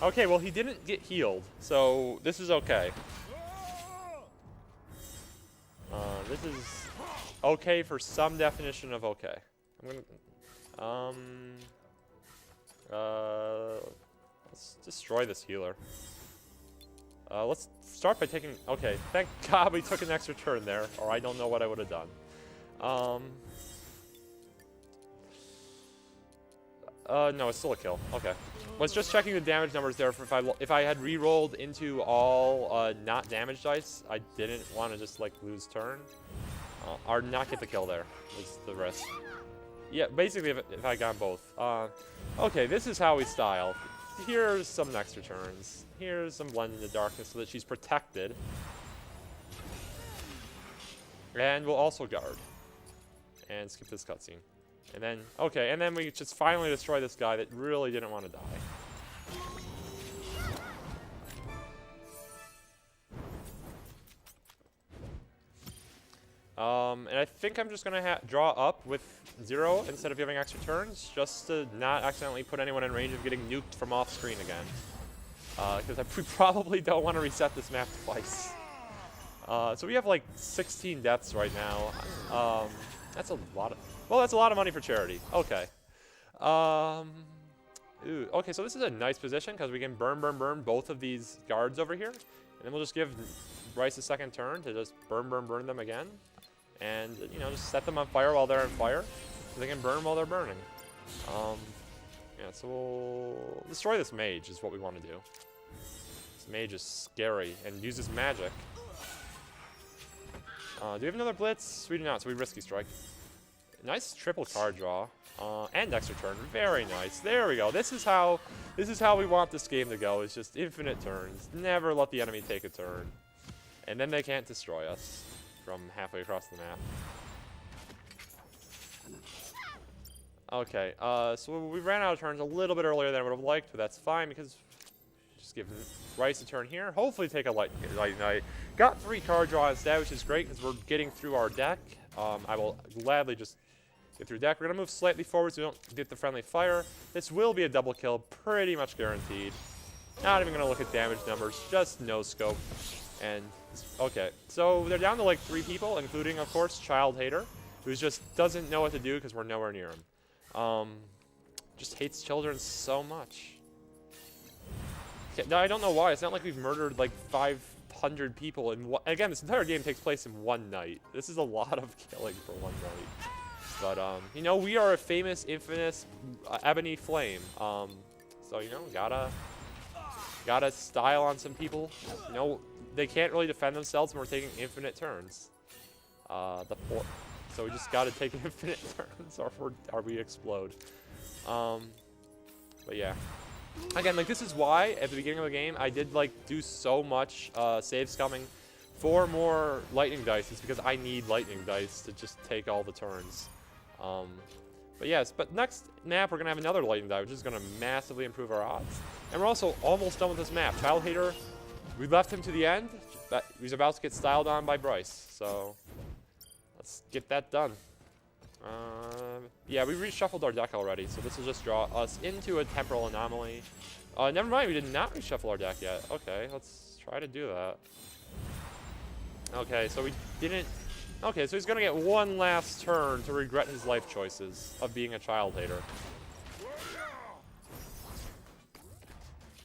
Okay, well he didn't get healed, so this is okay. This is okay for some definition of okay. I'm gonna let's destroy this healer. Let's start by taking. Okay, thank God we took an extra turn there, or I don't know what I would have done. No, it's still a kill. Okay. Was just checking the damage numbers there. For if I had re-rolled into all not damage dice, I didn't want to just like lose turn, or not get the kill there. Was the risk. Yeah, basically if I got both. Okay, this is how we style. Here's some extra turns. Here's some blend into darkness so that she's protected, and we'll also guard and skip this cutscene. And then, okay, and then we just finally destroy this guy that really didn't want to die. And I think I'm just going to draw up with 0 instead of giving extra turns, just to not accidentally put anyone in range of getting nuked from off screen again. Because we probably don't want to reset this map twice. So we have like 16 deaths right now. That's a lot of... Well, that's a lot of money for charity. Okay. Okay, so this is a nice position because we can burn both of these guards over here. And then we'll just give Bryce a second turn to just burn them again. And, you know, just set them on fire while they're on fire. So they can burn while they're burning. Yeah, so we'll destroy this mage is what we want to do. This mage is scary and uses magic. Do we have another blitz? We do not, so we risky strike. Nice triple card draw. And extra turn. Very nice. There we go. This is how we want this game to go. It's just infinite turns. Never let the enemy take a turn. And then they can't destroy us from halfway across the map. Okay, so we ran out of turns a little bit earlier than I would have liked, but that's fine because just give Bryce a turn here. Hopefully take a light night. Got 3 card draw instead, which is great because we're getting through our deck. I will gladly just get through deck. We're going to move slightly forward so we don't get the friendly fire. This will be a double kill, pretty much guaranteed. Not even going to look at damage numbers, just no scope. And, okay, so they're down to like 3 people, including, of course, Child Hater, who just doesn't know what to do because we're nowhere near him. Just hates children so much. Okay, now, I don't know why. It's not like we've murdered like 500 people in one. Again, this entire game takes place in one night. This is a lot of killing for one night. But, you know, we are a famous, infamous ebony flame. So, you know, gotta style on some people. You know, they can't really defend themselves when we're taking infinite turns. So we just gotta take infinite turns or we explode. But yeah. Again, like this is why at the beginning of the game I did like do so much save scumming for more lightning dice. It's because I need lightning dice to just take all the turns. But yes, but next map we're gonna have another lightning die, which is gonna massively improve our odds. And we're also almost done with this map. Child Hater, we left him to the end, but he's about to get styled on by Bryce. So let's get that done. Yeah, we reshuffled our deck already, so this will just draw us into a temporal anomaly. Never mind, we did not reshuffle our deck yet. Okay, let's try to do that. Okay, so we didn't... Okay, so he's gonna get one last turn to regret his life choices of being a Child Hater.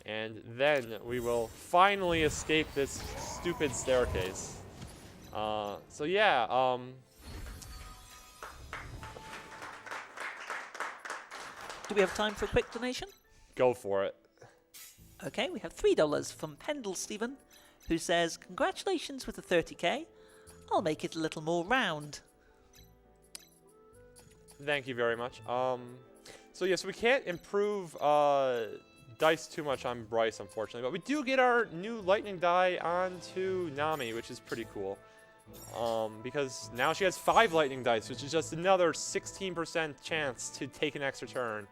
And then we will finally escape this stupid staircase. So yeah, Do we have time for a quick donation? go for it. Okay, we have $3 from Pendle Stephen, who says, congratulations with the 30k. I'll make it a little more round. Thank you very much. So yes, we can't improve dice too much on Bryce, unfortunately, but we do get our new lightning die onto Nami, which is pretty cool. Because now she has 5 lightning dice, which is just another 16% chance to take an extra turn.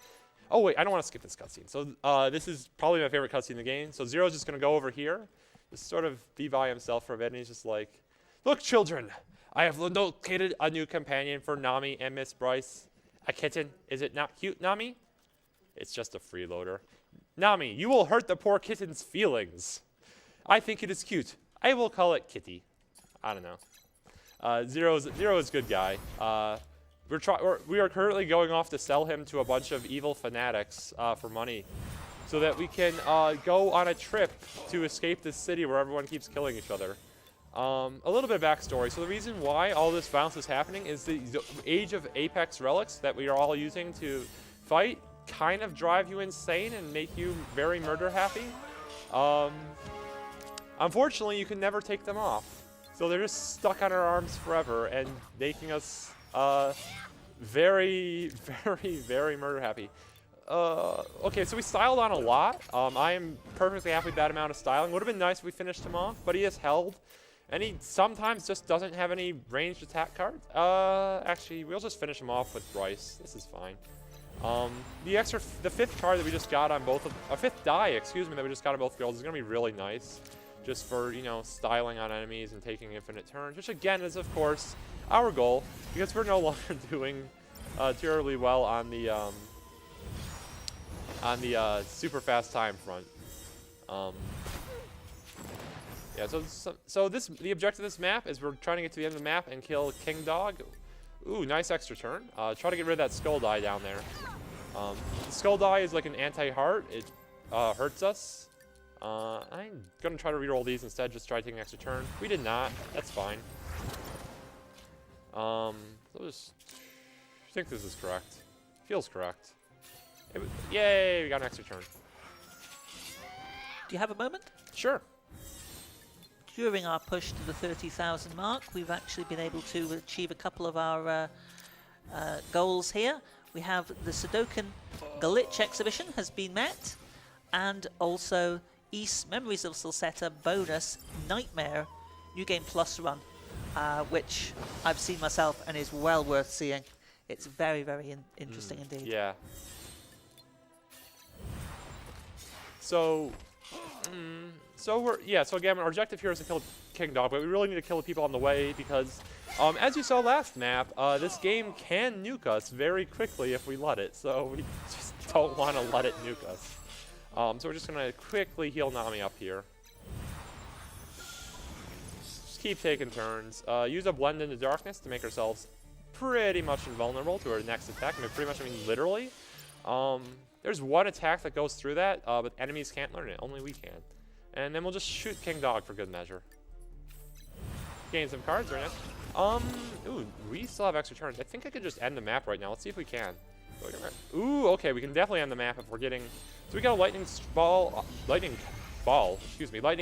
Oh wait, I don't want to skip this cutscene. So this is probably my favorite cutscene in the game. So Zero's just gonna go over here, just sort of be by himself for a bit, and he's just like, "Look, children, I have located a new companion for Nami and Miss Bryce. A kitten. Is it not cute, Nami? It's just a freeloader. Nami, you will hurt the poor kitten's feelings. I think it is cute. I will call it Kitty." I don't know. Zero is a good guy. We are currently going off to sell him to a bunch of evil fanatics for money, so that we can go on a trip to escape this city where everyone keeps killing each other. A little bit of backstory. So the reason why all this violence is happening is the Age of Apex relics that we are all using to fight kind of drive you insane and make you very murder happy. Unfortunately, you can never take them off. So they're just stuck on our arms forever and making us very, very, very murder happy. Okay, so we styled on a lot. I am perfectly happy with that amount of styling. Would have been nice if we finished him off, but he is held. And he sometimes just doesn't have any ranged attack cards. Actually, we'll just finish him off with Bryce. This is fine. The 5th card that we just got on both of, a 5th die, excuse me, that we just got on both girls is gonna be really nice. Just for, you know, styling on enemies and taking infinite turns, which again is, of course, our goal, because we're no longer doing terribly well on the super fast time front. Yeah, so the objective of this map is we're trying to get to the end of the map and kill King Dog. Ooh, nice extra turn. Try to get rid of that skull die down there. The skull die is like an anti-heart. It hurts us. I'm gonna try to reroll these instead, just try taking an extra turn. We did not. That's fine. I think this is correct. Feels correct. Yay, we got an extra turn. Do you have a moment? Sure. During our push to the 30,000 mark, we've actually been able to achieve a couple of our goals here. We have the Sudoku Glitch exhibition has been met, and also East Memories of Silsetta bonus Nightmare New Game Plus run, which I've seen myself and is well worth seeing. It's very, very interesting indeed. Yeah. So again, our objective here is to kill King Dog, but we really need to kill the people on the way because, as you saw last map, this game can nuke us very quickly if we let it. So we just don't want to let it nuke us. So we're just gonna quickly heal Nami up here. Just keep taking turns. Use a blend into darkness to make ourselves pretty much invulnerable to our next attack. I mean, pretty much, I mean, literally. There's one attack that goes through that, but enemies can't learn it. Only we can. And then we'll just shoot King Dog for good measure. Gain some cards right now. Ooh, we still have extra turns. I think I could just end the map right now. Let's see if we can. Ooh, okay, we can definitely end the map if we're getting... So we got a lightning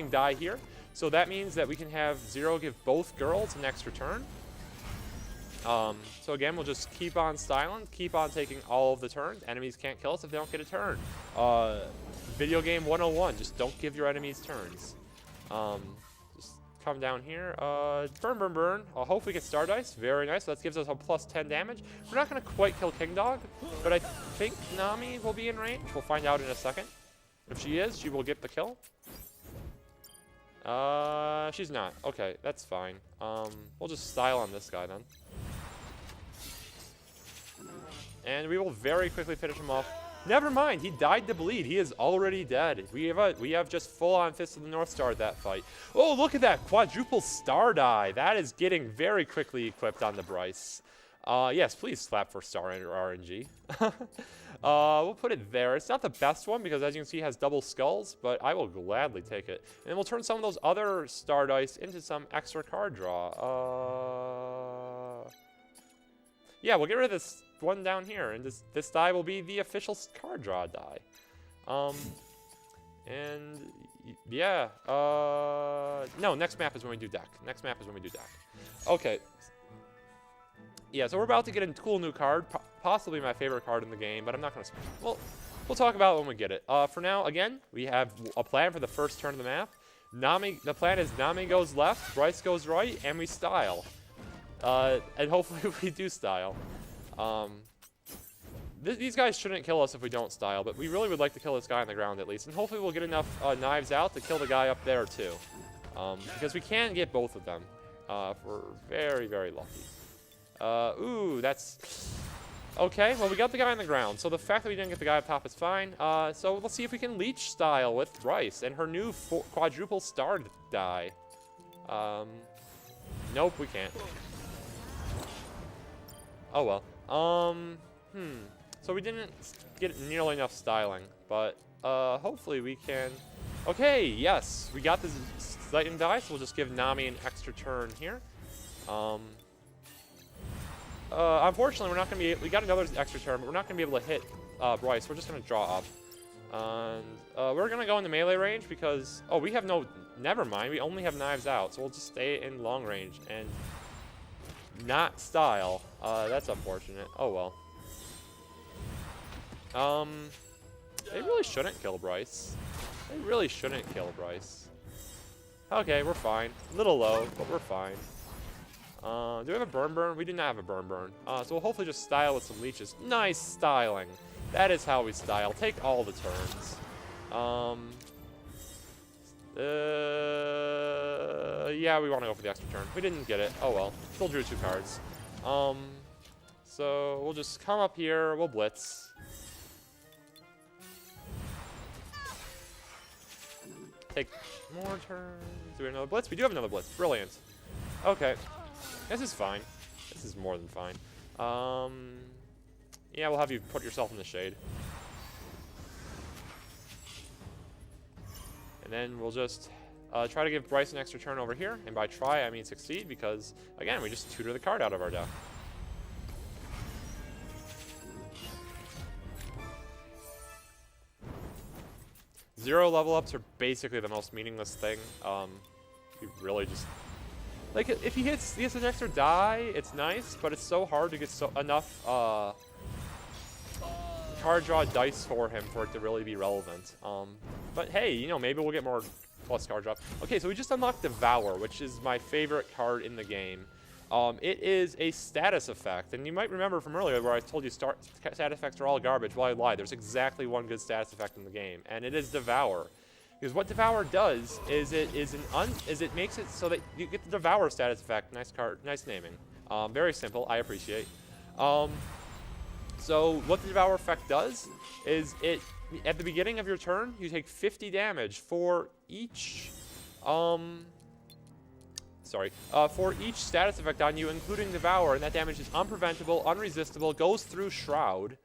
die here. So that means that we can have Zero give both girls an extra turn. So again, we'll just keep on styling, keep on taking all of the turns. Enemies can't kill us if they don't get a turn. Video game 101, just don't give your enemies turns. Just come down here. Burn, burn, burn. Hopefully get Star Dice. Very nice. That gives us a plus 10 damage. We're not going to quite kill King Dog, but I think Nami will be in range. We'll find out in a second. If she is, she will get the kill. She's not. Okay, that's fine. We'll just style on this guy then. And we will very quickly finish him off. Never mind, he died to bleed. He is already dead. We have just full-on Fist of the North Star at that fight. Oh, look at that quadruple star die. That is getting very quickly equipped on the Bryce. Yes, please clap for Star RNG. We'll put it there. It's not the best one because, as you can see, it has double skulls, but I will gladly take it. And then we'll turn some of those other star dice into some extra card draw. Yeah, we'll get rid of this one down here, and this die will be the official card draw die. And yeah, no, next map is when we do deck. Next map is when we do deck. Okay. Yeah, so we're about to get a cool new card, possibly my favorite card in the game, but I'm not going to... Well, we'll talk about it when we get it. For now, again, we have a plan for the first turn of the map. The plan is Nami goes left, Bryce goes right, and we style. And hopefully we do style. These guys shouldn't kill us if we don't style, but we really would like to kill this guy on the ground at least. And hopefully we'll get enough knives out to kill the guy up there too. Because we can get both of them. We're very, very lucky. Ooh, that's... Okay, well, we got the guy on the ground, so the fact that we didn't get the guy up top is fine. So let's see if we can leech style with Bryce and her new quadruple star die. Nope, we can't. Oh, well. So we didn't get nearly enough styling, but hopefully we can... Okay, yes, we got this lightning die, so we'll just give Nami an extra turn here. Unfortunately, we're not going to be... We got another extra turn, but we're not going to be able to hit Bryce. We're just going to draw up. And we're going to go into melee range because... Oh, we have no... Never mind. We only have knives out, so we'll just stay in long range and not style. That's unfortunate. Oh, well. They really shouldn't kill Bryce. They really shouldn't kill Bryce. Okay, we're fine. A little low, but we're fine. Do we have a burn? We do not have a burn. So we'll hopefully just style with some leeches. Nice styling. That is how we style. Take all the turns. Yeah, we want to go for the extra turn. We didn't get it. Oh well. Still drew 2 cards. So we'll just come up here. We'll blitz. Take more turns. Do we have another blitz? We do have another blitz. Brilliant. Okay. This is fine. This is more than fine. Yeah, we'll have you put yourself in the shade. And then we'll just try to give Bryce an extra turn over here. And by try, I mean succeed, because, again, we just tutor the card out of our deck. Zero level ups are basically the most meaningless thing. You really just... Like, if he gets an extra die, it's nice, but it's so hard to get enough card draw dice for him for it to really be relevant. But hey, you know, maybe we'll get more plus card draw. Okay, so we just unlocked Devour, which is my favorite card in the game. It is a status effect, and you might remember from earlier where I told you status effects are all garbage. Well, I lied. There's exactly one good status effect in the game, and it is Devour. Because what Devour does is it makes it so that you get the Devour status effect. Nice card, nice naming. Very simple. I appreciate. So what the Devour effect does is at the beginning of your turn you take 50 damage for each for each status effect on you, including Devour, and that damage is unpreventable, unresistible, goes through Shroud.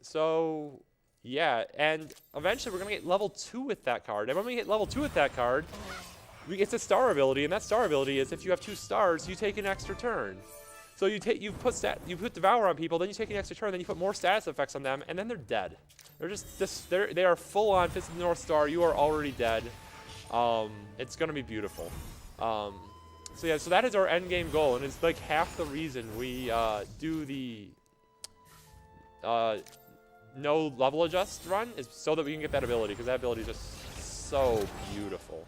So yeah, and eventually we're going to get level 2 with that card. And when we get level 2 with that card, it's a star ability, and that star ability is if you have 2 stars, you take an extra turn. So you put Devour on people, then you take an extra turn, then you put more status effects on them, and then they're dead. They are full on Fist of the North Star. You are already dead. It's going to be beautiful. So yeah, so that is our end game goal, and it's like half the reason we do the no level adjust run is so that we can get that ability, because that ability is just so beautiful.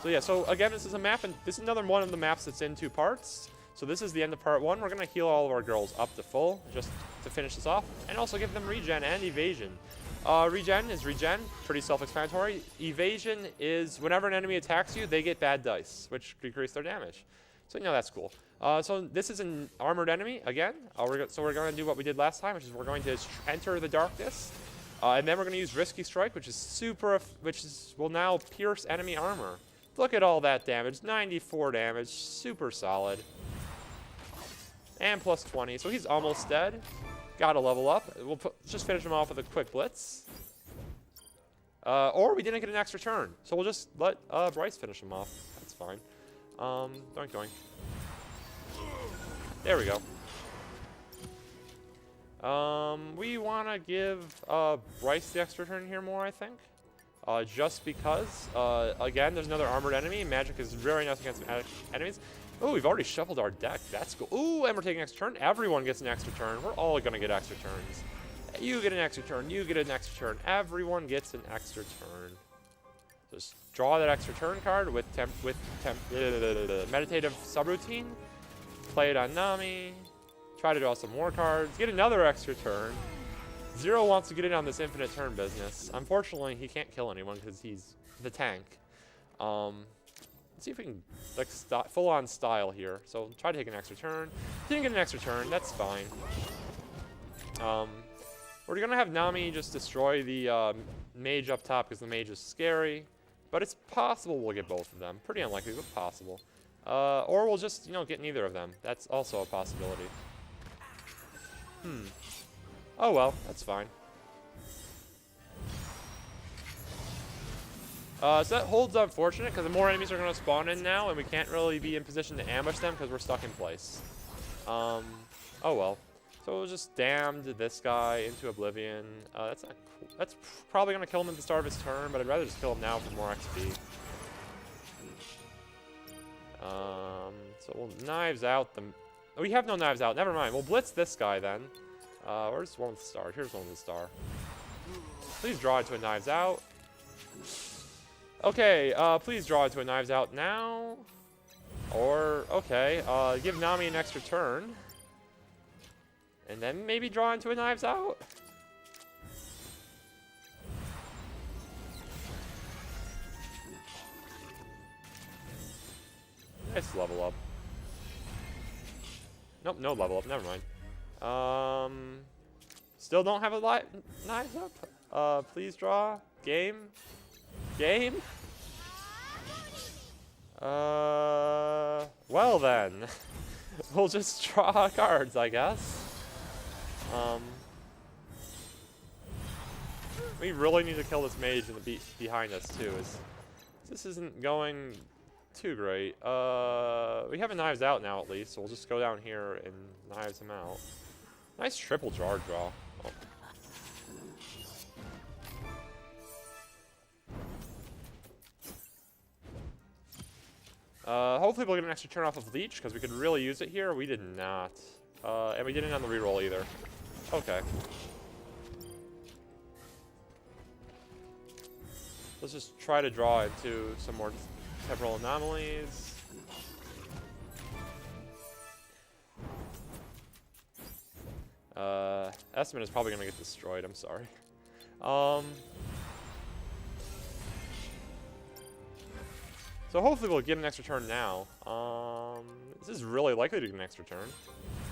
So yeah, so again, this is a map, and this is another one of the maps that's in 2 parts. So this is the end of part 1. We're going to heal all of our girls up to full, just to finish this off, and also give them regen and evasion. Regen is regen, pretty self-explanatory. Evasion is whenever an enemy attacks you, they get bad dice, which decrease their damage. So you know that's cool. So this is an armored enemy again. So we're going to do what we did last time, which is we're going to enter the darkness, and then we're going to use risky strike, which will now pierce enemy armor. Look at all that damage, 94 damage, super solid. And plus 20, so he's almost dead. Gotta level up. We'll just finish him off with a quick blitz. Or we didn't get an extra turn, so we'll just let Bryce finish him off. That's fine. Doink doink. There we go. We want to give Bryce the extra turn here more, I think. Just because, again, there's another armored enemy. Magic is very nice against enemies. Oh, we've already shuffled our deck. That's cool. Ooh, and we're taking an extra turn. Everyone gets an extra turn. We're all going to get extra turns. You get an extra turn. You get an extra turn. Everyone gets an extra turn. Just draw that extra turn card with meditative subroutine. Play it on Nami. Try to draw some more cards. Get another extra turn. Zero wants to get in on this infinite turn business. Unfortunately, he can't kill anyone because he's the tank. Let's see if we can like full-on style here. So try to take an extra turn. Didn't get an extra turn. That's fine. We're gonna have Nami just destroy the mage up top because the mage is scary. But it's possible we'll get both of them. Pretty unlikely, but possible. Or we'll just, you know, get neither of them. That's also a possibility. Oh well, that's fine. So that holds unfortunate because the more enemies are going to spawn in now, and we can't really be in position to ambush them because we're stuck in place. Oh well. So we'll just damned this guy into oblivion. That's not cool. That's probably going to kill him at the start of his turn, but I'd rather just kill him now for more XP. So we'll knives out the... Oh, we have no knives out. Never mind. We'll blitz this guy then. Where's one with the star? Here's one with the star. Please draw into a knives out. Okay, please draw into a knives out now. Or, okay, give Nami an extra turn. And then maybe draw into a knives out. Nice level up. Nope, no level up, never mind. Still don't have a knives up. Please draw. Game. Game? Well then. We'll just draw cards, I guess. We really need to kill this mage in the behind us too. This isn't going too great. We have a knives out now at least, so we'll just go down here and knives him out. Nice triple jar draw. Hopefully we'll get an extra turn off of Leech, because we could really use it here. We did not. And we didn't on the reroll either. Okay. Let's just try to draw into some more temporal anomalies. Estimate is probably going to get destroyed. I'm sorry. So hopefully we'll get an extra turn now. This is really likely to get an extra turn.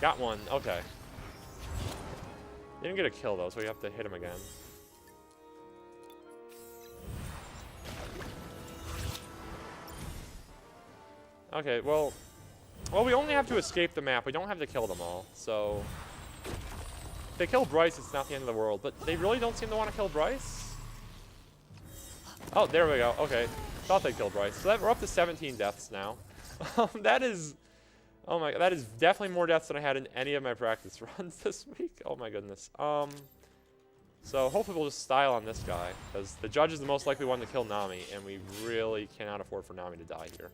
Got one. Okay. Didn't get a kill though, so we have to hit him again. Okay, well, we only have to escape the map. We don't have to kill them all. So if they kill Bryce, it's not the end of the world. But they really don't seem to want to kill Bryce. Oh, there we go. Okay. Thought they killed Bryce. So we're up to 17 deaths now. That is... Oh my god, that is definitely more deaths than I had in any of my practice runs this week. Oh my goodness. So hopefully we'll just style on this guy, because the judge is the most likely one to kill Nami, and we really cannot afford for Nami to die here.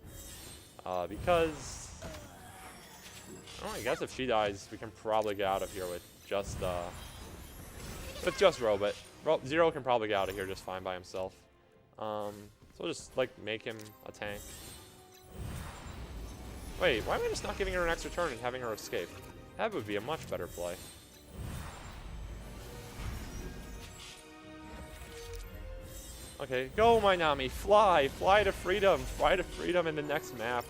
Because... Oh, I guess if she dies, we can probably get out of here with just Robot. Zero can probably get out of here just fine by himself. So we'll just, like, make him a tank. Wait, why am I just not giving her an extra turn and having her escape? That would be a much better play. Okay, go, my Nami. Fly! Fly to freedom! Fly to freedom in the next map.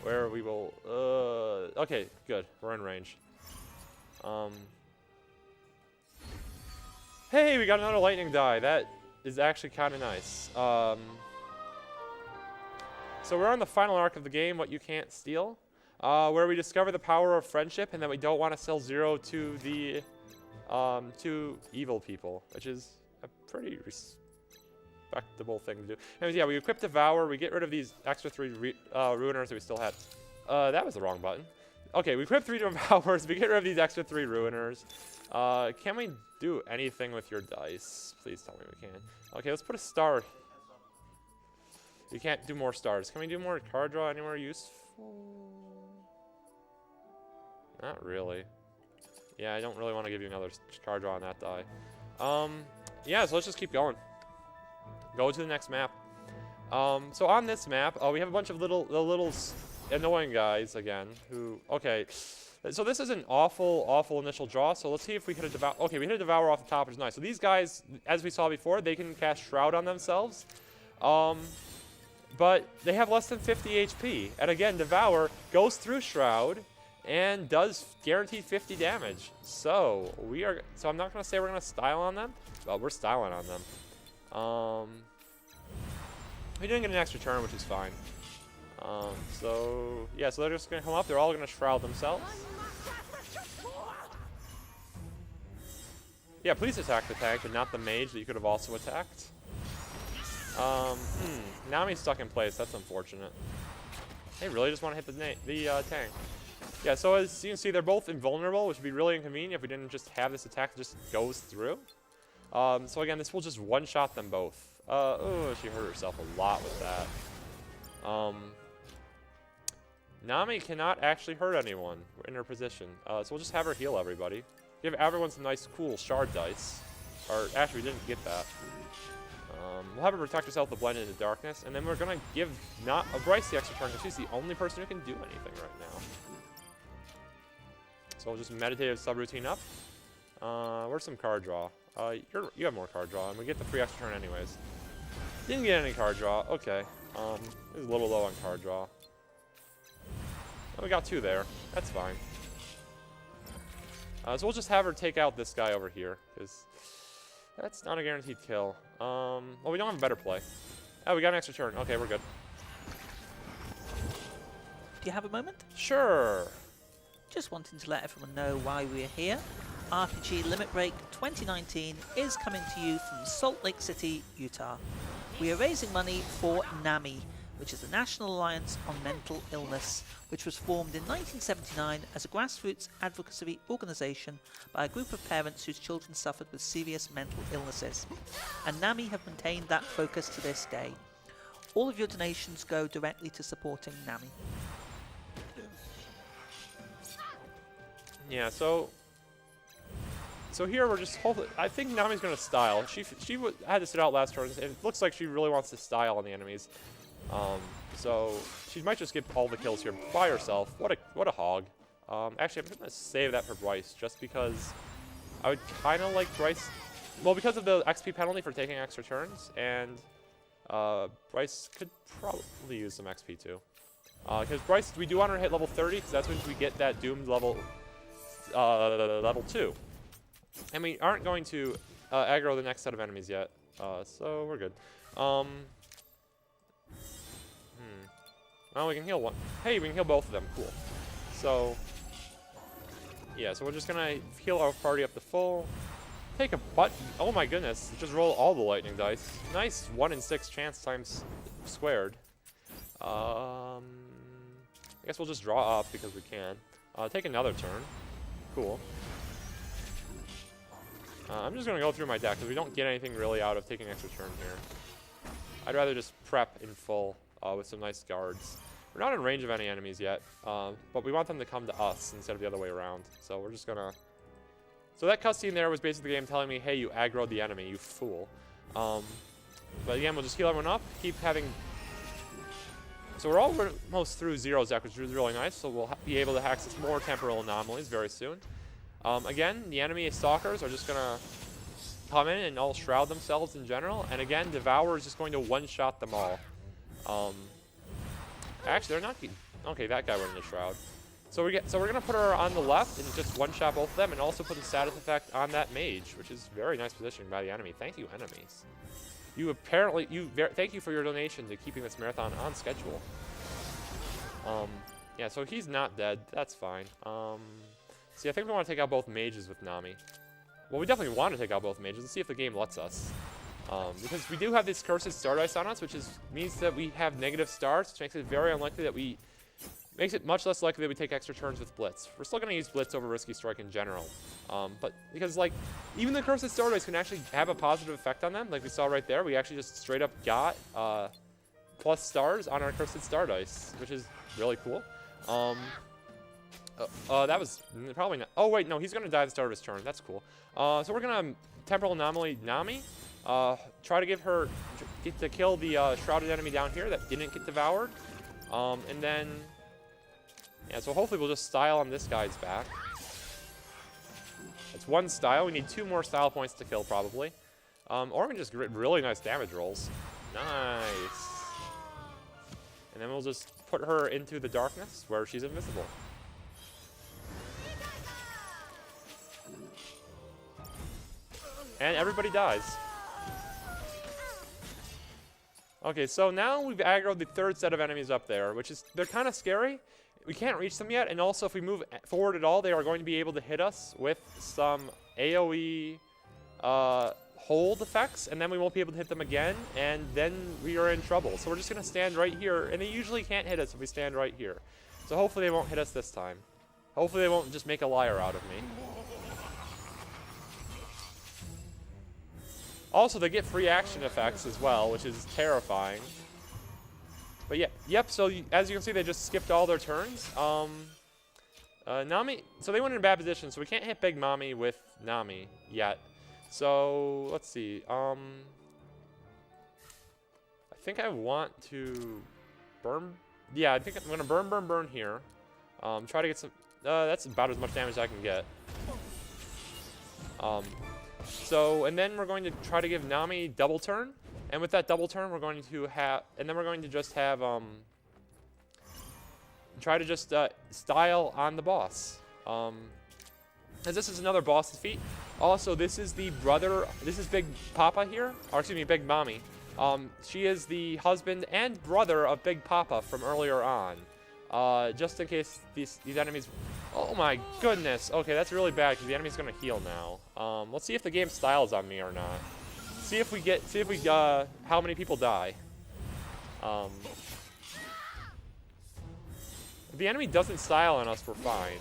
Where we will... Okay, good. We're in range. Hey, we got another lightning die. That is actually kind of nice. So we're on the final arc of the game, What You Can't Steal. where we discover the power of friendship and that we don't want to sell 0 to the to evil people, which is a pretty respectable thing to do. Anyways, yeah, we equip Devour, we get rid of these extra 3 Ruiners that we still had. That was the wrong button. Okay, we equip 3 Devours, we get rid of these extra 3 Ruiners. Can we do anything with your dice? Please tell me we can. Okay, let's put a star. We can't do more stars. Can we do more card draw anywhere useful? Not really. Yeah, I don't really want to give you another card draw on that die. Yeah, so let's just keep going. Go to the next map. So on this map, we have a bunch of little annoying guys again. Who? Okay. So this is an awful initial draw. So let's see if we hit a Devour. Okay, we hit a Devour off the top, which is nice. So these guys, as we saw before, they can cast Shroud on themselves. But they have less than 50 HP. And again, Devour goes through Shroud and does guaranteed 50 damage. So I'm not gonna say we're gonna style on them, but we're styling on them. We didn't get an extra turn, which is fine. So yeah, so they're just gonna come up. They're all gonna Shroud themselves. Yeah, please attack the tank and not the mage that you could have also attacked. Nami's stuck in place. That's unfortunate. They really just want to hit the tank. Yeah, so as you can see, they're both invulnerable, which would be really inconvenient if we didn't just have this attack that just goes through. So again, this will just one-shot them both. Oh, she hurt herself a lot with that. Nami cannot actually hurt anyone in her position. So we'll just have her heal everybody. Give everyone some nice, cool shard dice. Or actually, we didn't get that. We'll have her protect herself with Blend into Darkness, and then we're gonna give Bryce the extra turn because she's the only person who can do anything right now. So we'll just meditative subroutine up. Where's some card draw? You have more card draw, and we get the free extra turn anyways. Didn't get any card draw. Okay. It was a little low on card draw. Oh, we got 2 there. That's fine. So we'll just have her take out this guy over here, because that's not a guaranteed kill. Well, we don't have a better play. Oh, we got an extra turn. Okay, we're good. Do you have a moment? Sure. Just wanting to let everyone know why we're here. RPG Limit Break 2019 is coming to you from Salt Lake City, Utah. We are raising money for NAMI, which is the National Alliance on Mental Illness, which was formed in 1979 as a grassroots advocacy organisation by a group of parents whose children suffered with serious mental illnesses. And NAMI have maintained that focus to this day. All of your donations go directly to supporting NAMI. Yeah, so here we're just hopefully. I think Nami's gonna style. She had to sit out last turn, and it looks like she really wants to style on the enemies. So she might just get all the kills here by herself. What a hog. Actually, I'm gonna save that for Bryce just because I would kind of like Bryce. Well, because of the XP penalty for taking extra turns, and Bryce could probably use some XP too. Because Bryce, we do want her to hit level 30, because that's when we get that doomed level 2. And we aren't going to aggro the next set of enemies yet, so we're good. Well, we can heal one. Hey, we can heal both of them. Cool. So, yeah, so we're just going to heal our party up to full. Take a button. Oh my goodness. Just roll all the lightning dice. Nice 1 in 6 chance times squared. I guess we'll just draw up because we can. Take another turn. Cool. I'm just going to go through my deck because we don't get anything really out of taking extra turn here. I'd rather just prep in full with some nice guards. We're not in range of any enemies yet, but we want them to come to us instead of the other way around. So we're just going to... So that cutscene there was basically the game telling me, hey, you aggroed the enemy, you fool. But again, we'll just heal everyone up, keep having... So we're almost through Zero's deck, which is really nice, so we'll be able to access more temporal anomalies very soon. Again, the enemy stalkers are just going to come in and all shroud themselves in general, and again, Devour is just going to one-shot them all. Actually, they're not... Okay, that guy went in the shroud. So we're going to put her on the left and just one-shot both of them, and also put the status effect on that mage, which is very nice positioning by the enemy. Thank you, enemies. Thank you for your donation to keeping this marathon on schedule. Yeah, Yeah, so he's not dead. That's fine. See, I think we want to take out both mages with Nami. Well, we definitely want to take out both mages. Let's see if the game lets us. Because we do have this Cursed Star Dice on us, which means that we have negative stars, which makes it very unlikely that makes it much less likely that we take extra turns with Blitz. We're still going to use Blitz over Risky Strike in general. But because, like, even the Cursed Star Dice can actually have a positive effect on them. Like we saw right there, we actually just straight up got plus stars on our Cursed Star Dice, which is really cool. That was probably not. Oh, wait, no, he's going to die at the start of his turn. That's cool. So we're going to Temporal Anomaly Nami. Try to get to kill the shrouded enemy down here that didn't get devoured. And then, yeah, so hopefully we'll just style on this guy's back. That's one style. We need 2 more style points to kill, probably. Or we can just get really nice damage rolls. Nice. And then we'll just put her into the darkness where she's invisible. And everybody dies. Okay, so now we've aggroed the 3rd set of enemies up there, they're kind of scary. We can't reach them yet, and also if we move forward at all, they are going to be able to hit us with some AoE hold effects, and then we won't be able to hit them again, and then we are in trouble. So we're just going to stand right here, and they usually can't hit us if we stand right here. So hopefully they won't hit us this time. Hopefully they won't just make a liar out of me. Also, they get free action effects as well, which is terrifying. But yeah, yep, so as you can see, they just skipped all their turns. Nami, so they went in a bad position, so we can't hit Big Mommy with Nami yet. So, let's see. I think I want to burn. Yeah, I think I'm going to burn here. Try to get some, that's about as much damage as I can get. So, and then we're going to try to give Nami double turn. And with that double turn, we're going to have, and then we're going to just have, try to just style on the boss. As this is another boss defeat. Also, this is the brother, this is Big Papa here, or excuse me, Big Mommy. She is the husband and brother of Big Papa from earlier on. Just in case these enemies, oh my goodness. Okay, that's really bad because the enemy's gonna heal now. Let's see if the game styles on me or not. See if how many people die. If the enemy doesn't style on us, we're fine.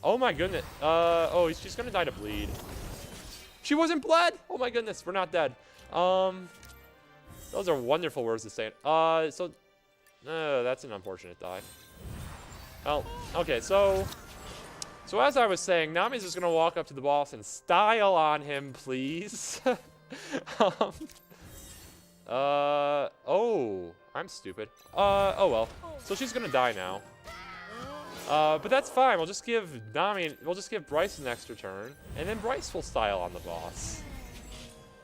Oh my goodness. Oh, she's gonna die to bleed. She wasn't bled! Oh my goodness, we're not dead. Those are wonderful words to say. That's an unfortunate die. Well, okay, so as I was saying, Nami's just gonna walk up to the boss and style on him, please. Oh, I'm stupid. Oh well. So she's gonna die now. But that's fine. We'll just give Bryce an extra turn, and then Bryce will style on the boss.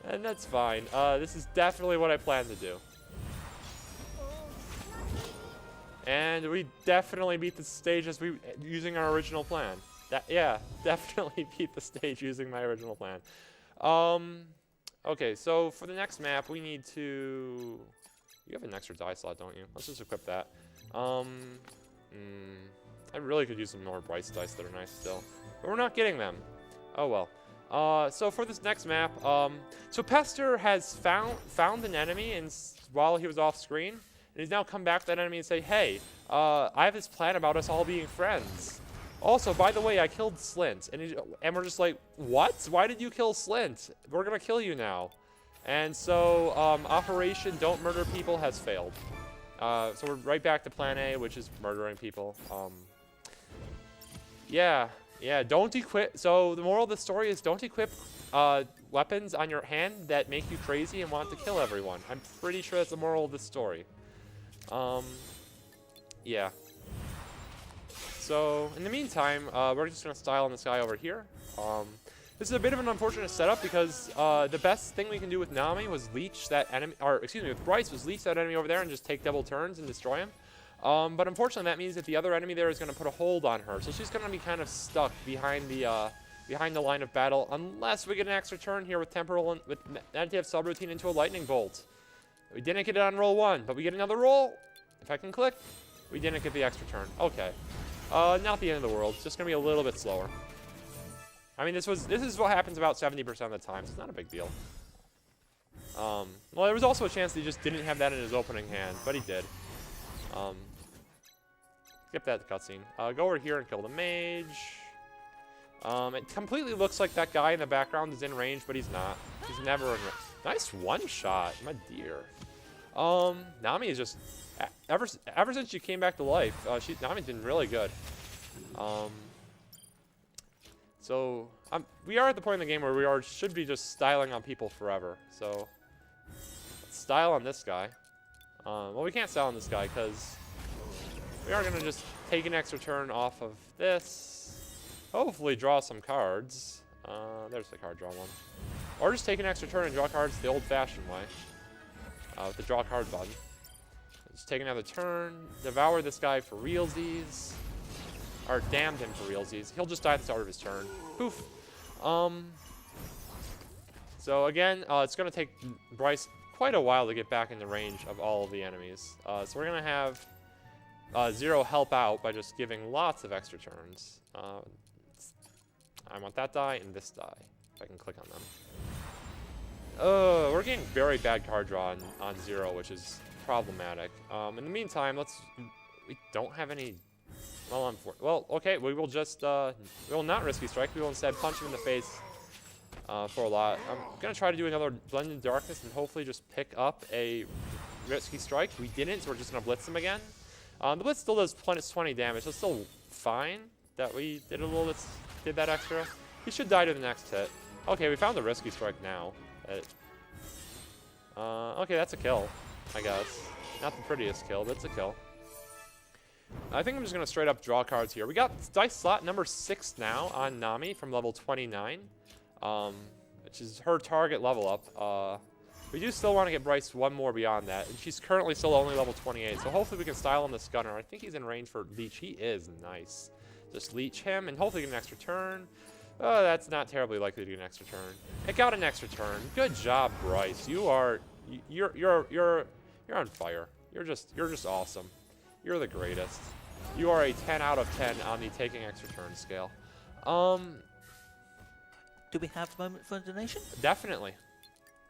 And that's fine. This is definitely what I plan to do. And we definitely beat the stage using our original plan. Yeah, definitely beat the stage using my original plan. Okay, so for the next map, we need to... You have an extra die slot, don't you? Let's just equip that. I really could use some more Bryce dice that are nice still. But we're not getting them. Oh well. So for this next map, so Pester has found an enemy while he was off screen. And he's now come back to that enemy and say, hey, I have this plan about us all being friends. Also, by the way, I killed Slint. And we're just like, what? Why did you kill Slint? We're going to kill you now. And so Operation Don't Murder People has failed. So we're right back to plan A, which is murdering people. Yeah, don't equip. So the moral of the story is don't equip weapons on your hand that make you crazy and want to kill everyone. I'm pretty sure that's the moral of the story. Yeah. So in the meantime, we're just gonna style on this guy over here. This is a bit of an unfortunate setup because the best thing we can do with Nami was leech that enemy, or excuse me, with Bryce was leech that enemy over there and just take double turns and destroy him. But unfortunately, that means that the other enemy there is going to put a hold on her, so she's going to be kind of stuck behind the line of battle, unless we get an extra turn here with temporal and with meditative subroutine into a lightning bolt. We didn't get it on roll 1, but we get another roll. If I can click, We didn't get the extra turn. Okay. Not the end of the world. It's just gonna be a little bit slower. I mean, this is what happens about 70% of the time, so it's not a big deal. Well, there was also a chance that he just didn't have that in his opening hand, but he did. Skip that cutscene. Go over here and kill the mage. It completely looks like that guy in the background is in range, but he's not. He's never in range. Nice one shot, my dear. Nami is just ever since she came back to life, Nami's been really good. So we are at the point in the game where we should be just styling on people forever. So let's style on this guy. Well, we can't style on this guy because we are gonna just take an extra turn off of this. Hopefully draw some cards. There's the card draw one. Or just take an extra turn and draw cards the old-fashioned way. With the draw card button. Just take another turn. Devour this guy for realsies. Or damn him for realsies. He'll just die at the start of his turn. Poof. So again, it's going to take Bryce quite a while to get back in the range of all of the enemies. So we're going to have Zero help out by just giving lots of extra turns. I want that die and this die. If I can click on them. We're getting very bad card draw on Zero, which is problematic. In the meantime, we don't have any. Well, okay, we will just we will not risky strike. We will instead punch him in the face for a lot. I'm gonna try to do another Blended Darkness and hopefully just pick up a risky strike. We didn't, so we're just gonna blitz him again. The blitz still does 20 damage, so it's still fine that we did that extra. He should die to the next hit. Okay, we found the risky strike now. Okay, that's a kill, I guess. Not the prettiest kill, but it's a kill. I think I'm just going to straight up draw cards here. We got dice slot number 6 now on Nami from level 29, which is her target level up. We do still want to get Bryce one more beyond that, and she's currently still only level 28, so hopefully we can style on this gunner. I think he's in range for leech. He is. Nice. Just leech him and hopefully get an extra turn. Oh, that's not terribly likely to get an extra turn. It got an extra turn. Good job, Bryce. You're on fire. You're just awesome. You're the greatest. You are a 10 out of 10 on the taking extra turn scale. Do we have a moment for a donation? Definitely.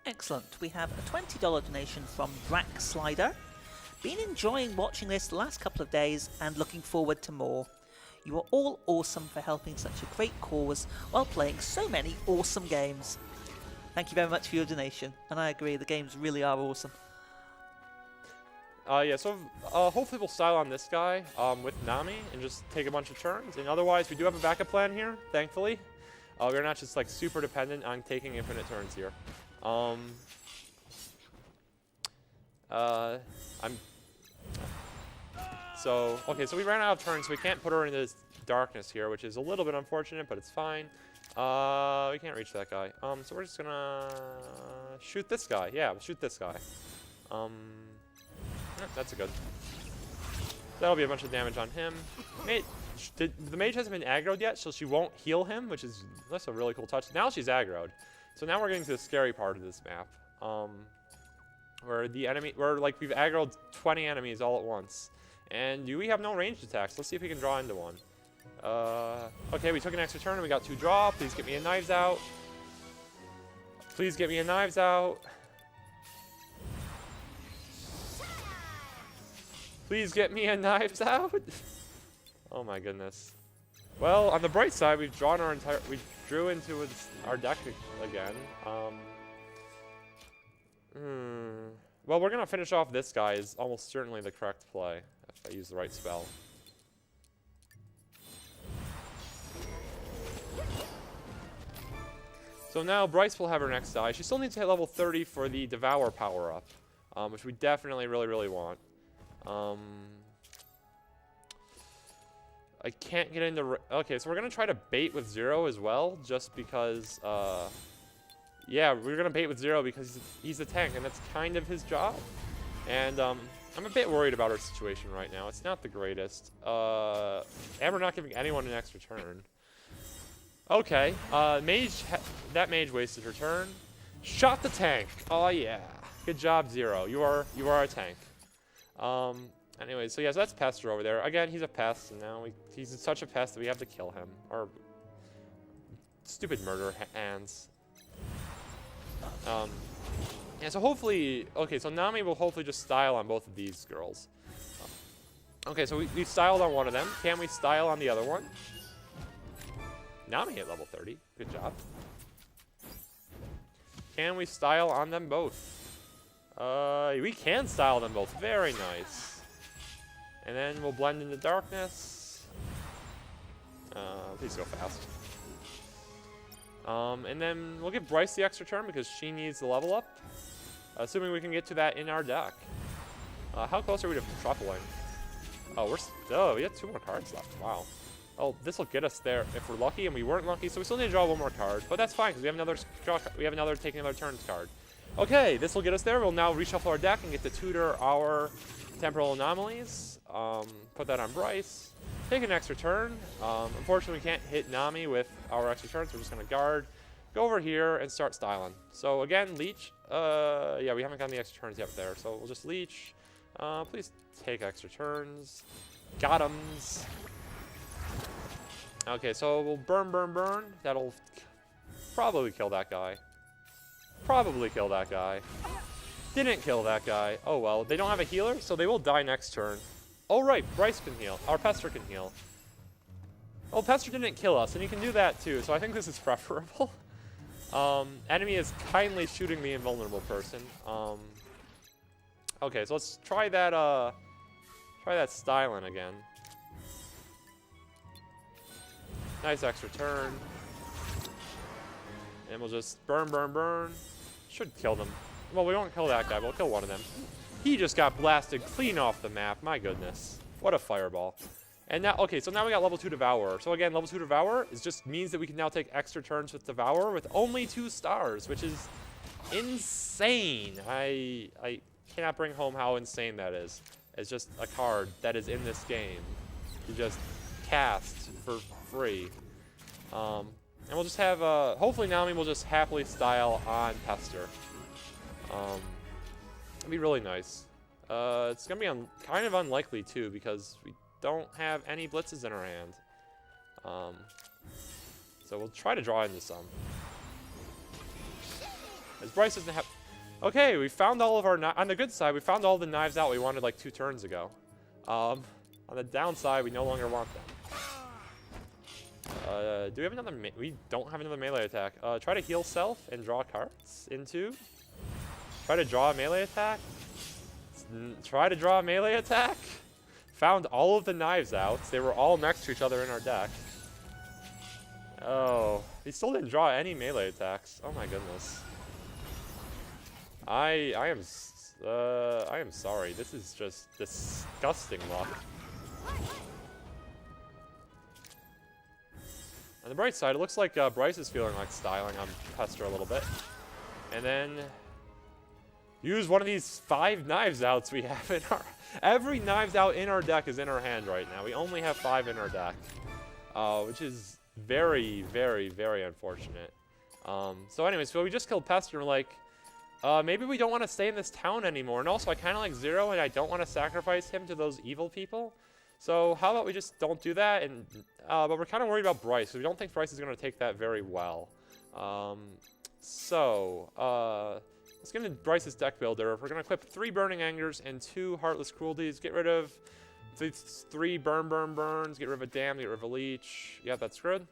Excellent. We have a $20 donation from Drac Slider. Been enjoying watching this the last couple of days and looking forward to more. You are all awesome for helping such a great cause while playing so many awesome games. Thank you very much for your donation, and I agree, the games really are awesome. Yeah, so hopefully we'll style on this guy with Nami and just take a bunch of turns. And otherwise, we do have a backup plan here, thankfully. We're not just like super dependent on taking infinite turns here. Okay, so we ran out of turns, so we can't put her into this darkness here, which is a little bit unfortunate, but it's fine. We can't reach that guy. So we're just gonna shoot this guy. Yeah, we'll shoot this guy. That's a good. That'll be a bunch of damage on him. The mage hasn't been aggroed yet, so she won't heal him, that's a really cool touch. Now she's aggroed. So now we're getting to the scary part of this map. Where we've aggroed 20 enemies all at once. And we have no ranged attacks. Let's see if we can draw into one. Okay, we took an extra turn and we got 2 draw. Please get me a knives out. Please get me a knives out. Please get me a knives out. Oh my goodness. Well, on the bright side, we've drawn we drew into our deck again. Well, we're gonna finish off this guy is almost certainly the correct play if I use the right spell. So now Bryce will have her next die. She still needs to hit level 30 for the Devour power-up, which we definitely really want. I can't get into... Okay, so we're going to try to bait with Zero as well, just because... yeah, we're going to bait with Zero because he's a tank, and that's kind of his job. And I'm a bit worried about our situation right now. It's not the greatest. And we're not giving anyone an extra turn. Okay, that mage wasted her turn. Shot the tank. Oh yeah, good job, Zero. You are a tank. Anyway, so yeah, so that's Pester over there. Again, he's a pest, and now he's such a pest that we have to kill him. Or stupid murder hands. Yeah, so hopefully, okay, so Nami will hopefully just style on both of these girls. Okay, so we styled on one of them. Can we style on the other one? Nami hit level 30. Good job. Can we style on them both? We can style them both. Very nice. And then we'll blend into darkness. Please go fast. And then we'll give Bryce the extra turn because she needs the level up. Assuming we can get to that in our deck. How close are we to tripling? Oh, we have 2 more cards left. Wow. Oh, this will get us there if we're lucky, and we weren't lucky, so we still need to draw 1 more card. But that's fine because we have another taking another turns card. Okay, this will get us there. We'll now reshuffle our deck and get to tutor our temporal anomalies. Put that on Bryce. Take an extra turn. Unfortunately, we can't hit Nami with our extra turns. We're just going to guard. Go over here and start styling. So again, leech. Yeah, we haven't gotten the extra turns yet there, so we'll just leech. Please take extra turns. Got 'ems. Okay, so we'll burn. That'll probably kill that guy. Didn't kill that guy. Oh well, they don't have a healer, so they will die next turn. Oh right, Bryce can heal. Our Pester can heal. Oh, Pester didn't kill us, and he can do that too, so I think this is preferable. Enemy is kindly shooting the invulnerable person. Okay, so let's try that styling again. Nice extra turn. And we'll just burn. Should kill them. Well, we won't kill that guy, but we'll kill one of them. He just got blasted clean off the map. My goodness. What a fireball. And now, okay, so now we got level 2 Devourer. So again, level 2 Devourer just means that we can now take extra turns with Devourer with only 2 stars, which is insane. I cannot bring home how insane that is. It's just a card that is in this game. You just cast for free. And we'll just have, hopefully Nami will just happily style on Pester. It'd be really nice. It's going to be kind of unlikely too because we don't have any blitzes in our hand. So we'll try to draw into some. As Bryce doesn't have... Okay, we found all of our... On the good side, we found all the knives out we wanted like 2 turns ago. On the downside, we no longer want them. Do we have another... We don't have another melee attack. Try to heal self and draw cards into... Try to draw a melee attack. Try to draw a melee attack. Found all of the knives out. They were all next to each other in our deck. Oh, he still didn't draw any melee attacks. Oh my goodness. I am sorry. This is just disgusting luck. On the bright side, it looks like Bryce is feeling like styling on Pester a little bit. And then use one of these 5 knives outs we have in our... Every knives out in our deck is in our hand right now. We only have 5 in our deck, which is very, very, very unfortunate. So anyways, so we just killed Pester and we're like, maybe we don't want to stay in this town anymore. And also, I kind of like Zero, and I don't want to sacrifice him to those evil people. So how about we just don't do that? And but we're kind of worried about Bryce, because we don't think Bryce is going to take that very well. Let's get into Bryce's deck builder. We're going to equip 3 Burning Angers and 2 Heartless Cruelties. Get rid of 3 burns. Get rid of a Dam. Get rid of a Leech. Yeah, that's good.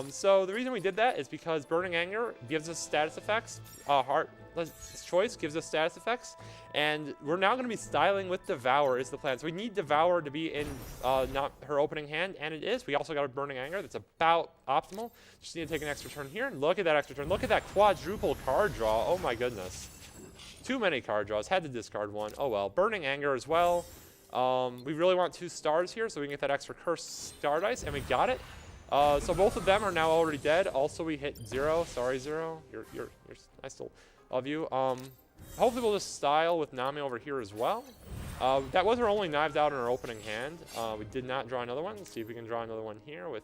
So the reason we did that is because Burning Anger gives us status effects. Heartless Choice gives us status effects. And we're now going to be styling with Devour is the plan. So we need Devour to be in not her opening hand, and it is. We also got a Burning Anger that's about optimal. Just need to take an extra turn here. And look at that extra turn. Look at that quadruple card draw. Oh my goodness. Too many card draws. Had to discard 1. Oh well. Burning Anger as well. We really want 2 stars here so we can get that extra Cursed Star Dice, and we got it. So both of them are now already dead. Also, we hit 0. Sorry, 0. I still love you. Hopefully we'll just style with Nami over here as well. That was our only knives out in our opening hand. We did not draw another one. Let's see if we can draw another one here with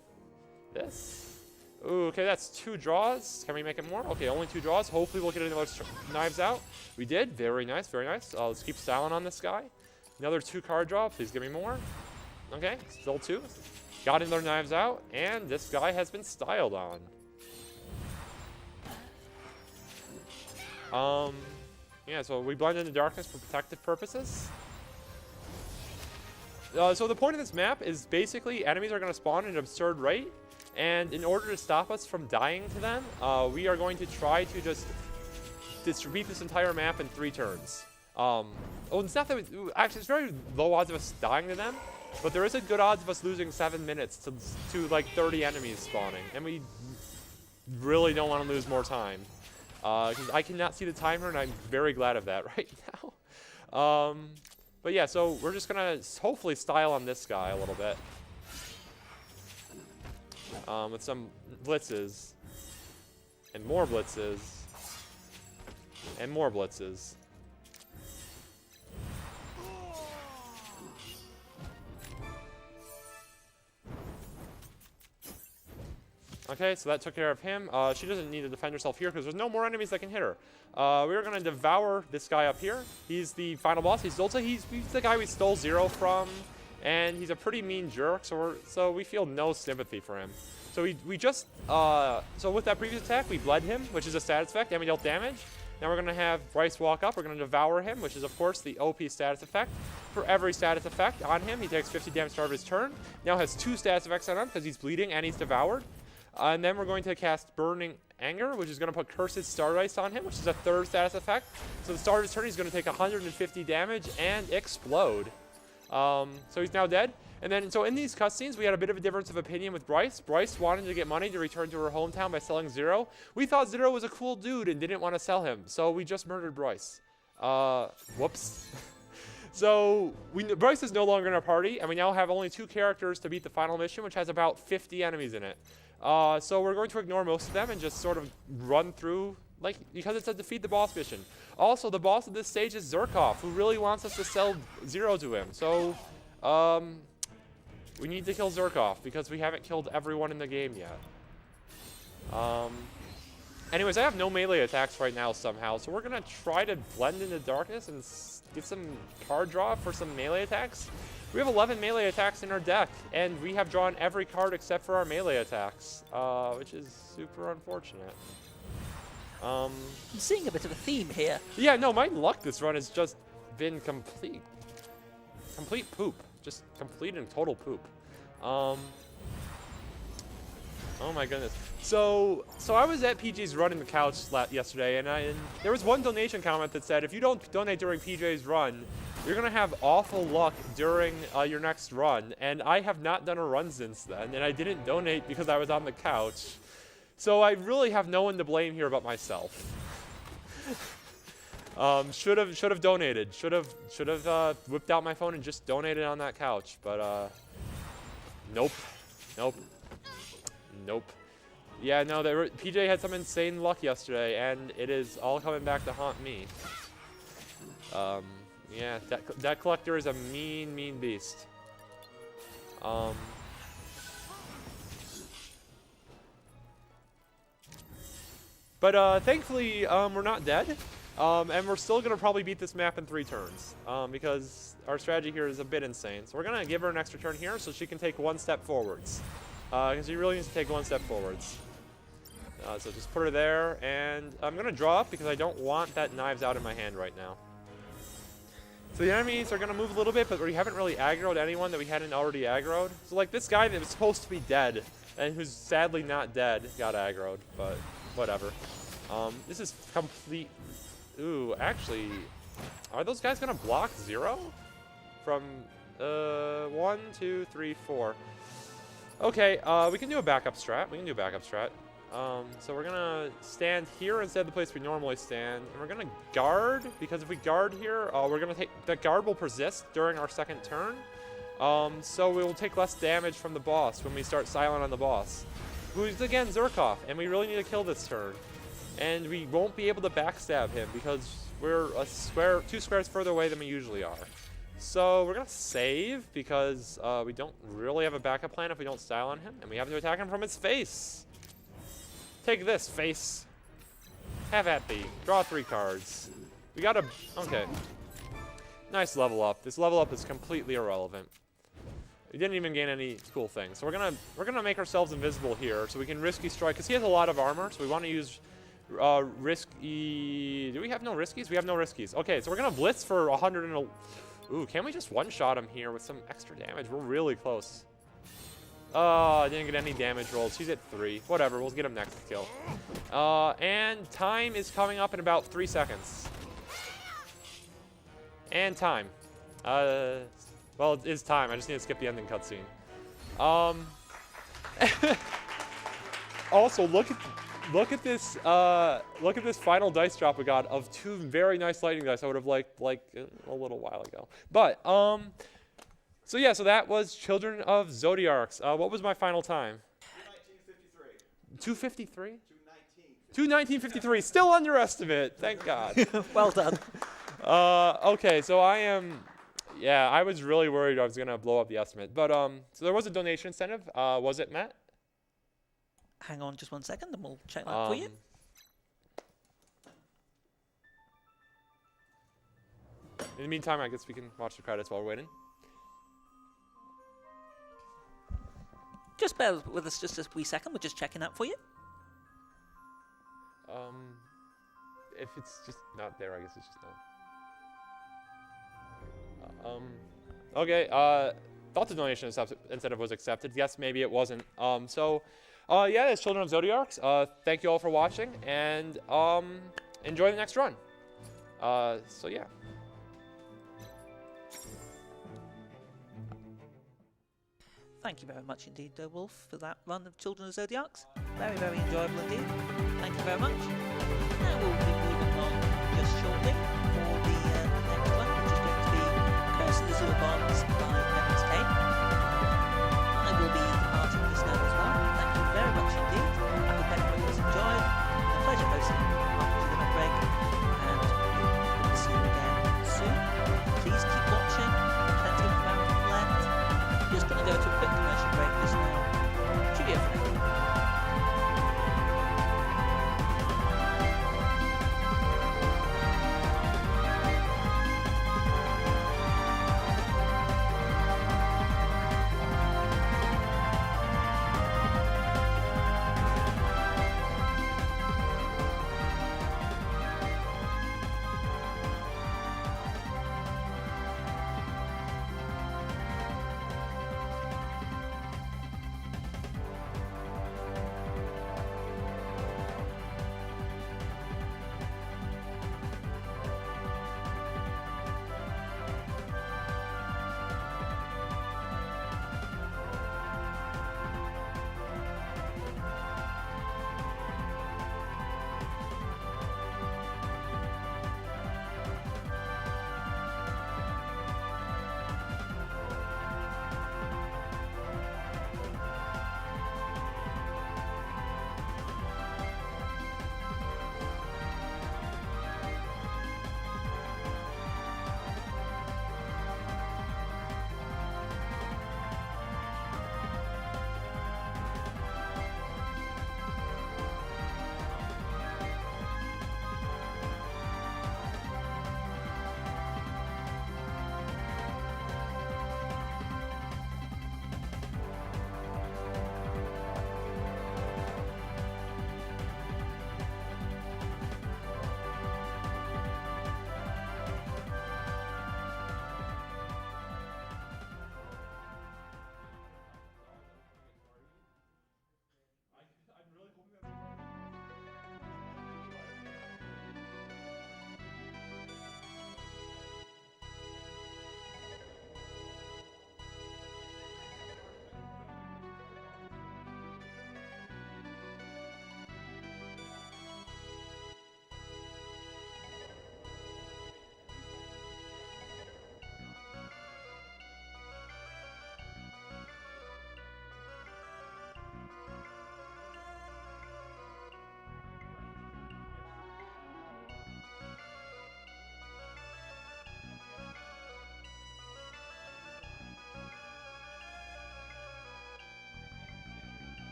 this. Ooh, okay, that's 2 draws. Can we make it more? Okay, only 2 draws. Hopefully we'll get another knives out. We did. Very nice, very nice. Let's keep styling on this guy. Another 2 card draw. Please give me more. Okay, still 2. Got another Knives Out, and this guy has been styled on. Yeah, so we blend into darkness for protective purposes. So the point of this map is basically enemies are going to spawn at an absurd rate, and in order to stop us from dying to them, we are going to try to just distribute this entire map in 3 turns. It's not that actually, it's very low odds of us dying to them, but there is a good odds of us losing 7 minutes to like 30 enemies spawning, and we really don't want to lose more time. Because I cannot see the timer, and I'm very glad of that right now. But yeah, so we're just going to hopefully style on this guy a little bit. With some blitzes. And more blitzes. And more blitzes. Okay, so that took care of him. She doesn't need to defend herself here because there's no more enemies that can hit her. We're going to devour this guy up here. He's the final boss. He's Zolta. He's the guy we stole 0 from, and he's a pretty mean jerk, so we feel no sympathy for him. So so with that previous attack, we bled him, which is a status effect, and we dealt damage. Now we're going to have Bryce walk up. We're going to devour him, which is, of course, the OP status effect. For every status effect on him, he takes 50 damage to start of his turn. Now has 2 status effects on him because he's bleeding and he's devoured. And then we're going to cast Burning Anger, which is going to put Cursed Star Ice on him, which is a 3rd status effect. So the start of his turn, he's going to take 150 damage and explode. So he's now dead. And then, so in these cutscenes, we had a bit of a difference of opinion with Bryce. Bryce wanted to get money to return to her hometown by selling Zero. We thought Zero was a cool dude and didn't want to sell him, so we just murdered Bryce. Whoops. So Bryce is no longer in our party, and we now have only 2 characters to beat the final mission, which has about 50 enemies in it. So we're going to ignore most of them and just sort of run through, because it's a defeat the boss mission. Also, the boss of this stage is Zerkov, who really wants us to sell Zero to him. So, we need to kill Zerkov because we haven't killed everyone in the game yet. Anyways, I have no melee attacks right now somehow, so we're going to try to blend into darkness and get some card draw for some melee attacks. We have 11 melee attacks in our deck, and we have drawn every card except for our melee attacks, which is super unfortunate. I'm seeing a bit of a theme here. Yeah, no, my luck this run has just been complete poop. Just complete and total poop. Oh my goodness. So I was at PJ's run in the couch yesterday, and there was one donation comment that said, if you don't donate during PJ's run, you're going to have awful luck during your next run. And I have not done a run since then, and I didn't donate because I was on the couch. So I really have no one to blame here but myself. Should have donated. Should have whipped out my phone and just donated on that couch. But nope. Yeah, no, PJ had some insane luck yesterday, and it is all coming back to haunt me. Yeah, that collector is a mean beast. But thankfully, we're not dead. And we're still going to probably beat this map in 3 turns, because our strategy here is a bit insane. So we're going to give her an extra turn here so she can take 1 step forwards. Because she really needs to take 1 step forwards. So just put her there, and I'm going to draw up because I don't want that Knives Out in my hand right now. So the enemies are going to move a little bit, but we haven't really aggroed anyone that we hadn't already aggroed. So like this guy that was supposed to be dead, and who's sadly not dead, got aggroed, but whatever. This is complete... Ooh, actually, are those guys going to block Zero? From 1, 2, 3, 4. Okay, we can do a backup strat. So we're gonna stand here instead of the place we normally stand, and we're gonna guard, because if we guard here, we're gonna take, the guard will persist during our 2nd turn. So we will take less damage from the boss when we start silent on the boss, who's again Zerkov, and we really need to kill this turn. And we won't be able to backstab him because we're 2 squares further away than we usually are. So we're gonna save because we don't really have a backup plan if we don't style on him, and we have to attack him from his face. Take this, face. Have at thee. Draw 3 cards. We gotta... Okay. Nice level up. This level up is completely irrelevant. We didn't even gain any cool things. So we're gonna make ourselves invisible here, so we can risky strike. Cause he has a lot of armor, so we want to use risky. Do we have no riskies? We have no riskies. Okay, so we're gonna blitz for 100 and. Ooh, can we just one-shot him here with some extra damage? We're really close. Oh, I didn't get any damage rolls. He's at 3. Whatever, we'll get him next kill. And time is coming up in about 3 seconds. And time. Well, it is time. I just need to skip the ending cutscene. Also, look at this final dice drop we got of 2 very nice lightning dice. I would have liked like a little while ago. But so yeah, so that was Children of Zodiarcs. What was my final time? 253. 219.53. Still underestimate. Thank God. Well done. Okay, so I was really worried I was gonna blow up the estimate, but so there was a donation incentive. Was it, Matt? Hang on just 1 second, and we'll check that for you. In the meantime, I guess we can watch the credits while we're waiting. Just bear with us just a wee second. We're just checking that for you. If it's just not there, I guess it's just not. Okay, thought the donation incentive was accepted. Yes, maybe it wasn't. Yeah, it's Children of Zodiarcs. Thank you all for watching, and enjoy the next run. So yeah. Thank you very much indeed, dowolf, for that run of Children of Zodiarcs. Very, very enjoyable indeed. Thank you very much. Now we'll be moving on just shortly for the next one, which is going to be Curse of the Zodiarcs by Heaven's Cave. I will be departing this now as well. Thank you very much indeed. I hope everyone has enjoyed. A pleasure hosting after the break, and we'll see you again soon. Please keep watching. Plenty of marathon left. Just going to go to a quick commercial break just now. Cheerio for now.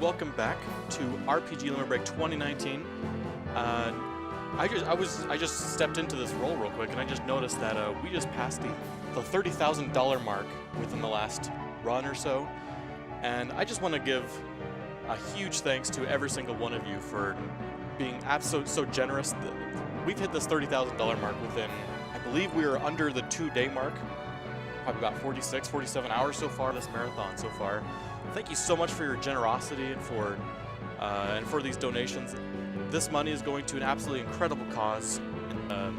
welcome back to RPG Limit Break 2019. I just stepped into this role real quick, and I just noticed that we just passed the $30,000 mark within the last run or so, and I just want to give a huge thanks to every single one of you for being so generous. We've hit this $30,000 mark within, I believe we are under the 2-day mark, probably about 46, 47 hours so far this marathon so far. Thank you so much for your generosity and for these donations. This money is going to an absolutely incredible cause in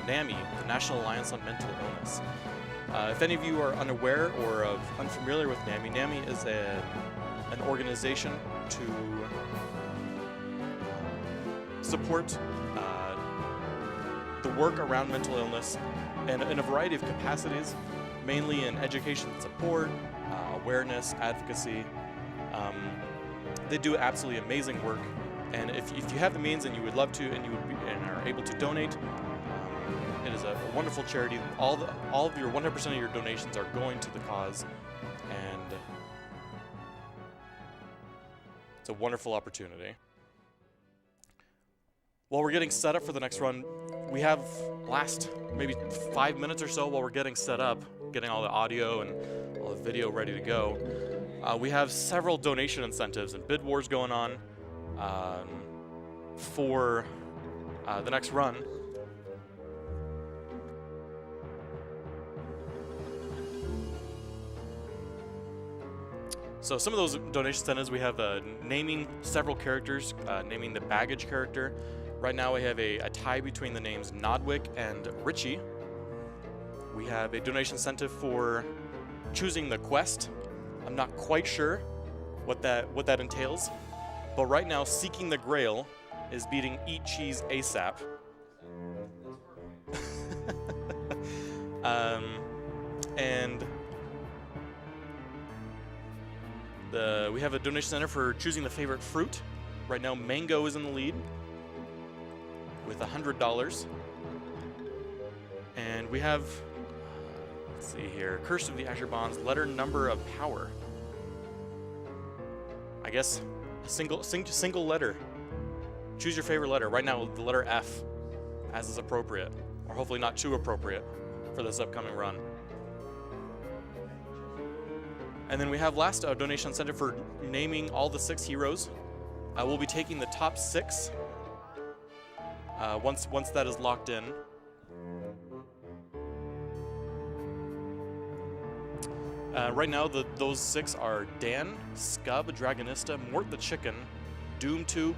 NAMI, the National Alliance on Mental Illness. If any of you are unaware or unfamiliar with NAMI, NAMI is an organization to support the work around mental illness and in a variety of capacities, mainly in education and support, awareness, advocacy. They do absolutely amazing work, and if you have the means and you would love to and are able to donate, it is a wonderful charity. All of your 100% of your donations are going to the cause, and it's a wonderful opportunity. While we're getting set up for the next run, we have last maybe 5 minutes or so while we're getting set up, getting all the audio and all the video ready to go. We have several donation incentives and bid wars going on for the next run. So some of those donation incentives, we have naming several characters, naming the baggage character. Right now we have a tie between the names Nodwick and Richie. We have a donation incentive for choosing the quest. I'm not quite sure what that entails, but right now Seeking the Grail is beating Eat Cheese ASAP. And we have a donation center for choosing the favorite fruit. Right now mango is in the lead with $100. And we have, let's see here, Curse of the Azure Bonds, letter number of power. I guess a single letter. Choose your favorite letter. Right now the letter F, as is appropriate, or hopefully not too appropriate for this upcoming run. And then we have last donation incentive for naming all the 6 heroes. We'll be taking the top 6 once that is locked in. Right now, those 6 are Dan, Scub, Dragonista, Mort the Chicken, Doomtube,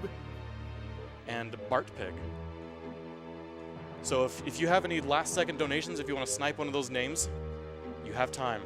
and Bart Pig. So if you have any last-second donations, if you want to snipe one of those names, you have time.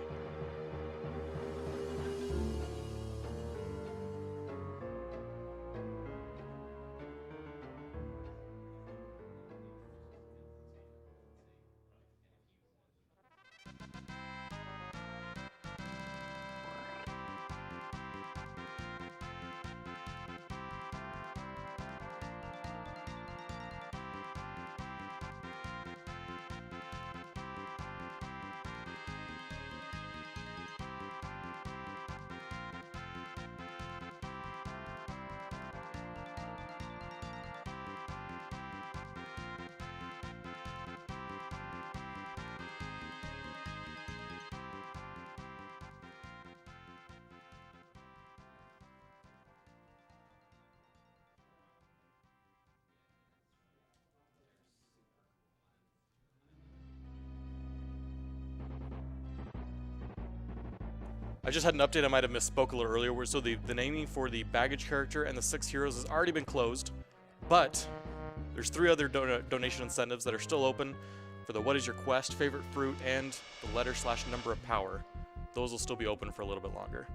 I just had an update. I might have misspoke a little earlier. So the naming for the baggage character and the 6 heroes has already been closed, but there's 3 other donation incentives that are still open for the what is your quest, favorite fruit, and the letter/number of power. Those will still be open for a little bit longer.